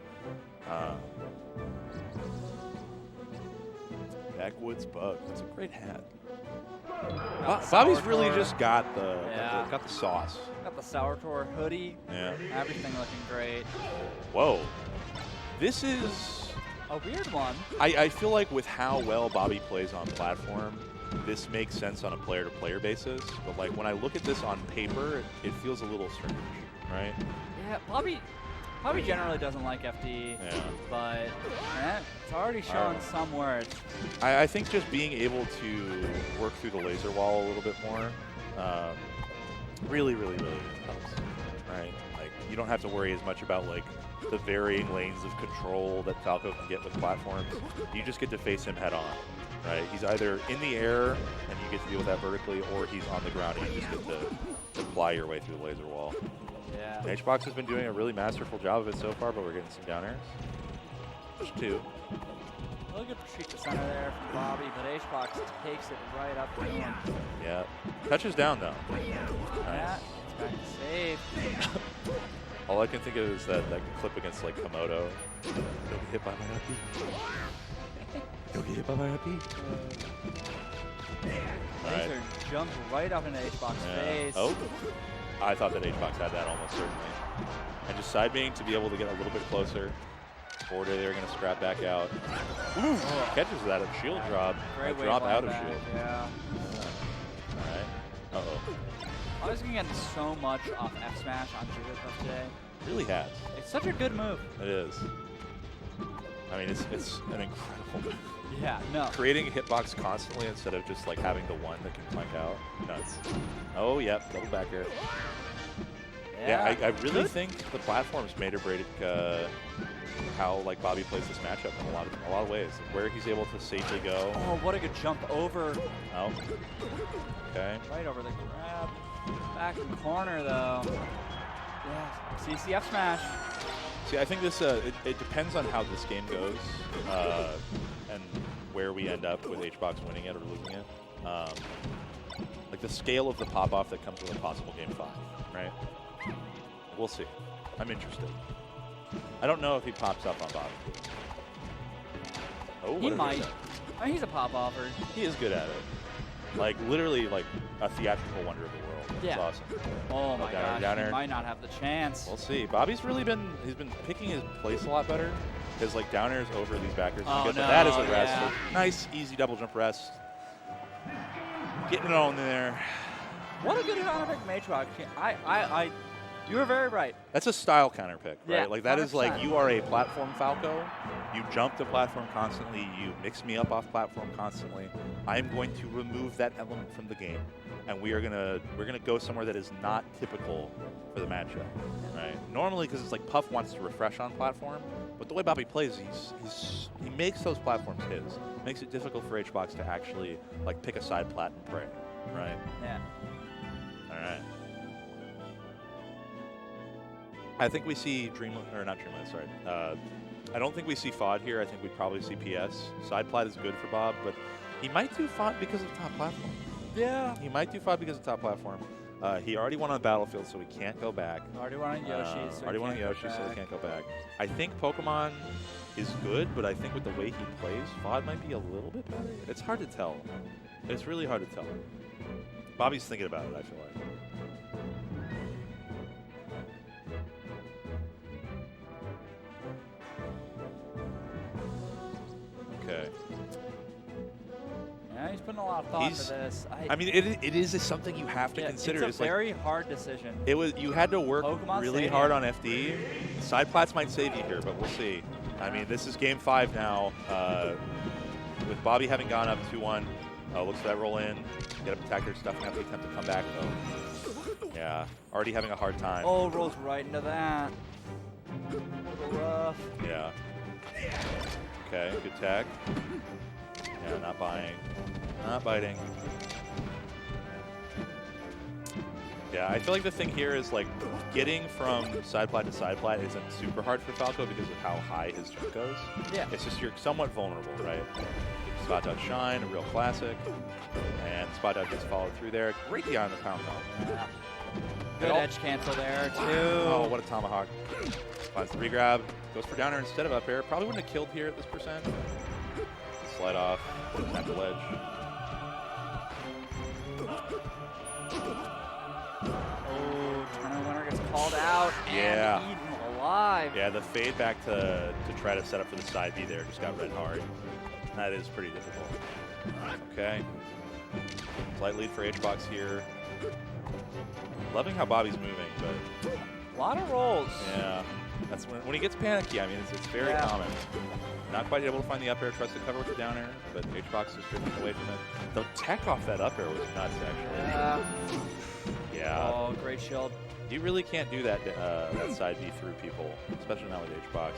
Backwoods Bug. That's a great hat. Bobby's really just got the sauce. Got the Sour Tour hoodie. Yeah. Everything looking great. Whoa. This is a weird one. I feel like with how well Bobby plays on platform, this makes sense on a player-to-player basis. But like when I look at this on paper, it feels a little strange, right? Yeah, Bobby generally doesn't like FD, but it's already showing somewhere. I think just being able to work through the laser wall a little bit more really helps, right? Like you don't have to worry as much about like the varying lanes of control that Falco can get with platforms. You just get to face him head on. right? He's either in the air and you get to deal with that vertically, or he's on the ground and you just get to fly your way through the laser wall. Yeah. HBox has been doing a really masterful job of it so far, but we're getting some down airs. There's 2. Really good retreat to center there from Bobby, but HBox takes it right up to him. Yeah. Touches down, though. Yeah, Nice. it's back to save. All I can think of is that clip against, like, Komodo. Don't get hit by my up. Don't get hit by my up. Laser jumped right up into HBox's face. Oh. I thought that HBox had that almost certainly. And just side being to be able to get a little bit closer. Forward air, they're going to scrap back out. Ooh, catches that at shield drop. Great way drop out of back. shield. Yeah. All right. Uh-oh. I was going to get so much off F smash on Jigglypuff today. Really has. It's such a good move. It is. I mean, it's an incredible move. Yeah, no. Creating a hitbox constantly instead of just like having the one that can plank out. Nuts. Oh, yep. Double back air. Yeah, I really think the platform's made or break how like Bobby plays this matchup in a lot of ways. Where he's able to safely go. Oh, what a good jump over. Oh. Okay. Right over the grab. Back in the corner though. Yeah. CCF smash. See, I think this it depends on how this game goes and where we end up with HBox winning it or losing it. Like the scale of the pop-off that comes with a possible Game 5, right? We'll see. I'm interested. I don't know if he pops up on Bobby. Oh, He might. I mean, he's a pop-offer. He is good at it. Like, literally, like, a theatrical wonder of the world. Yeah. It's awesome. Oh my gosh, down he air. might not have the chance. We'll see. Bobby's really been, he's been picking his place a lot better. His, like, down airs over these backers. Oh, But no, that is a rest. yeah. Nice, easy double jump rest. Getting it on there. What a good counter pick, Matrox. You were very right. That's a style counter pick, right? Yeah, Like, that is like, 100%. you are a platform Falco. You jump the platform constantly. You mix me up off platform constantly. I'm going to remove that element from the game, and we're gonna go somewhere that is not typical for the matchup, right? Normally, because it's like Puff wants to refresh on platform, but the way Bobby plays, he makes those platforms his. Makes it difficult for HBox to actually like pick a side plat and pray, right? Yeah. All right. I think we see I don't think we see FOD here. I think we'd probably see PS. Side plat is good for Bob, but he might do FOD because of top platform. Yeah. He might do FOD because of top platform. He already won on Battlefield, so he can't go back. Already won on Yoshi, so he can't go back. I think Pokemon is good, but I think with the way he plays, FOD might be a little bit better. It's hard to tell. It's really hard to tell. Bobby's thinking about it, I feel like. Okay. Yeah, he's putting a lot of thought into this. I mean, it is something you have to consider. It's a very hard decision. You had to work Pokemon really Stadium. hard on FD. Side plats might save you here, but we'll see. I mean, this is Game 5 now. With Bobby having gone up 2-1, looks for that roll in. Get up attacker stuff and have to attempt to come back though. Yeah, already having a hard time. Oh, rolls right into that. A little rough. Yeah. Okay, good tag. Yeah, not buying. Not biting. Yeah, I feel like the thing here is like getting from side plat to side plat isn't super hard for Falco because of how high his jump goes. Yeah. It's just you're somewhat vulnerable, right? Spot dodge shine, a real classic. And spot dodge just followed through there. Great beyond the pound bomb. Yeah. Good edge cancel there, too. Oh, what a tomahawk. Finds the regrab. Goes for downer instead of up air. Probably wouldn't have killed here at this percent. Slide off. Tap the ledge. Oh, tournament winner gets called out and eaten alive. Yeah, the fade back to try to set up for the side B there just got red hard. That is pretty difficult. Okay. Slight lead for HBox here. Loving how Bobby's moving, but a lot of rolls. Yeah. That's when he gets panicky. I mean, it's very common. Not quite able to find the up air, tries to cover with the down air, but HBox is drifting away from it. The tech off that up air was nuts, actually. Yeah. Oh, great shield. You really can't do that that side B through people, especially not with HBox.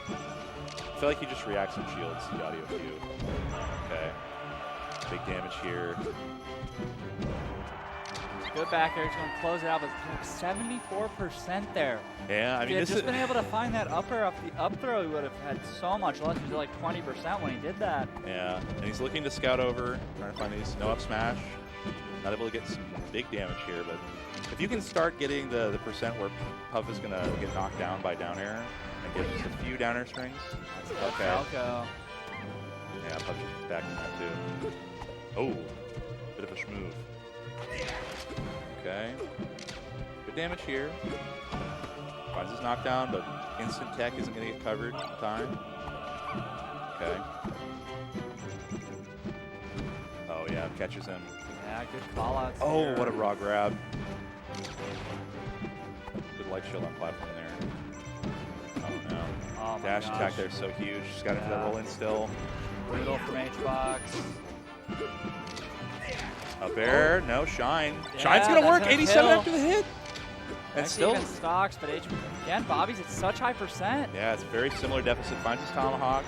I feel like he just reacts and shields the audio cue. Okay. Big damage here. Good back air. He's going to close it out, but 74% there. Yeah, I mean, if he had just been able to find that upper off the up throw, he would have had so much less. He was like 20% when he did that. Yeah, and he's looking to scout over, trying to find these no up smash. Not able to get some big damage here, but if you can start getting the percent where Puff is going to get knocked down by down air and get just a few down air strings, that's okay. Falco. Yeah, Puff just backing that too. Oh, bit of a schmoove. Okay. Good damage here. Finds his knockdown, but instant tech isn't going to get covered in time. Okay. Oh, yeah, catches him. Yeah, good call outs. Oh, there. what a raw grab. Good light shield on platform there. Oh, no. Oh my Dash gosh. attack there so huge. Just got into that roll in still. Brutal from H-Box. Up air, no, shine. Yeah, Shine's going to work, that's gonna 87 kill. after the hit. And Nice still, even stocks, but again, Bobby's at such high percent. yeah, it's very similar deficit. Finds his tomahawk.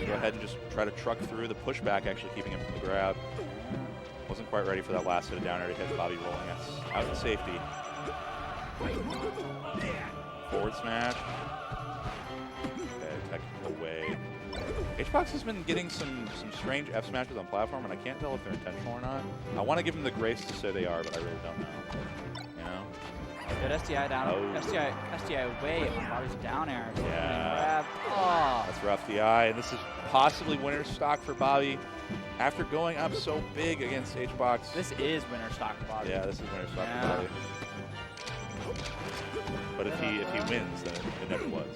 Go ahead and just try to truck through the pushback, actually keeping him from the grab. Wasn't quite ready for that last hit of down air to hit Bobby rolling us out to safety. Forward smash. Okay, technical way. H-Box has been getting some strange F smashes on platform, and I can't tell if they're intentional or not. I want to give them the grace to say they are, but I really don't know. You know? Good SDI down. Oh. SDI way on Bobby's down air. Yeah. Grab. Oh. That's rough DI, and this is possibly winner's stock for Bobby after going up so big against H-Box. This is winner stock for Bobby. Yeah, this is winner's stock for Bobby. But if he wins, then it never was.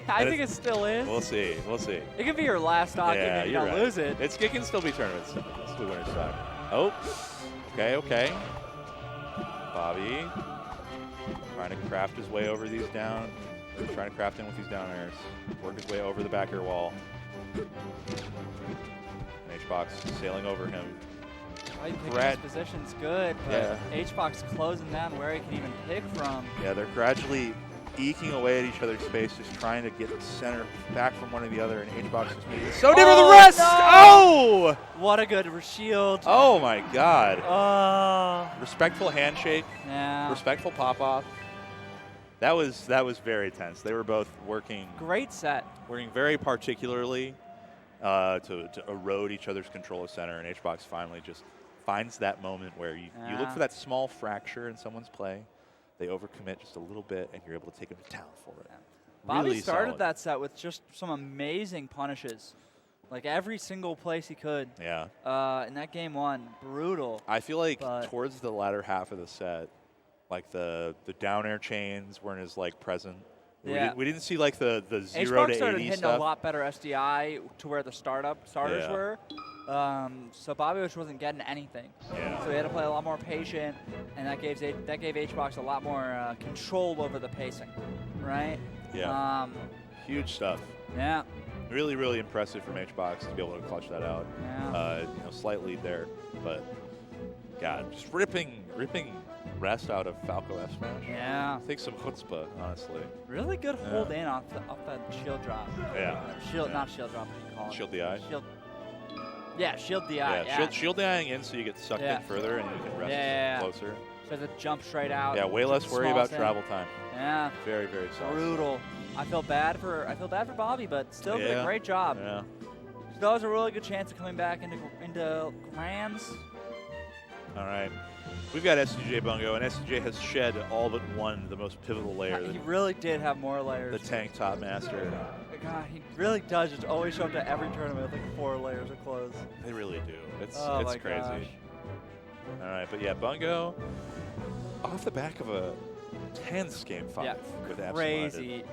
I think it still is. We'll see. We'll see. It could be your last stock Yeah, if you you're don't right. lose it. It can still be tournaments. It's still winner's stock. Oh, okay. Bobby trying to craft his way over these down. Trying to craft in with these down airs. Work his way over the back air wall. H-Box sailing over him. Right, picking his position's good, but Yeah. H-Box closing down where he can even pick from. Yeah, they're gradually eking away at each other's space, just trying to get the center back from one or the other, and H-Box is making it so different the rest! No! Oh! What a good shield. Oh my god. Oh. Respectful handshake, Yeah. respectful pop-off. That was very tense. They were both working Great set. very particularly to erode each other's control of center, and H-Box finally just finds that moment where you look for that small fracture in someone's play. They overcommit just a little bit, and you're able to take them to town for it. Yeah. Bobby Really started solid. that set with just some amazing punishes. Like every single place he could. Yeah. In that game one, brutal. I feel like But towards the latter half of the set, like the down air chains weren't as like present. Yeah. We didn't see like the 0 to H-Box 80 started hitting stuff. a lot better SDI to where the starters Yeah. were. So Bobby just wasn't getting anything. Yeah. So he had to play a lot more patient, and that gave H-Box a lot more control over the pacing, right? Yeah. Huge stuff. Yeah. Really, really impressive from H-Box to be able to clutch that out. Yeah. Slight lead there, but God, just ripping rest out of Falco F smash. Yeah. Takes some chutzpah, honestly. Really good hold in off that shield drop. Yeah. Shield, Yeah. not shield drop. What do you call it? Shield DI. Shield. Yeah, shield DI. Yeah, shield DIing in so you get sucked Yeah. in further and you can rest Yeah. closer. So the jump straight out. Yeah, way less worry small about thing. travel time. Yeah. Very, very solid. Brutal. I feel bad for Bobby, but still did a great job. Yeah. So that was a really good chance of coming back into grands. All right. We've got SCJ Bungo, and SCJ has shed all but one of the most pivotal layer. He really did have more layers. The tank top master. God, he really does just always show up to every tournament with like 4 layers of clothes. They really do. It's my crazy. gosh. All right, but yeah, Bungo, off the back of a tense game 5 with AbsentMinded.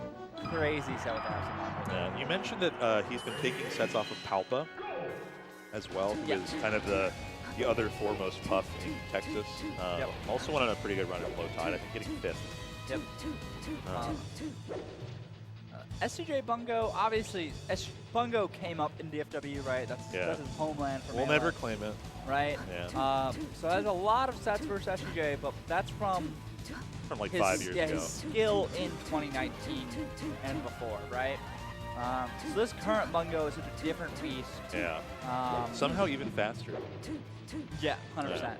Crazy set with AbsentMinded. You mentioned that he's been taking sets off of Palpa as well, who is kind of the other foremost puff in Texas. Also went on a pretty good run at Low Tide, I think getting 5th. Yep. SCJ Bungo, obviously, Bungo came up in DFW, right? That's his homeland for We'll never claim it. Right? Yeah. So there's a lot of sets versus SCJ, but that's from like 5 years ago. His skill in 2019 and before, right? So this current Bungo is a different beast. Yeah. Somehow even faster. Yeah, 100%.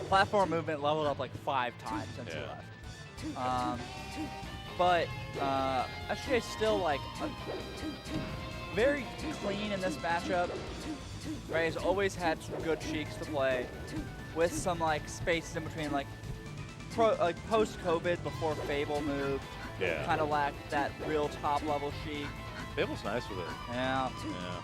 Platform movement leveled up like 5 times since he left. But SJ is still like very clean in this matchup. Right, he's always had some good Sheiks to play, with some like spaces in between, like post-COVID before Fable moved. Yeah. Kind of lacked that real top-level Sheik. Fable's nice with it. Yeah. Yeah.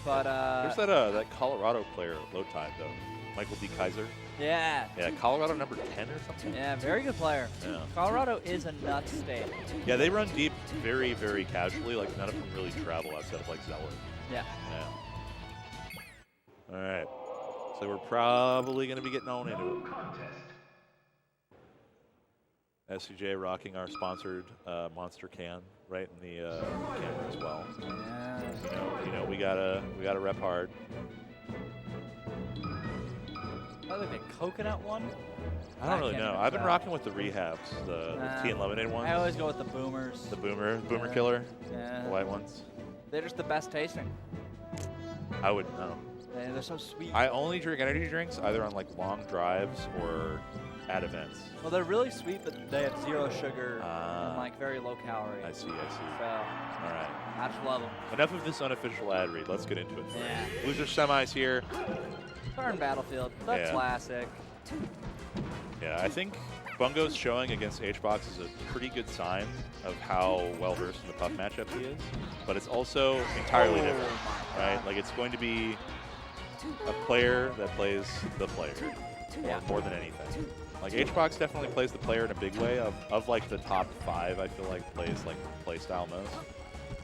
But there's that Colorado player, low tide though, Michael D. Kaiser. Yeah. Yeah, Colorado number 10 or something. Yeah, very good player. Yeah. Colorado is a nut state. Yeah, they run deep very, very casually. Like none of them really travel outside of like Zealot. Yeah. Yeah. All right. So we're probably going to be getting on into it. SCJ rocking our sponsored monster can right in the camera as well. Yeah. You know, we gotta rep hard. I like the coconut one. I don't really know. I've been rocking with the rehabs, the tea and lemonade ones. I always go with the boomers. The boomer killer. Yeah. The white ones. They're just the best tasting. I wouldn't know. They're so sweet. I only drink energy drinks either on like long drives or at events. Well, they're really sweet, but they have 0 sugar and like very low calorie. I see. So, all right. I just love them. Enough of this unofficial ad read. Let's get into it. Yeah. Loser semis here. Turn Battlefield. The classic. Yeah, I think Bungo's showing against HBox is a pretty good sign of how well versed in the Puff matchup he is, but it's also entirely different, right? Like it's going to be a player that plays the player more than anything. Like HBox definitely plays the player in a big way. Of like the top 5, I feel like plays like play style most.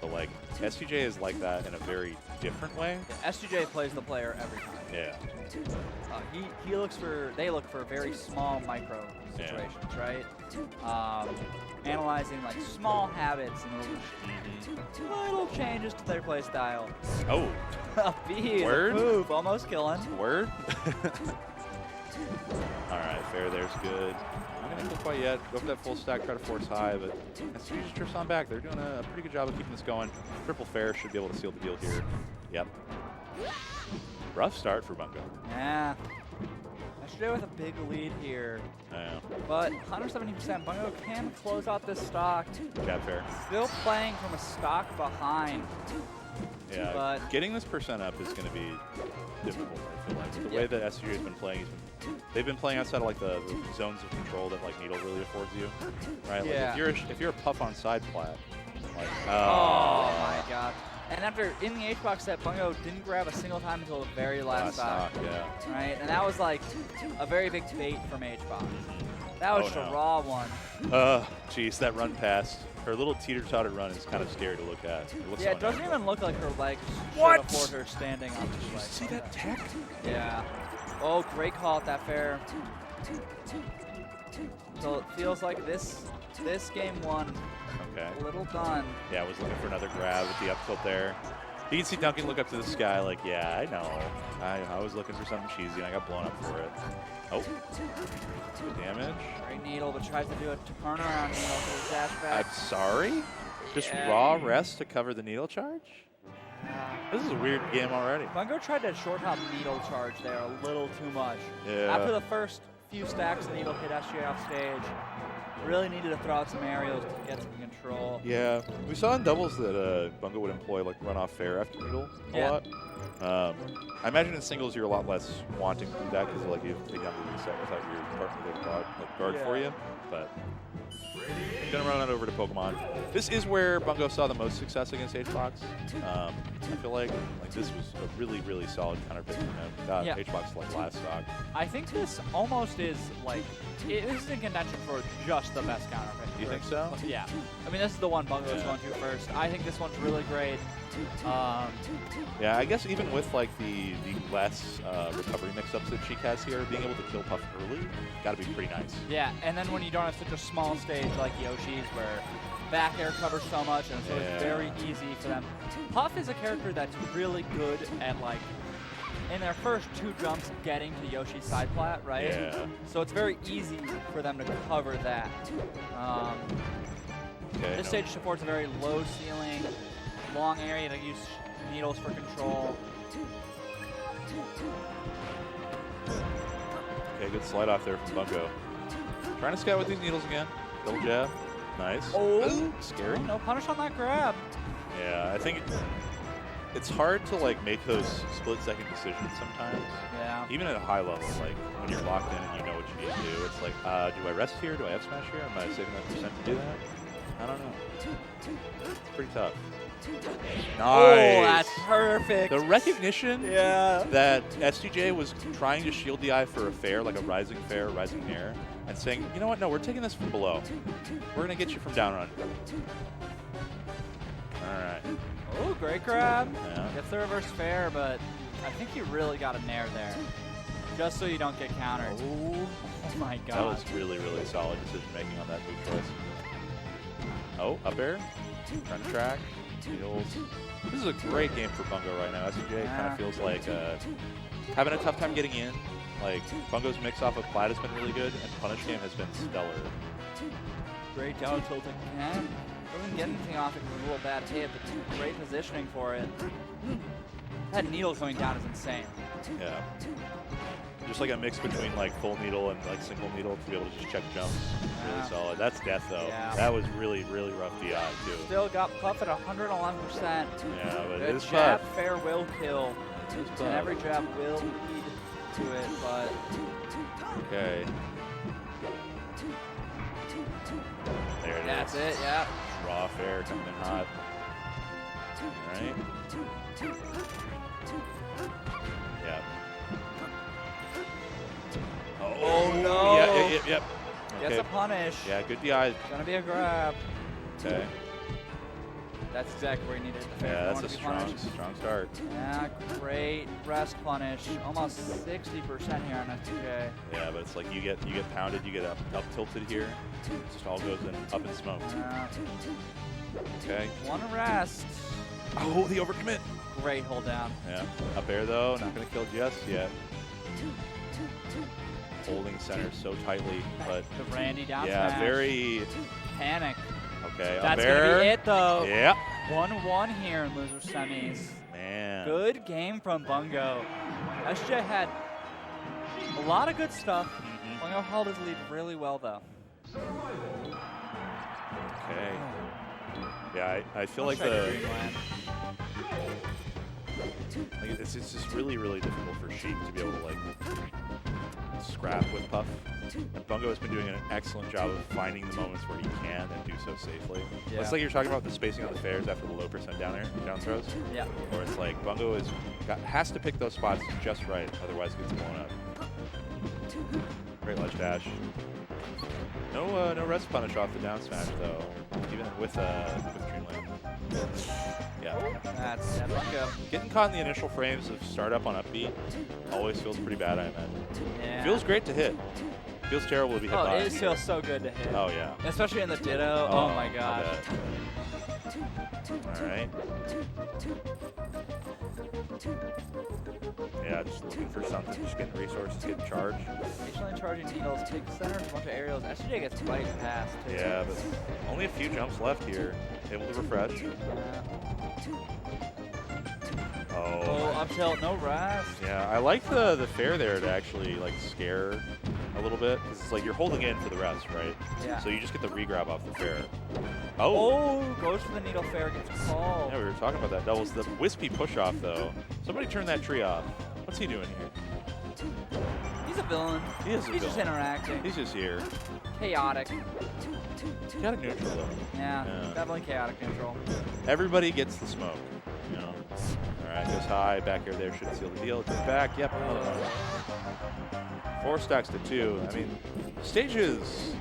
But like SCJ is like that in a very different way. Yeah, SCJ plays the player every time. Yeah. They look for very small micro situations, right? Analyzing like small habits and little changes to their play style. Oh. B, word. Move, almost killing. Word. All right, fair there's good. Not gonna kill quite yet. Go for that full stack, try to force high, but SCJ just drifts on back. They're doing a pretty good job of keeping this going. Triple fair should be able to seal the deal here. Yep. Rough start for Bungo. Yeah. SCJ with a big lead here. Yeah. But 170%, Bungo can close out this stock. Jab fair. Still playing from a stock behind. Yeah, but getting this percent up is going to be difficult, I feel like. The way that SCJ has been playing, they've been playing outside of like the zones of control that like Needle really affords you, right? Yeah. Like if you're a Puff on side plat, like oh my god. And after in the HBox set, Bungo didn't grab a single time until the very last stock. Yeah. Right, and that was like a very big bait from HBox. That was just a raw one. Jeez, that run past. Her little teeter-totter run is kind of scary to look at. It doesn't even look like her legs should afford her standing on this leg. See that tech? Yeah. Oh, great call at that fair. So it feels like this game 1. Okay. A little done. Yeah, I was looking for another grab with the up tilt there. You can see Duncan look up to the sky like, yeah, I know. I was looking for something cheesy and I got blown up for it. Oh. Good damage. Great Needle, but tries to do a turnaround Needle for the dash back. I'm sorry? Just raw rest to cover the Needle charge? This is a weird game already. Bungo tried to short hop Needle charge there a little too much. Yeah. After the first few stacks, the Needle hit SJ off stage. Really needed to throw out some aerials to get some control. Yeah, we saw in doubles that Bungo would employ like run off fair after Needle a lot. I imagine in singles you're a lot less wanting to do that because like you've taken out the reset without your partner to guard for you. But I'm gonna run it over to Pokemon. This is where Bungo saw the most success against HBox. I feel like this was a really, really solid counter pick from him. Got HBox like last stock. I think this almost is like, this is in contention for just the best counter pick. You think so? Yeah. I mean, this is the one Bungo's going to first. I think this one's really great. Yeah, I guess even with like the less recovery mix-ups that Sheik has here, being able to kill Puff early, gotta be pretty nice. Yeah, and then when you don't have such a small stage like Yoshi's where back air covers so much, and so it's very easy for them. Puff is a character that's really good at like, in their first 2 jumps, getting to Yoshi's side plat, right? Yeah. So it's very easy for them to cover that. Okay, This stage supports a very low ceiling, long area to use needles for control. Okay, good slide off there from Bungo. Trying to scout with these needles again. Double jab. Nice. Oh, scary. Oh, no punish on that grab. Yeah, I think it's hard to like make those split-second decisions sometimes. Yeah. Even at a high level, like when you're locked in and you know what you need to do, it's like, do I rest here? Do I F smash here? Am I saving that percent to do that? I don't know. It's pretty tough. Nice. Oh, that's perfect. The recognition Yeah. that STJ was trying to shield the eye for a fair, like a rising fair, rising nair, and saying, you know what, no, we're taking this from below. We're going to get you from down run. All right. Oh, great grab. Yeah. Gets the reverse fair, but I think you really got a nair there. Just so you don't get countered. Oh, my God. that was really, really solid decision making on that move choice. Oh, up air. Trying to track. Needles. This is a great game for Bungo right now. STJ kind of feels like having a tough time getting in. Like, Bungo's mix off of Plat has been really good, and Punish game has been stellar. Great down tilt again. Doesn't get anything off it because it's a little bad hit, but great positioning for it. That needle going down is insane. Yeah. Just like a mix between like full needle and like single needle to be able to just check jumps. Really solid. That's death though. Yeah. That was really, really rough DI too. Still got Puff at 111%. Yeah, but Good it's jab, Puff. fair will kill. It's And Puff. every jab will lead to it, but Okay. There it is. that's it, yeah. Raw fair coming in hot. All right. Yeah. Oh, no. Yep. Gets Okay. a punish. Yeah, good DI. Gonna be a grab. Okay. That's exactly where you needed the fair Yeah, corner that's a to be punished. strong start. Yeah, great rest punish. Almost 60% here on STJ. Yeah, but it's like you get pounded, you get up tilted here. It just all goes in up in smoke. Okay. One rest. Oh, the overcommit. Great hold down. Yeah. Up air though, not gonna kill just yet. Holding center so tightly, but The Randy down yeah, smash. very Panic. okay. That's up air. gonna be it though. Yeah. 1-1 here in loser semis. Man. Good game from Bungo. SJ had a lot of good stuff. Bungo held his lead really well though. Okay. Yeah, I feel like Check the Dreamland. like it's just really, really difficult for Sheik to be able to like scrap with Puff. And Bungo has been doing an excellent job of finding the moments where he can and do so safely. Yeah. It's like you're talking about the spacing on the fairs after the low percent down throws. Yeah. Where it's like Bungo has to pick those spots just right, otherwise it gets blown up. Great ledge dash. No rest punish off the down smash though, even with Dreamland. Yeah. That's Bungo. Getting caught in the initial frames of startup on up B always feels pretty bad, I imagine. Yeah. Feels great to hit. Feels terrible to be hit by. It feels so good to hit. Oh yeah. Especially in the Ditto. Oh my I gosh. bet. All right. Yeah, just looking for something, just getting resources, getting charged. Occasionally charging needles, big centers, a bunch of aerials. SJ gets right past too. Yeah, but only a few jumps left here. Able to refresh. Oh, up tilt, no rest. Yeah, I like the fair there to actually like scare a little bit because it's like you're holding in for the rest, right? Yeah. So you just get the regrab off the fair. Oh, goes for the needle fair, gets called. Yeah, we were talking about that. Doubles the wispy push off though. Somebody turn that tree off. What's he doing here? He's a villain. He is a He's just villain. interacting. He's just here. Chaotic. Chaotic neutral though. Yeah, Yeah. definitely chaotic neutral. Everybody gets the smoke. You know. All right, goes high. Back air there should seal the deal. Goes back. Yep. Another one. 4 stacks to 2. I mean, stages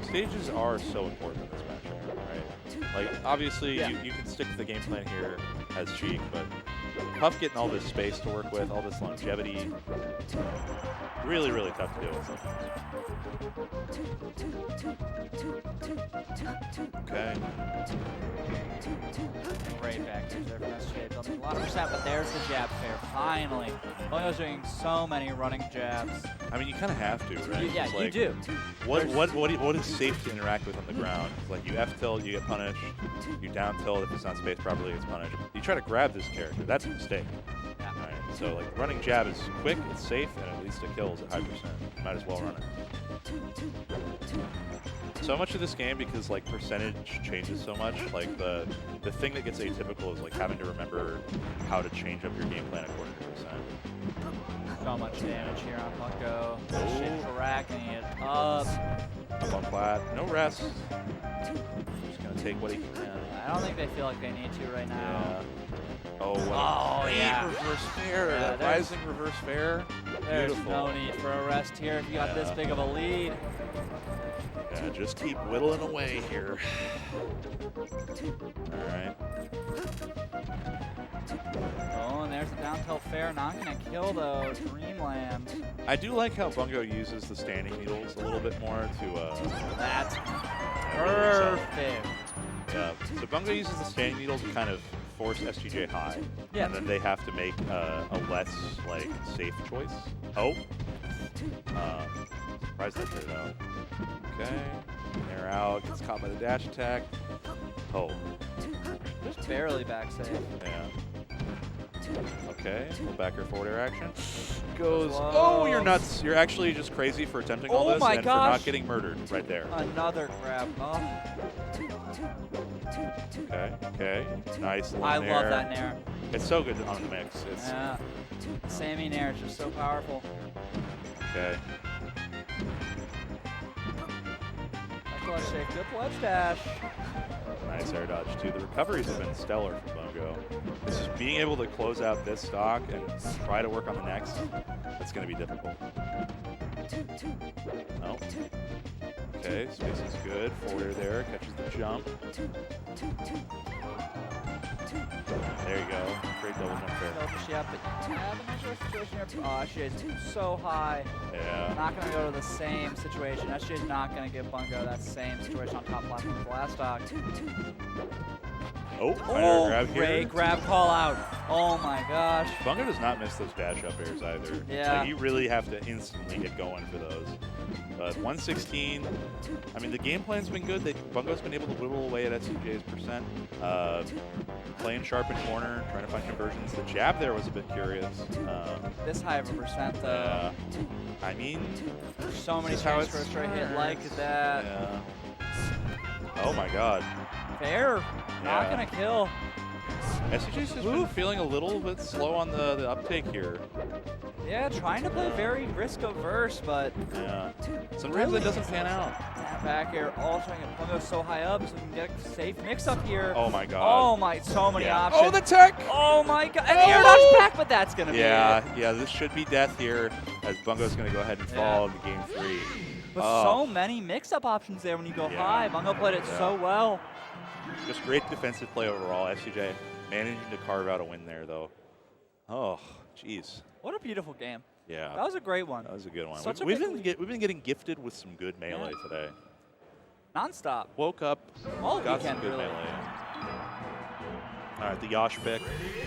are so important in this matchup, right? Like, obviously, you can stick to the game plan here as Sheik, but Puff getting all this space to work with, all this longevity, Really, really tough to do it. Okay. Great back there from SJ. Building a lot of percent, but there's the jab fair. Finally. Bungo's doing so many running jabs. I mean, you kind of have to, right? Yeah, like, you do. What is safe to interact with on the ground? It's like you F tilt, you get punished. You down tilt, if it's not spaced properly, it's punished. You try to grab this character, that's a mistake. Yeah. All right, so like running jab is quick, it's safe, and it leads to kills at high percent. You might as well run it. So much of this game, because like percentage changes so much, like the thing that gets atypical is like having to remember how to change up your game plan according to percent. So much damage here on Bungo. Oh. Sheik's racking it up. Up on flat, no rest. Just gonna take what he can. I don't think they feel like they need to right now. Yeah. Oh, yeah. Reverse fair. Yeah, Rising reverse fair. There's Beautiful. no need for a rest here if you got this big of a lead. Yeah, just keep whittling away here. All right. Oh, and there's the down tilt fair. Not going to kill, though. Dreamland. I do like how Bungo uses the standing needles a little bit more to... That's really perfect. yeah, so Bungo uses the standing needles to kind of force SGJ high. Yeah. And then they have to make a less, like, safe choice. Oh. Surprised that did it out. Okay. Air out. Gets caught by the dash attack. Oh. Just barely back safe. Yeah. Okay. Little back air forward air action. Goes. Close. Oh, you're nuts. You're actually just crazy for attempting all this my and gosh. for not getting murdered right there. Another grab. Oh. Okay. Okay. Nice. I Nair. love that Nair. It's so good on the mix. It's Yeah. Sammy Nair is just so powerful. okay. Excellent Sheik. Good ledge dash. Nice air dodge too. The recoveries have been stellar from Bungo. It's just being able to close out this stock and try to work on the next. It's going to be difficult. Oh. Okay, space is good. Forward air there, catches the jump. There you go. Great double jump there. Selfish, yeah, but you have an interesting situation here. Oh, SJ is so high. Yeah. Not going to go to the same situation. SJ is not going to give Bungo that same situation on top platform with last stock. Oh, grab here. Great grab call out. Oh my gosh. Bungo does not miss those dash up airs either. Yeah. Like, you really have to instantly get going for those. But 116, I mean, the game plan's been good. Bungo's been able to whittle away at SCJ's percent. Playing sharp in corner, trying to find conversions. The jab there was a bit curious. This high of a percent, though. I mean, There's so many this is how chances for a it straight hit starts. like that. Yeah. Oh my god. Fair. Not Yeah. going to kill. SCJ's just been feeling a little bit slow on the uptake here. Yeah, trying to play very risk-averse, but Yeah. Sometimes really it doesn't pan out. that back air all trying to Bungo so high up so we can get a safe mix-up here. Oh my god. Oh my, so many Yeah. options. Oh, the tech! Oh my god. And the air dodge back, but that's going to be Yeah, it. yeah, this should be death here, as Bungo's going to go ahead and fall into game 3. But Oh. so many mix-up options there when you go Yeah. high. Bungo played it so well. Just great defensive play overall. SCJ managing to carve out a win there, though. Oh, jeez. What a beautiful game. Yeah. That was a great one. That was a good one. Such a We've big been getting gifted with some good melee today. Non-stop. Woke up, All got some weekend, good really. melee. All right, the Yosh pick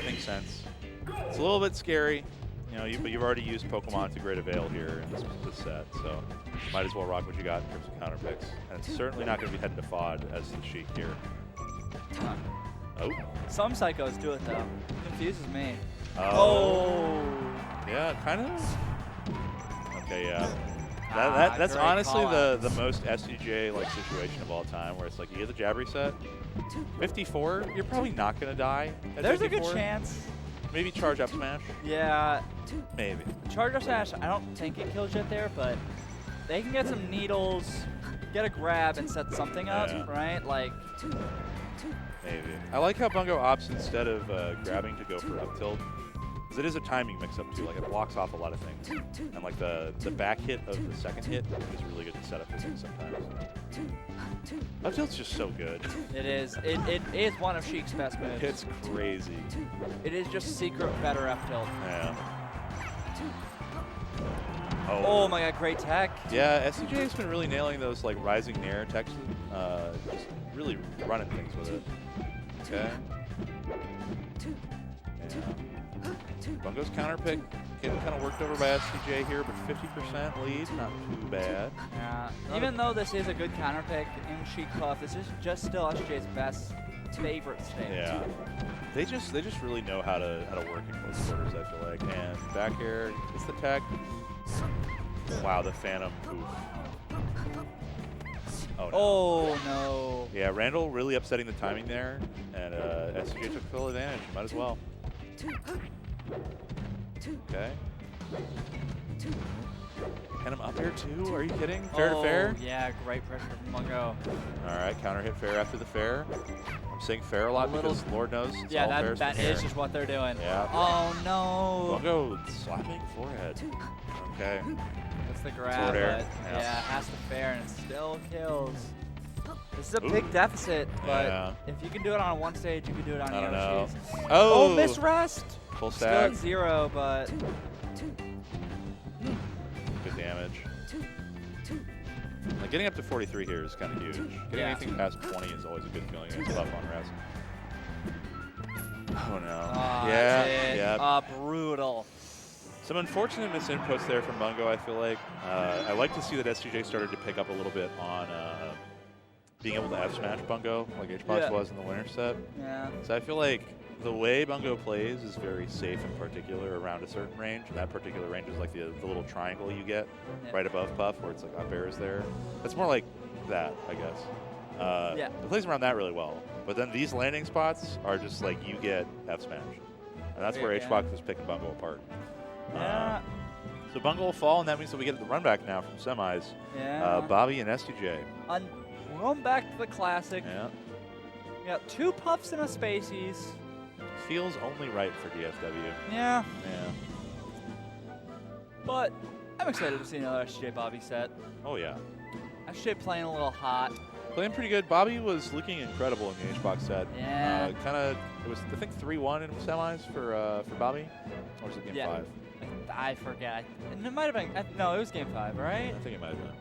makes sense. It's a little bit scary, you know, but you've already used Pokemon to great avail here in this set, so might as well rock what you got in terms of counter picks. And it's certainly not going to be heading to FOD as the Sheik here. Oh. Some psychos do it, though. Confuses me. Oh. Yeah, kind of. Okay, yeah. That's great honestly call the most SCJ like situation of all time, where it's like you get the jab reset, 54, you're probably not gonna die. At There's 54. a good chance. Maybe charge up smash. Yeah. Maybe. Charge up smash, I don't think it kills yet there, but they can get some needles, get a grab, and set something up, Yeah. right? Like, Maybe. I like how Bungo opts instead of grabbing to go for up tilt, because it is a timing mix-up too. Like it blocks off a lot of things, and like the back hit of the second hit is really good to set up for things sometimes. Up tilt's just so good. it is. It is one of Sheik's best moves. It's crazy. It is just secret better F tilt. Yeah. Oh my god, great tech. Yeah, SCJ has been really nailing those like rising nair techs. Just really running things with it. Okay. Yeah. Bungo's counter pick getting kind of worked over by SCJ here, but 50% lead, not too bad. Yeah. Even though this is a good counter pick in Jigglypuff, this is just still SCJ's best favorite stage. Yeah. They just really know how to work in close quarters, I feel like. And back air, gets the tech. Wow, the Phantom. Oof. Oh no. Oh no. Yeah, Randall really upsetting the timing there, and SCJ took full advantage. Might as well. Okay. Phantom up air too? Are you kidding? Fair to fair? Yeah, great pressure from Bungo. All right, counter hit fair after the fair. I'm saying fair a lot because Lord knows it's all fair. That is just what they're doing. Yeah. Oh no. Bungo slapping forehead. Okay. That's the grab, but yeah, has to fair and it still kills. This is a big deficit, but if you can do it on one stage, you can do it on the other stage. Oh, miss rest. Full stack. Still at 0, but good damage. Like getting up to 43 here is kind of huge. Getting anything past 20 is always a good feeling. It's tough on rest. Oh no. Yeah. Brutal. Some unfortunate misinputs there from Bungo, I feel like. I like to see that SCJ started to pick up a little bit on being able to F-smash Bungo, like HBox was in the winner set. Yeah. So I feel like the way Bungo plays is very safe in particular around a certain range. And that particular range is like the little triangle you get right above Puff where it's like up air is there. It's more like that, I guess. It plays around that really well. But then these landing spots are just like you get F-smash. And that's where HBox is picking Bungo apart. Yeah. So Bungo will fall, and that means that we get the run back now from semis. Yeah. Bobby and SDJ. Going back to the classic. Yeah. We got 2 Puffs and a Spaceys. Feels only right for DFW. Yeah. Yeah. But I'm excited to see another SJ Bobby set. Oh yeah. SJ playing a little hot. Playing pretty good. Bobby was looking incredible in the HBox set. Yeah. It was I think 3-1 in semis for Bobby. Or was it game 5? I forget. And it might have been. No, it was game 5, right? I think it might have been.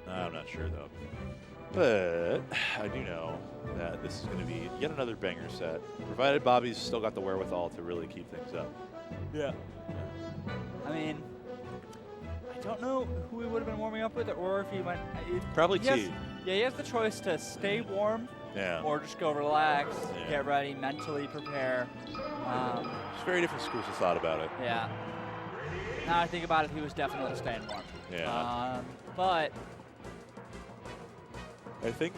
I'm not sure though. But I do know that this is going to be yet another banger set, provided Bobby's still got the wherewithal to really keep things up. Yeah. I mean, I don't know who he would have been warming up with, or if he went. Probably T. Yeah, he has the choice to stay warm. Yeah. Or just go relax, get ready, mentally prepare. It's very different schools of thought about it. Yeah. Now I think about it, he was definitely staying warm. Yeah. But I think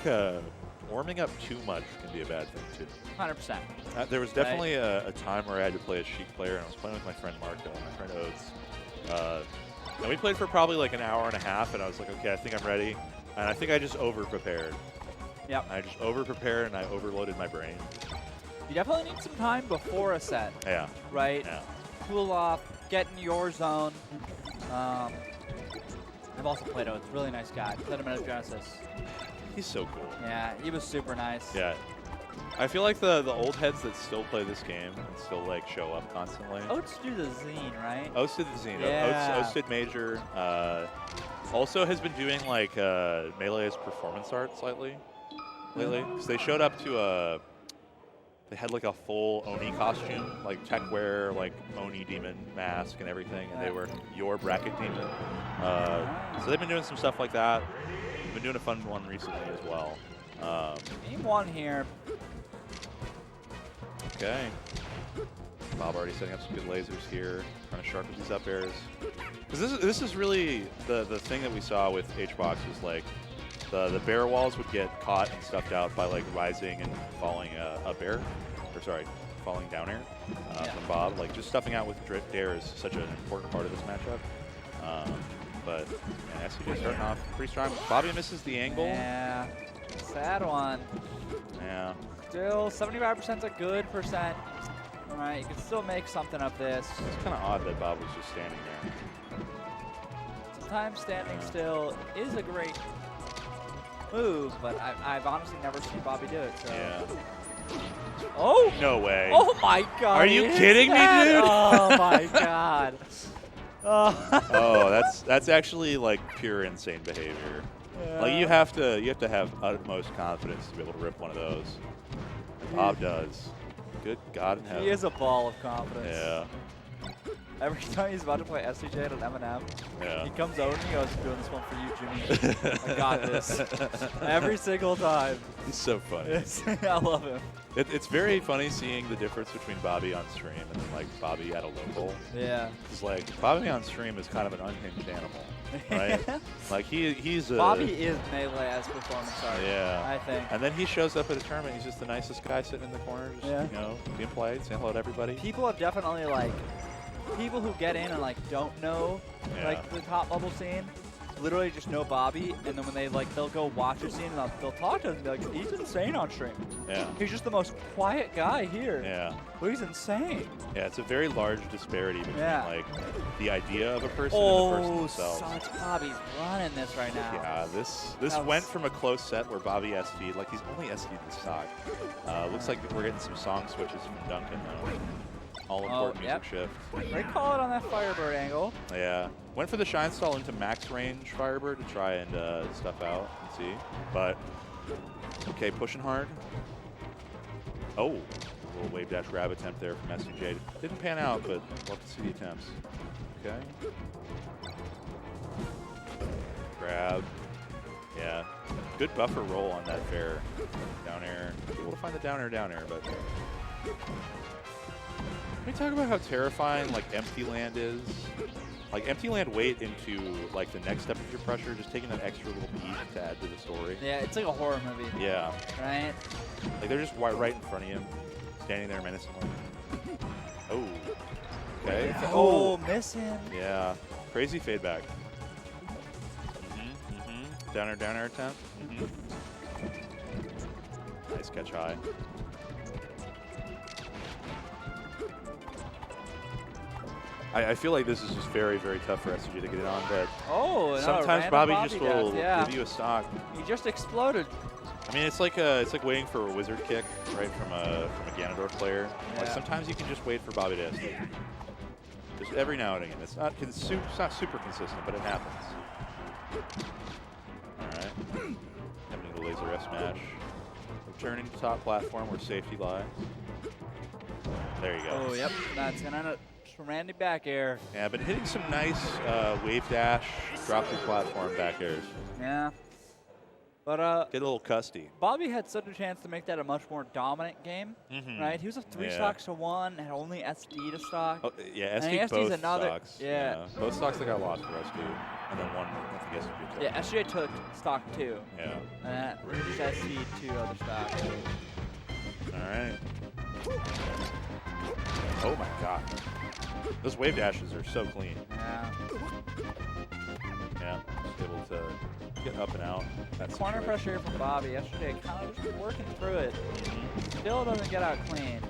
warming up too much can be a bad thing too. 100%. There was definitely a time where I had to play a Sheik player, and I was playing with my friend Marco and my friend Oates. And we played for probably like an hour and a half, and I was like, okay, I think I'm ready. And I think I just over-prepared. Yep. I just over-prepared, and I overloaded my brain. You definitely need some time before a set. Yeah. Right? Yeah. Cool off, get in your zone. I've also played Oates. Really nice guy. Played him at Genesis. He's so cool. Yeah, he was super nice. Yeah. I feel like the old heads that still play this game and still like show up constantly. Oates do the zine, right? Oates did the zine. Yeah. Oates did major. Also has been doing like Melee's performance art slightly lately. So they showed up to they had like a full Oni costume, like tech wear, like Oni demon mask and everything, and they were your bracket demon. So they've been doing some stuff like that. Been doing a fun one recently as well. Game 1 here. Okay. Bob already setting up some good lasers here, trying to sharpen these up airs. Because this is really the thing that we saw with HBox was like the bear walls would get caught and stuffed out by like rising and falling up air, or sorry, falling down air from Bob. Like just stuffing out with dare is such an important part of this matchup. But SCJ starting off pretty strong. Bobby misses the angle. Yeah, sad one. Yeah. Still, 75% is a good percent. All right, you can still make something of this. It's kind of odd that Bob was just standing there. Sometimes standing still is a great move, but I've honestly never seen Bobby do it. So. Yeah. Oh! No way. Oh my God! Are you kidding me, dude? Oh my God! Oh, that's actually like pure insane behavior. Yeah. Like you have to have utmost confidence to be able to rip one of those. And Bob does. Good God in heaven. He is a ball of confidence. Yeah. Every time he's about to play SCJ at an M&M, Yeah. he comes over and he goes, doing this one for you, Jimmy. I got this. Every single time. He's so funny. I love him. It's very funny seeing the difference between Bobby on stream and then like Bobby at a local. Yeah. It's like Bobby on stream is kind of an unhinged animal, right? Like he's a Bobby is Melee as performance art. Yeah. I think. And then he shows up at a tournament. He's just the nicest guy sitting in the corner, just Yeah. you know, being polite, saying hello to everybody. People are definitely like, people who get in and like don't know Yeah. like the top level scene, literally just know Bobby, and then when they like they'll go watch the scene and they'll talk to him and be like, he's insane on stream. Yeah. He's just the most quiet guy here. Yeah. But he's insane. Yeah, it's a very large disparity between Yeah. like the idea of a person and the person Oh, themselves. such Bobby's running this right now. Yeah, this That went was- from a close set where Bobby SD'd, like he's only SD'd the stock. Looks like we're getting some song switches from Duncan though. All important yep. music shift. Great call it on that Firebird angle. Yeah, went for the Shine Stall into max range Firebird to try and stuff out and see. But, okay, pushing hard. Oh, a little wave dash grab attempt there from SCJ. Didn't pan out, but love to see the attempts. Okay. Grab. Yeah, good buffer roll on that fair. Down air. Able to find the down air, but... Can we talk about how terrifying like empty land is? Like empty land weight into like the next step of your pressure, just taking that extra little beat to add to the story. Yeah, it's like a horror movie. Yeah. Right? Like they're just right in front of you, standing there menacingly. Oh. Okay. Oh, missing. Yeah. Crazy fade back. Down air attempt. Nice catch high. I feel like this is just very, very tough for SCG to get it on, but sometimes Bobby just will give you a stock. He just exploded. I mean, it's like waiting for a wizard kick, right, from a Ganondorf player. Yeah. Like sometimes you can just wait for Bobby to SD. Just every now and again. It's not super consistent, but it happens. All right. Having the laser S smash. Returning to top platform where safety lies. There you go. Oh, yep. That's gonna end up Randy back air. Yeah, been hitting some nice wave dash, drop through platform back airs. Yeah. But Get a little custy. Bobby had such a chance to make that a much more dominant game, right? He was a 3 stocks to 1, had only SD to stock. Oh, yeah, SD SD's both another, stocks. yeah. Both stocks that got lost for SD. And then one, I think SDJ took. Yeah, SJ took stock 2. Yeah. And just SD 2 other stocks. All right. Oh my God. Those wave dashes are so clean. Yeah. Yeah, just able to get up and out. That Corner situation. pressure here from Bobby. Yesterday, kind of just working through it. Still doesn't get out clean.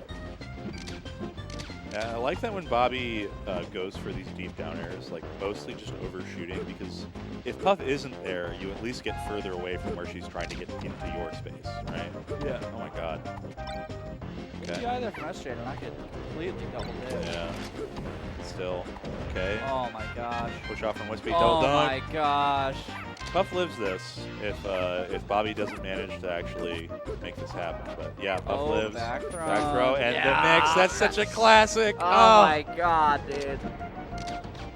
Yeah, I like that when Bobby goes for these deep down airs, like mostly just overshooting, because if Puff isn't there, you at least get further away from where she's trying to get into your space, right? Yeah. Oh my God. Good DI there from SJ to not get completely double hit. Yeah. Still. Okay. Oh my gosh. Push off from Wispy. Oh Don't my gosh. Puff lives this if Bobby doesn't manage to actually make this happen. But yeah, Puff lives. Back throw. Back throw and Yeah. the mix. That's such a classic. Oh my God, dude.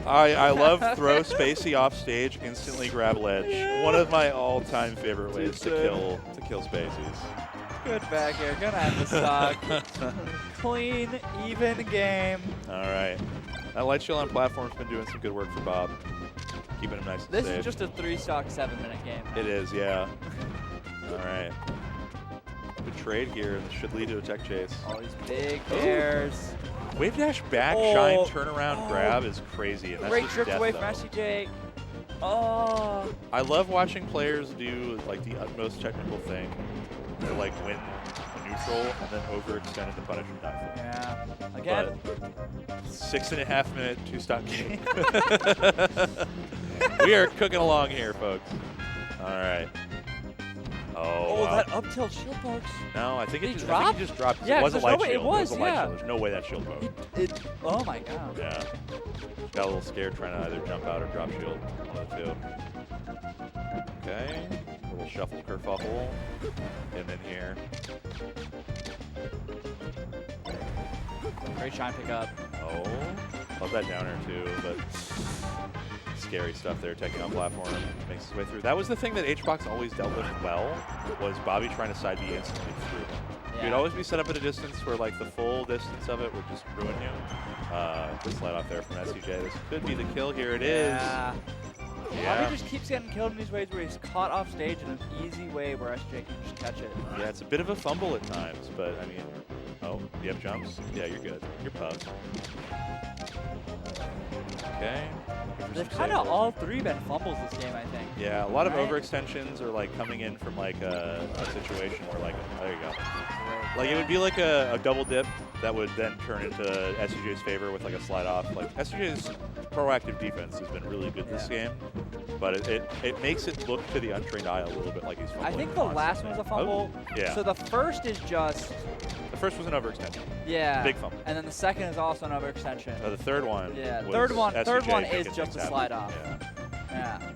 I love throw Spacey off stage, instantly grab ledge. Yeah. One of my all-time favorite ways to kill Spaceys. Good back air. Gonna have the stock. Clean, even game. All right. That light shield on platform's been doing some good work for Bob. Keeping him nice and This safe. is just a 3 stock 7-minute game. It is, yeah. All right. Good trade here. This should lead to a tech chase. All these big airs. Wave dash back, shine, turnaround, grab is crazy. And that's Great just trip death, away though. from SCJ. Oh. I love watching players do like the utmost technical thing to like win a neutral and then overextend it to punish and die. Yeah. Again. But 6.5 minute 2-stop game. We are cooking along here, folks. All right. Oh, wow. That up tilt shield pokes. No, I think Did it he just, drop? I think he just dropped. 'Cause Yeah, it was a 'cause light no, it shield. was, a light yeah. shield. There's no way that shield poke. Oh my god. Yeah. Got a little scared trying to either jump out or drop shield. One of the two. Okay. A little shuffle kerfuffle. And then here. Great shine pickup. Oh. Love that downer too, but scary stuff there. Taking on platform. Makes his way through. That was the thing that HBox always dealt with well, was Bobby trying to side B instantly through. Yeah. You'd always be set up at a distance where like the full distance of it would just ruin you. Good slide off there from SCJ. This could be the kill. Here it is. Yeah. Yeah. Bobby just keeps getting killed in these ways where he's caught off stage in an easy way where SJ can just catch it. Yeah, it's a bit of a fumble at times, but I mean, oh, you have jumps? Yeah, you're good. You're pubbed. Okay. They've kind of all three been fumbles this game, I think. Yeah, a lot of Right? overextensions are like coming in from like a situation where like, there you go. Like it would be like a double dip that would then turn into SCJ's favor with like a slide off. Like SCJ's proactive defense has been really good this game, but it makes it look to the untrained eye a little bit like he's fumbling. I think the last one's a fumble. Oh, yeah. So the first is just, The first was an overextension. yeah. Big fumble. And then the second is also an overextension. The third one. Yeah, was third one SCJ is making just things a slide happen. off. Yeah. Yeah.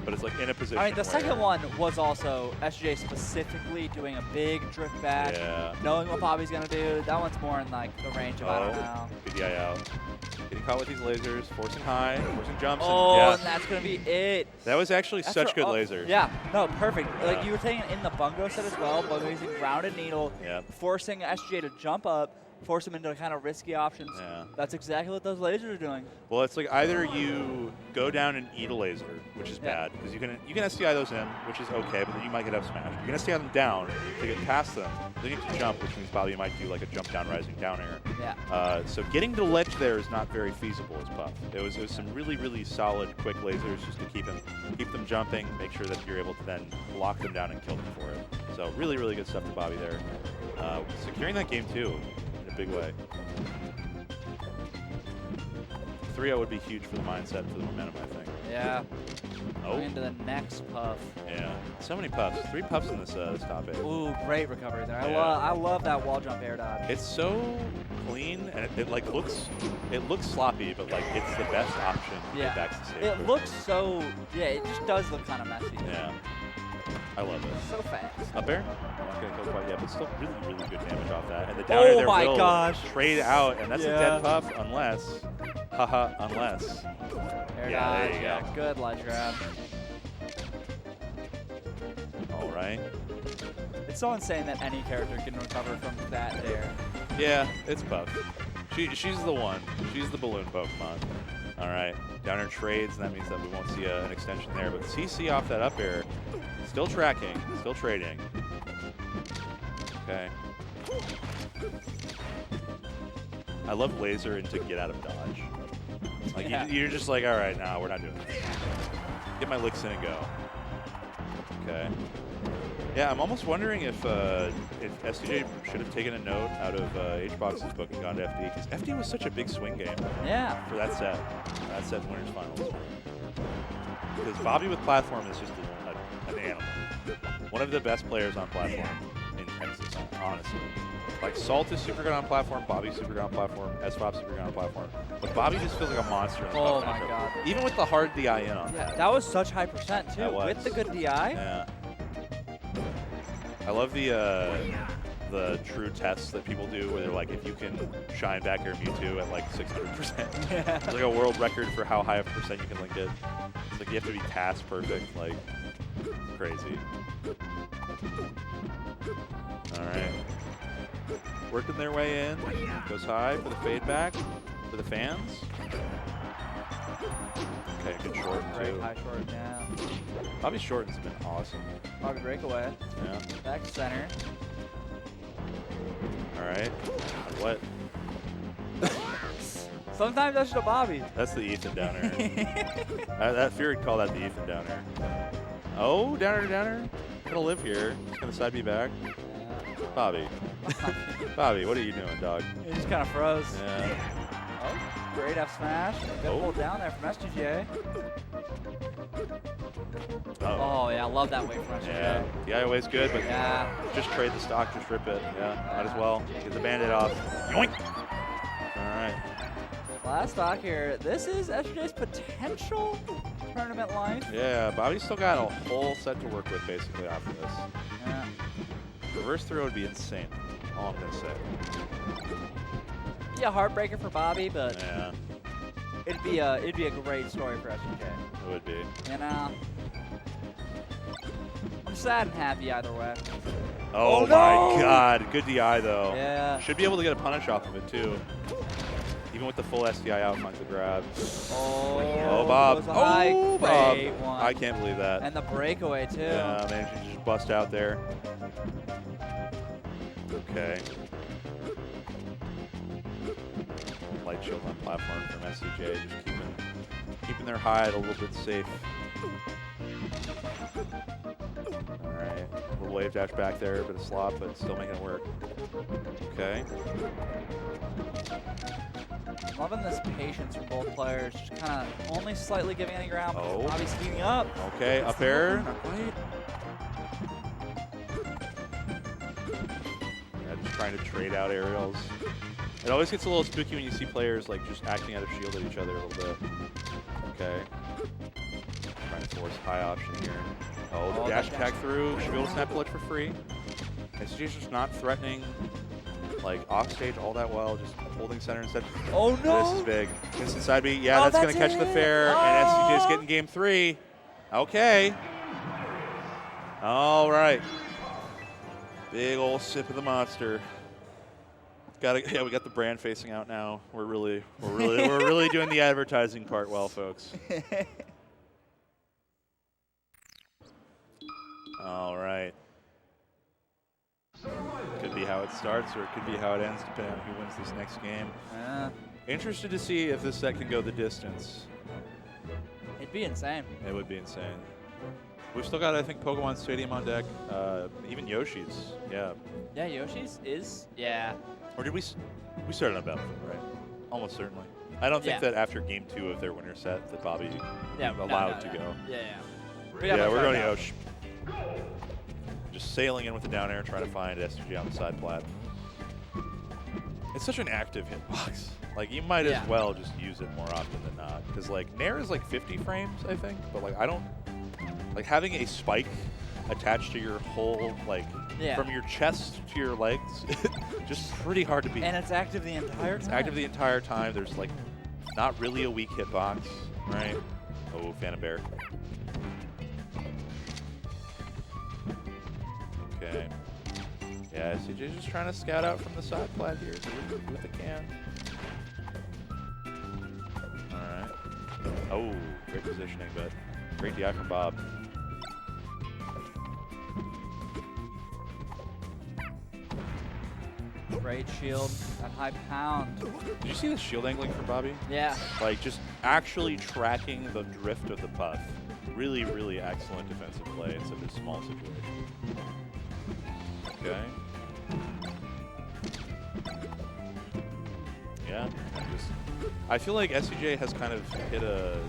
But it's like in a position. I mean, the where, second one was also SJ specifically doing a big drift back, Yeah. knowing what Bobby's gonna do. That one's more in like the range of I don't know. PDI out. Getting caught with these lasers, forcing high, forcing jumps. Oh, and, yeah, and that's gonna be it. that was actually That's such your good up- lasers. Yeah, no, perfect. Yeah. Like you were saying in the Bungo set as well, Bungo using grounded needle, Yep. forcing SJ to jump up, force him into kind of risky options. Yeah. That's exactly what those lasers are doing. Well, it's like either you go down and eat a laser, which is Yeah. bad, because you can SDI those in, which is okay, but then you might get up smashed. You can SDI them down to get past them. Then you have to jump, which means Bobby might do like a jump down rising down air. Yeah. So getting to the ledge there is not very feasible as Puff. It was some really solid quick lasers just to keep them jumping, make sure that you're able to then lock them down and kill them for it. So really good stuff to Bobby there. Securing that game too in a big way. 3-0 would be huge for the mindset and for the momentum, I think. Yeah. Oh. Going into the next puff. Yeah. So many puffs. 3 puffs in this top 8. Ooh, great recovery there. Yeah. I love that wall jump air dodge. It's so clean and it like looks sloppy, but like it's the best option to get back to the stage. It looks so, it just does look kind of messy. Yeah. I love it. So fast. Up air? I'm not gonna kill quite yet, but still really good damage off that. And the down air there my will gosh. trade out, and that's a Yeah. dead puff unless, unless. Air Yeah, there dodge. you Yeah, go. good ledge grab. All right. It's so insane that any character can recover from that there. Yeah, it's Puff. She's the one. She's the balloon Pokemon. All right. Down air trades, and that means that we won't see an extension there. But CC off that up air, still tracking, still trading. Okay. I love laser into get out of dodge. Like Yeah. you're just like, all right, nah, we're not doing this. Get my licks in and go. Okay. Yeah, I'm almost wondering if SCJ should have taken a note out of HBox's book and gone to FD, because FD was such a big swing game Yeah. for that set in Winners Finals. Because Bobby with platform is just an animal. One of the best players on platform in Texas, honestly. Like Salt is super good on platform, Bobby's super good on platform, SFOP's super good on platform. But Bobby just feels like a monster in the Oh puff my matchup. god. Even with the hard DI in on Yeah, that was such high percent too. That was. With the good DI. Yeah. I love the true tests that people do where they're like, if you can shine back your Mewtwo at like 600%. Yeah. It's like a world record for how high of a percent you can link it. It's like you have to be pass perfect, like crazy. All right. Working their way in. Goes high for the fade back for the fans. Okay, good short Great too. high short, yeah. Bobby's short has been awesome. Bobby breakaway. Yeah. Back to center. All right. What? Sometimes that's just a Bobby. That's the Ethan downer. That Fury would call that the Ethan downer. Oh, downer. Gonna live here. Just gonna side me back. Bobby. Bobby, what are you doing, dog? He just kind of froze. Yeah. Oh, great F smash. Good Oh. pull down there from SGJ. Oh, yeah, I love that wave from SJ. Yeah, the IOA's good, but yeah, just trade the stock, just rip it. Yeah, might as well. Get the Bandit off. Yoink! All right. last stock here. This is SJ's potential tournament life. Yeah, Bobby's still got a whole set to work with basically after this. Yeah. Reverse throw would be insane. All I'm gonna say. Be a heartbreaker for Bobby, but Yeah, it'd be a great story for SJ. it would be. You know, I'm sad and happy either way. Oh, Oh, my no! God, good DI though. Yeah. Should be able to get a punish off of it too. Even with the full SDI out front to grab. Oh, Bob. It was a high Oh, Bob. great one. I can't believe that. And the breakaway too. Yeah, managing to just bust out there. Okay. Light shield on platform from SCJ, just keeping their hide a little bit safe. All right, little wave dash back there, bit of slop, but still making it work. Okay. Loving this patience from both players, just kind of only slightly giving any ground. Oh. Bobby's heating up. Okay, up air. Not quite. Yeah, just trying to trade out aerials. It always gets a little spooky when you see players like just acting out of shield at each other a little bit. Okay. Trying to force high option here. Oh, the dash attack through. Should be able to snap ledge for free. SCJ's just not threatening like off stage all that well, just holding center instead. Oh no! This is big. Instant side B. Yeah, Oh, that's going to that's catch the it. fair, Oh. and SCJ's getting game 3. Okay. All right. Big old sip of the monster. Yeah, we got the brand facing out now. We're really doing the advertising part well, folks. All right. Could be how it starts, or it could be how it ends, depending on who wins this next game. Interested to see if this set can go the distance. It'd be insane. It would be insane. We've still got, I think, Pokemon Stadium on deck. Even Yoshi's. Yeah. Yeah, Yoshi's is. Yeah. Or did we started on Battlefield, right? Almost certainly. I don't think that after game 2 of their winner set that Bobby allowed to go. Yeah, yeah. Yeah, we're going to Yosh. Just sailing in with the down air, trying to find SG on the side plat. It's such an active hitbox. Like, you might as well just use it more often than not. Because, like, Nair is like 50 frames, I think. But, like, I don't... Like, having a spike attached to your whole, like, from your chest to your legs, just pretty hard to beat. And it's active the entire time. It's active the entire time. There's, like, not really a weak hitbox, right? Oh, Phantom Bear. Okay. Yeah, CJ's just trying to scout out from the side plat here. Do what they can. All right. Oh, great positioning, but great DI from Bob. Great shield at high pound. Did you see the shield angling from Bobby? Yeah. Like, just actually tracking the drift of the puff. Really, really excellent defensive play in such a small situation. Okay. Yeah. I feel like SCJ has kind of hit a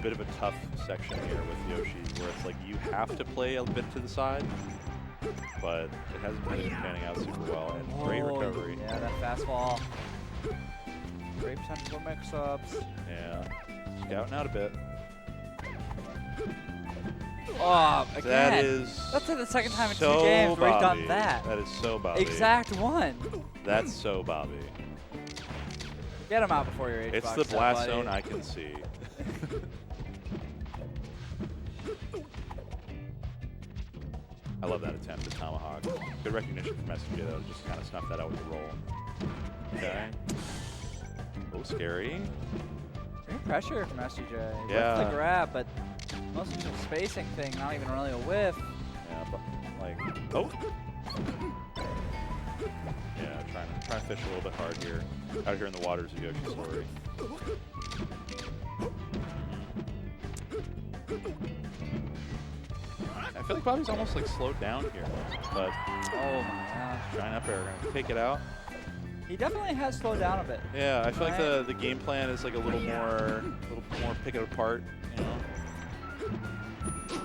bit of a tough section here with Yoshi, where it's like you have to play a bit to the side, but it hasn't really been panning out super well. And great recovery. Yeah, that fastball. Great potential for mix-ups. Yeah. Scouting out a bit. Oh, again. That is That's like the second time in so 2 games where he's Bobby. done that. That is so Bobby. Exact one. That's so Bobby. Get him out before your H-box. It's the blast zone I can see. I love that attempt at Tomahawk. Good recognition from SJ though, to just kind of snuff that out with the roll. Okay. Oh, scary. Great pressure from SJ. Yeah. With the grab, but mostly just a spacing thing, not even really a whiff. Yeah, but like, oh. Yeah, trying to fish a little bit hard here. Out here in the waters of Yoshi's Story. I feel like Bobby's almost like slowed down here, but oh my gosh. trying up air, gonna take it out. He definitely has slowed down a bit. Yeah, I feel like the game plan is like a little more pick it apart, you know.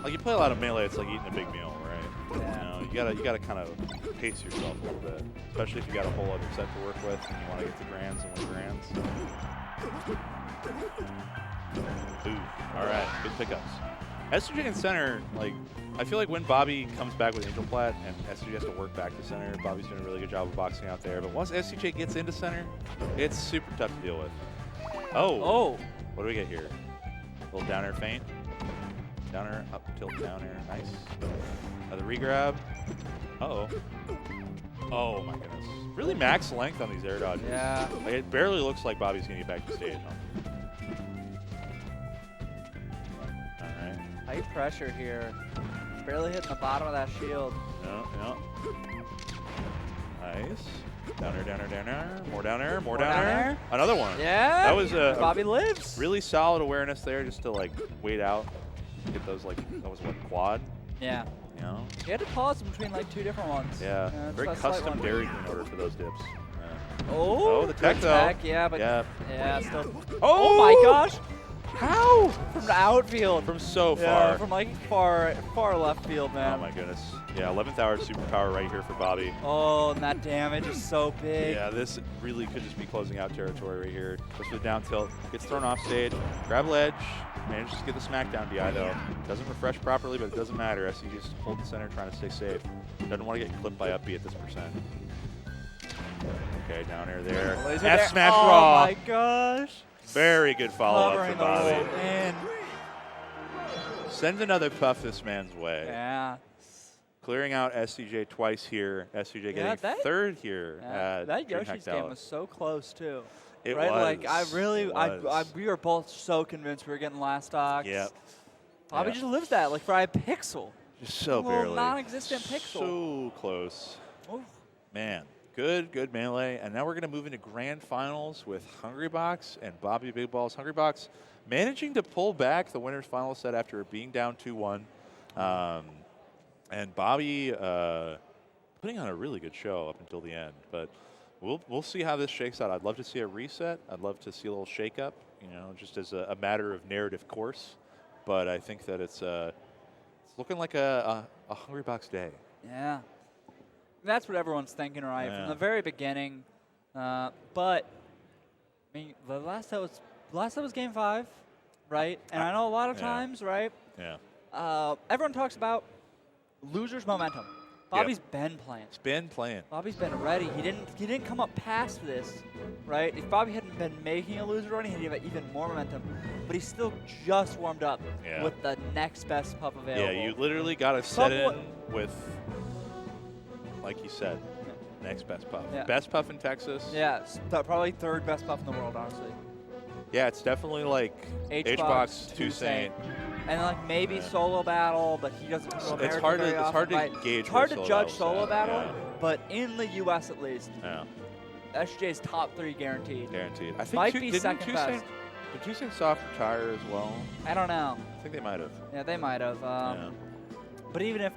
Like you play a lot of melee, it's like eating a big meal, right? Yeah. You know, you gotta kind of pace yourself a little bit, especially if you got a whole other set to work with and you want to get to grands and win grands. Ooh, all right, good pickups. SJ in center, like I feel like when Bobby comes back with Angel Plat and SJ has to work back to center, Bobby's doing a really good job of boxing out there. But once SJ gets into center, it's super tough to deal with. Oh. What do we get here? A little down air feint. Down air, up tilt, down air. Nice. The regrab. Uh-oh. Oh, my goodness. Really max length on these air dodges. Yeah. Like, it barely looks like Bobby's going to get back to stage. All right. High pressure here. Barely hitting the bottom of that shield. No. Nice. Down air, down air, down air. More down air, more down air. Another one. Yeah. That was Bobby lives. Really solid awareness there just to, like, wait out. Get those, like, that was what, quad? Yeah. You know? You had to pause between like 2 different ones. Yeah. Very custom Dairy Queen order for those dips. Oh, the tech though. Yeah, but yeah, still. Oh my gosh! How? From the outfield. From so far. Yeah, from like far left field, man. Oh my goodness. Yeah, 11th hour superpower right here for Bobby. Oh, and that damage is so big. Yeah, this really could just be closing out territory right here. Goes for the down tilt, gets thrown off stage, grab ledge, manages to get the smackdown DI though. Doesn't refresh properly, but it doesn't matter. SC just hold the center, trying to stay safe. Doesn't want to get clipped by up B at this percent. Okay, down air there. F smash raw. Oh my gosh. Very good follow-up for Bobby. Man. Send another puff this man's way. Yeah. Clearing out SCJ twice here. SCJ getting third here. That Yoshi's game was so close too. It right? was. Like we were both so convinced we were getting last stocks. Yep. Bobby just lives that, like for a pixel. Just so barely. barely. Non-existent pixel. So close. Oof. Man. Good melee. And now we're going to move into grand finals with Hungrybox and Bobby Big Ballz. Hungrybox managing to pull back the winner's final set after being down 2-1. And Bobby putting on a really good show up until the end. But we'll see how this shakes out. I'd love to see a reset. I'd love to see a little shake-up, you know, just as a matter of narrative course. But I think that it's looking like a Hungrybox day. Yeah. That's what everyone's thinking, right? Yeah. From the very beginning. But I mean, the last set was game 5, right? And I know a lot of times, right? Yeah. Everyone talks about loser's momentum. Bobby's been playing. He's been playing. Bobby's been ready. He didn't come up past this, right? If Bobby hadn't been making a loser run, he'd have even more momentum. But he's still just warmed up with the next best pup available. Yeah, you literally got to set in with, like you said, next best pup. Yeah. Best pup in Texas. Yeah, probably 3rd best pup in the world, honestly. Yeah, it's definitely like H-Box, 2Saint. And like maybe solo battle, but he doesn't come to America very often. It's hard to gauge. It's hard to judge solo battle, but in the U.S. at least, SJ's top 3 guaranteed. Guaranteed. I think might be second best. Did 2Saint soft retire as well? I don't know. I think they might have. Yeah, they might have. But even if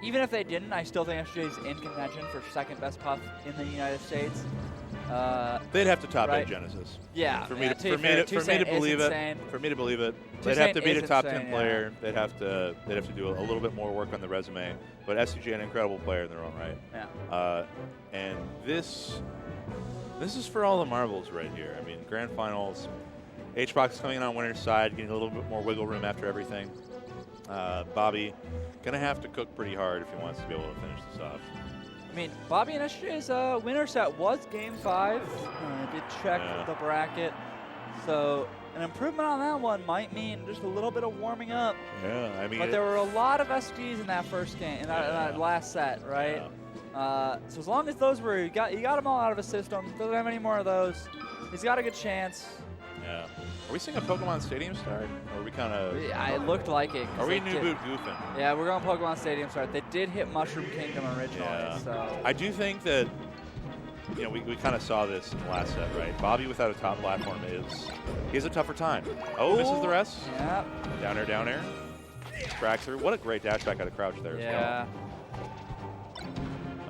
even if they didn't, I still think SJ's in contention for 2nd best pup in the United States. They'd have to top A Genesis. Yeah. For me to believe it. For me to believe it, they'd have to beat a top 10 player. They'd have to do a little bit more work on the resume. But SCJ, an incredible player in their own right. Yeah. And this is for all the marbles right here. I mean, grand finals. H-Box coming in on winner's side, getting a little bit more wiggle room after everything. Bobby gonna have to cook pretty hard if he wants to be able to finish this off. I mean, Bobby and SJ's winner set was game 5. I did check the bracket. So an improvement on that one might mean just a little bit of warming up. Yeah, I mean. But there were a lot of SGs in that first game, in that last set, right? Yeah. So as long as those were, you got them all out of his system, doesn't have any more of those, he's got a good chance. Yeah. Are we seeing a Pokemon Stadium start? Or are we kind of... It looked like it. Are we new boot goofing? Yeah, we're going Pokemon Stadium start. They did hit Mushroom Kingdom originally, so... I do think that, you know, we kind of saw this in the last set, right? Bobby without a top platform he has a tougher time. Oh, misses the rest. Yeah. Down air. Track through. What a great dash back out of crouch there. Yeah.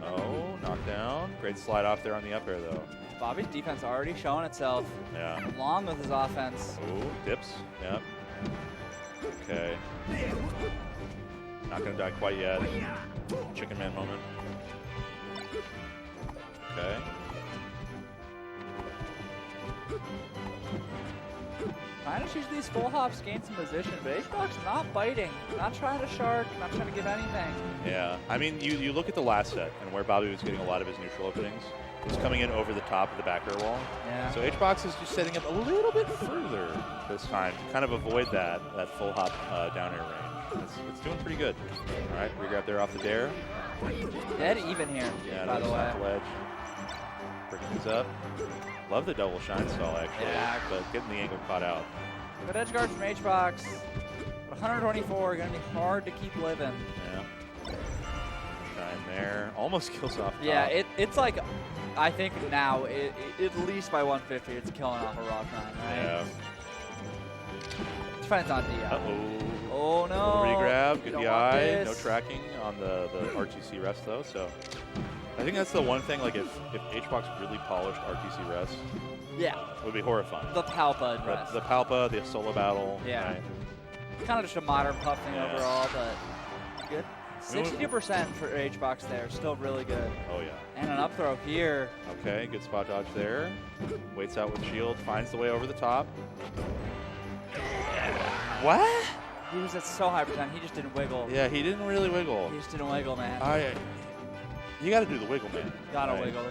Oh, knockdown. Great slide off there on the up air, though. Bobby's defense already showing itself. Yeah. Along with his offense. Ooh, dips. Yeah. Okay. Not gonna die quite yet. Chicken man moment. Okay. Trying to choose these full hops, gain some position, but H-Box not biting, not trying to shark, not trying to give anything. Yeah, I mean, you look at the last set and where Bobby was getting a lot of his neutral openings. He was coming in over the top of the back air wall. Yeah. So H-Box is just setting up a little bit further this time to kind of avoid that full hop down air range. It's doing pretty good. All right, regrab there off the dare. Dead even here, Yeah, by the way. The ledge. Breaking these up. Love the double shine stall, actually. Yeah. But getting the angle caught out. Good edge guard from H-Box. 124, gonna be hard to keep living. Yeah. Shine there. Almost kills off top. Yeah, it's like, I think now, at least by 150, it's killing off a rock shine, right? Yeah. Depends on the. Uh-oh. Oh no. Regrab, good Don't DI. want No this. tracking on the RTC rest, though. So I think that's the one thing, like, if H-Box really polished RTC rest, Yeah. it would be horrifying. The Palpa rest. The Palpa, the solo battle. Yeah. Right? Kind of just a modern puff thing Yeah. overall, but good. 62% for H-Box there, still really good. Oh, yeah. And an up throw here. Okay, good spot dodge there. Waits out with shield, finds the way over the top. What? He was at so high percent, he just didn't wiggle. Yeah, he didn't really wiggle. He just didn't wiggle, man. You got to do the wiggle, man. Gotta Right. wiggle.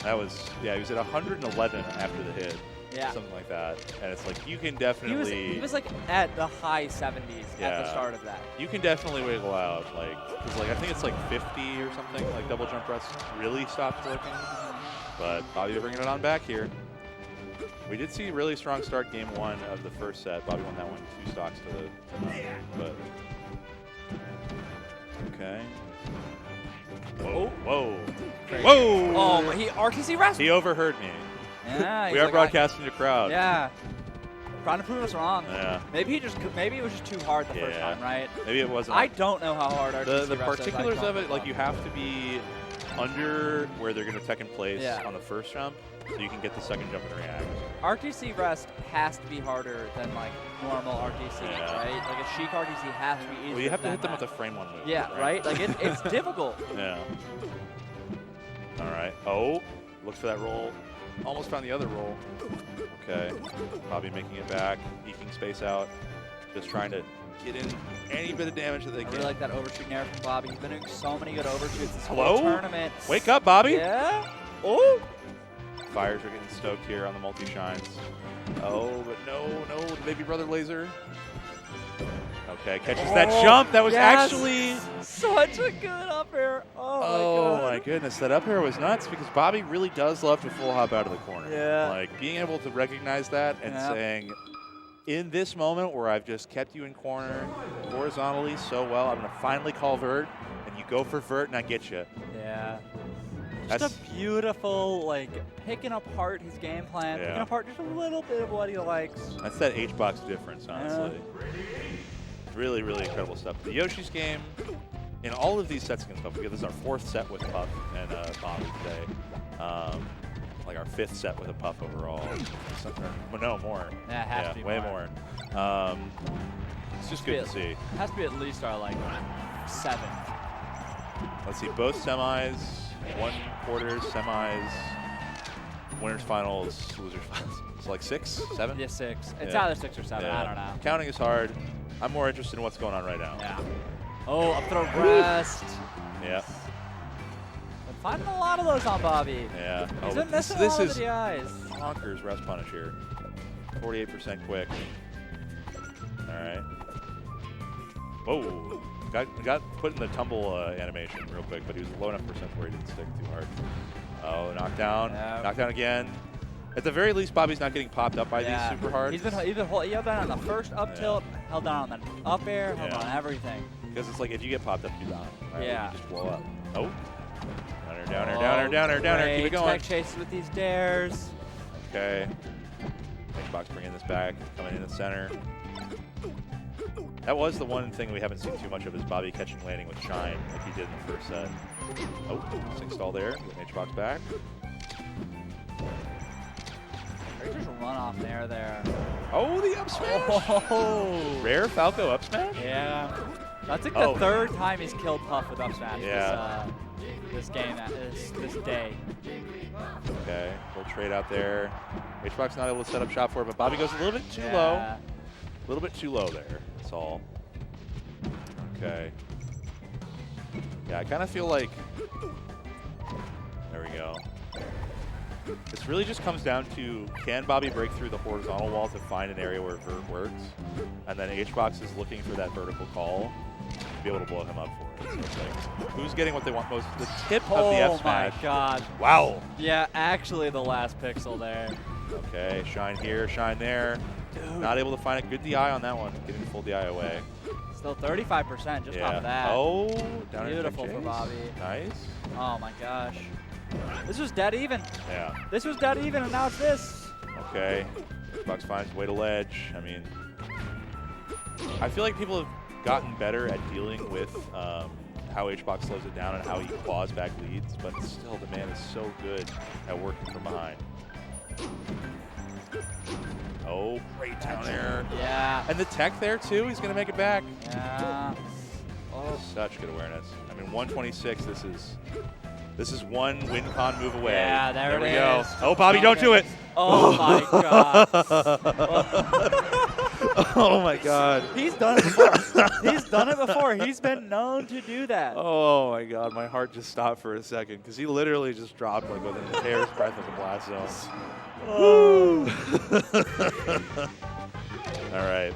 That was, yeah, he was at 111 after the hit. Yeah. Something like that. And it's like, you can definitely... He was like at the high 70s at the Yeah. start of that. You can definitely wiggle out, like, because like I think it's like 50 or something, like double jump rest really stopped working. But Bobby bringing it on back here. We did see a really strong start game one of the first set. Bobby won that one 2 stocks to none. But okay. Whoa! Whoa! Crazy. Whoa! Oh, he RTC rest. He overheard me. Yeah, We are broadcasting to crowd. Yeah. Trying to prove us wrong. Yeah. Maybe it was just too hard the first time, right? Maybe it wasn't. I don't know how hard RTC the rest is. particulars of it, like you have to be under where they're going to tech in place Yeah. on the first jump, so you can get the second jump and react. RTC rest has to be harder than like normal RTC, Yeah. right? Like a Sheik RTC has to be easier. Well, you have to than hit them that. with a frame one move. Yeah, right? Like it's difficult. Yeah. All right. Oh, looks for that roll. Almost found the other roll. Okay. Bobby making it back, eking space out, just trying to get in any bit of damage that they I can. really like that overshoot nair from Bobby. He's been doing so many good overshoots this Hello? whole tournament. Wake up, Bobby. Yeah. Oh. Fires are getting stoked here on the multi-shines. Oh, but no, the baby brother laser. Okay, catches that jump. That was yes. actually... Such a good up air. Oh, my goodness. That up air was nuts because Bobby really does love to full hop out of the corner. Yeah. Like, being able to recognize that and saying, in this moment where I've just kept you in corner horizontally so well, I'm going to finally call vert, and you go for vert and I get you. Yeah. That's Just a beautiful, like, picking apart his game plan, picking apart just a little bit of what he likes. That's that H-Box difference, honestly. Really, really incredible stuff. The Yoshi's game, in all of these sets against Puff, because this is our 4th set with Puff and Bobby today. Like our 5th set with a Puff overall. Well, no, more. Yeah, it has to be way more. It's just good to see. It has to be at least our, like, 7th. Let's see, both semis, 1 quarters, semis, winners finals, losers finals. It's like 6, 7? Yeah, 6. It's Yeah. either 6 or 7. Yeah. I don't know. Counting is hard. I'm more interested in what's going on right now. Yeah. Oh, up throw rest. Yeah. Been finding a lot of those on Bobby. Yeah. He's been this missing a lot of is the DIs. bonkers rest punish here. 48% quick. All right. Whoa. Got put in the tumble animation real quick, but he was low enough percent where he didn't stick too hard. Oh, knockdown. Yeah. Knockdown again. At the very least, Bobby's not getting popped up by these super hard. He held down on the first up tilt, held down on the up air, held on everything. Because it's like if you get popped up, you're down. Right? Yeah. You just blow up. Oh. Downer. Keep it going. Tech chases with these dares. Okay. Xbox bringing this back, coming in the center. That was the one thing we haven't seen too much of is Bobby catching landing with shine like he did in the first set. Oh, sync stall there, getting H-Box back. Or just run off there. Oh, the up smash! Oh. Rare Falco up smash? Yeah. That's like the third time he's killed Puff with up smash this game, this day. Okay, little trade out there. HBox not able to set up shop for it, but Bobby goes a little bit too low. A little bit too low there, that's all. Okay. Yeah, I kind of feel like, there we go. This really just comes down to, can Bobby break through the horizontal wall to find an area where vert works? And then HBox is looking for that vertical call to be able to blow him up for it. So like, who's getting what they want most? The tip of the F smash. Oh my god. Wow. Yeah, actually the last pixel there. Okay, shine here, shine there. Dude. Not able to find a good DI on that one. Getting the full DI away. Still 35% just off of that. Oh, down beautiful for Bobby. Nice. Oh my gosh. This was dead even. Yeah. This was dead even, and now it's this. Okay. Xbox finds way to ledge. I mean, I feel like people have gotten better at dealing with how HBox slows it down and how he claws back leads, but still the man is so good at working from behind. Oh, great down air. Yeah. And the tech there too, he's gonna make it back. Yeah. Oh. Such good awareness. I mean, 126, this is one win con move away. Yeah, there we it go. is. Oh, Bobby, don't do it. Oh my god. Oh my god. He's done it before. He's done it before. He's been known to do that. Oh my god, my heart just stopped for a second because he literally just dropped like within a hair's breadth of the blast zone. Oh. All right.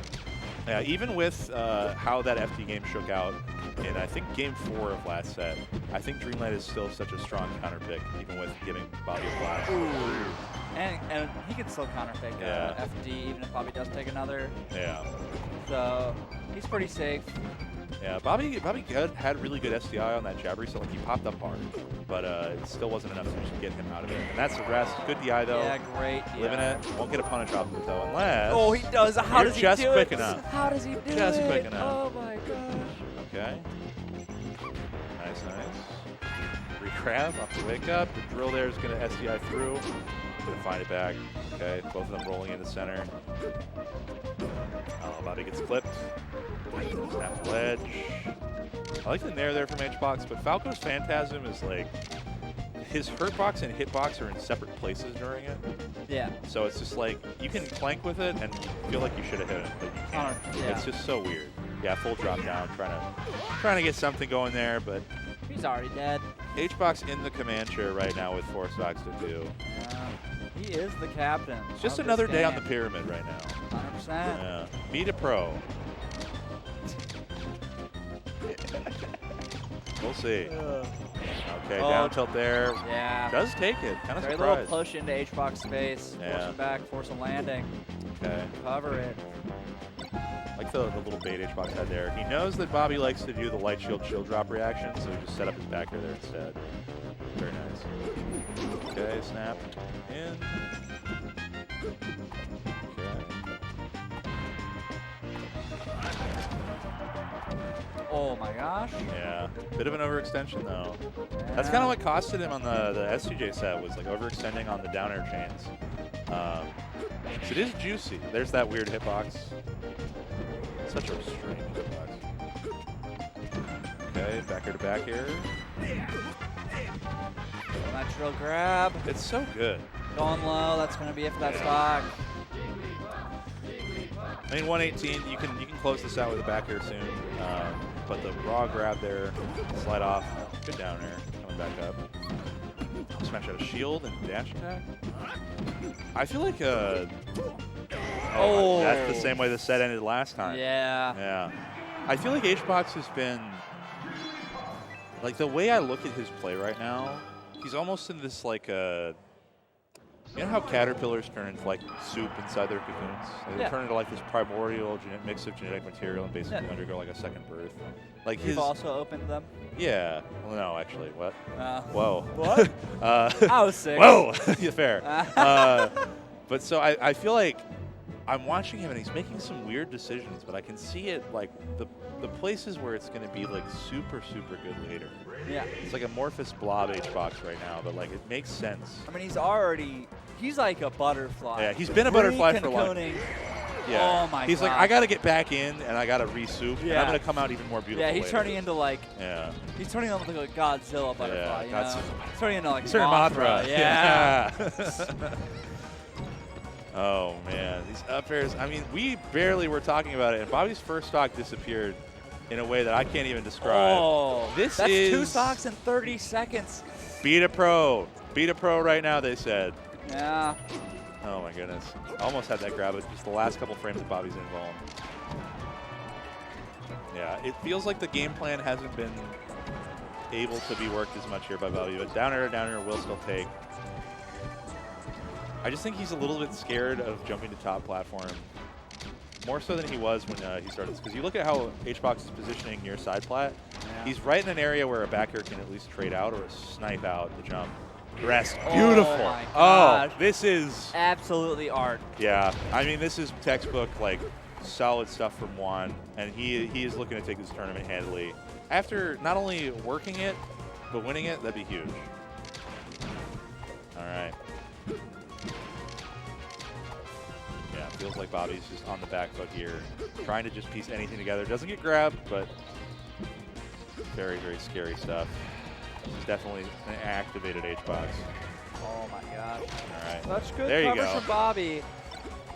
Yeah, even with how that FD game shook out in, I think, Game 4 of last set, I think Dreamlight is still such a strong counter pick, even with giving Bobby a blast. And he can still counter pick FD even if Bobby does take another. Yeah. So he's pretty safe. Yeah, Bobby had really good SDI on that jabber, so like he popped up hard, but it still wasn't enough to just get him out of it. And that's the rest. Good DI though. Yeah, great. Living it. Won't get a punish off of it though, unless. Oh, he does. How does he do it? Just quick enough. How does he do it? Just quick enough. Oh my gosh. Okay. Nice, nice. Re-grab off the wake up. The drill there is going to SDI through. Going to find it back. Okay, both of them rolling into center. Oh, Bobby gets clipped. Snap the ledge. I like the nair there from HBox, but Falco's Phantasm is like, his hurtbox and hitbox are in separate places during it. Yeah. So it's just like, you can clank with it and feel like you should have hit it, but you can't. Yeah. It's just so weird. Yeah, full drop down, trying to get something going there, but he's already dead. HBox in the command chair right now with 4 stocks to do. He is the captain. It's just another day on the pyramid right now. 100%. Yeah. Meet a pro. We'll see. Okay, down tilt there. Yeah. Does take it. Kind of Very surprised. little push into HBox space. Yeah. Force him back, force him landing. Okay. Cover it. Like the little bait HBox had there. He knows that Bobby likes to do the light shield chill drop reaction, so he just set up his backer there instead. Very nice. Okay, snap. In. Okay. Oh my gosh. Yeah. Bit of an overextension though. That's kind of what costed him on the SCJ set, was like overextending on the down air chains. So it is juicy. There's that weird hitbox. Such a strange hitbox. Okay, back air to back air. Natural grab. It's so good. Going low. That's going to be it for that stock. I mean, 118. You can close this out with a back air soon. But the raw grab there, slide off. Good down air. Coming back up. Smash out a shield and dash attack. I feel like oh, that's the same way the set ended last time. Yeah. Yeah. I feel like HBox has been, like, the way I look at his play right now, he's almost in this, like, you know how caterpillars turn into, like, soup inside their cocoons? They turn into, like, this primordial mix of genetic material and basically undergo, like, a second birth. Like You've also opened them? Yeah. Well, no, actually. What? Whoa. What? I was sick. Whoa! Yeah, fair. But so I feel like I'm watching him and he's making some weird decisions, but I can see it, like, the places where it's going to be, like, super, super good later. Yeah. It's like amorphous blob HBox right now, but, like, it makes sense. I mean, he's already He's like a butterfly. Yeah, he's been a butterfly for a long time. Yeah. Oh my god. He's like, I got to get back in and I got to re-soup. Yeah. And I'm going to come out even more beautiful. Yeah, he's later. turning into like. Yeah. He's turning into like a Godzilla butterfly. Yeah, He's turning into like Mothra. Yeah. Oh man, these up airs. I mean, we barely were talking about it, and Bobby's first stock disappeared in a way that I can't even describe. Oh, that's 2 stocks in 30 seconds. Beat a pro. Beat a pro right now, they said. Yeah. Oh my goodness. Almost had that grab, but just the last couple frames of Bobby's invuln. Yeah, it feels like the game plan hasn't been able to be worked as much here by Bobby, but down air will still take. I just think he's a little bit scared of jumping to top platform, more so than he was when he started this. Because you look at how HBox is positioning near side plat, he's right in an area where a back air can at least trade out or snipe out the jump. Rest, beautiful. Oh, my oh, gosh. this is absolutely art. Yeah, I mean, this is textbook, like, solid stuff from Juan, and he is looking to take this tournament handily. After not only working it, but winning it, that'd be huge. All right. Yeah, feels like Bobby's just on the back foot here, trying to just piece anything together. Doesn't get grabbed, but very, very scary stuff. It's definitely an activated HBox. Oh my gosh. All right. Such good there you coverage go. from Bobby.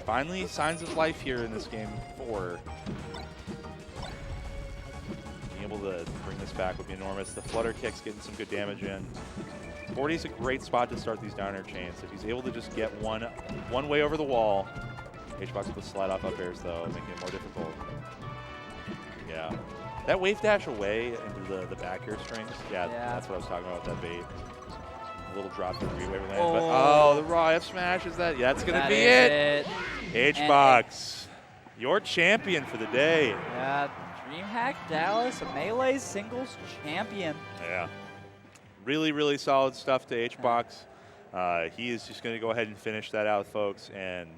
Finally, signs of life here in this game 4. Being able to bring this back would be enormous. The flutter kick's getting some good damage in. 40's a great spot to start these down air chains. If he's able to just get one way over the wall, HBox will slide off up airs though, making it more difficult. Yeah. That wave dash away into the back air strings, yeah, that's what I was talking about with that bait. A little drop in re-wave land, but oh, the raw F smash is that? Yeah, that's going to be it. HBox, your champion for the day. Yeah, DreamHack Dallas, a Melee singles champion. Yeah. Really, really solid stuff to HBox. He is just going to go ahead and finish that out, folks, and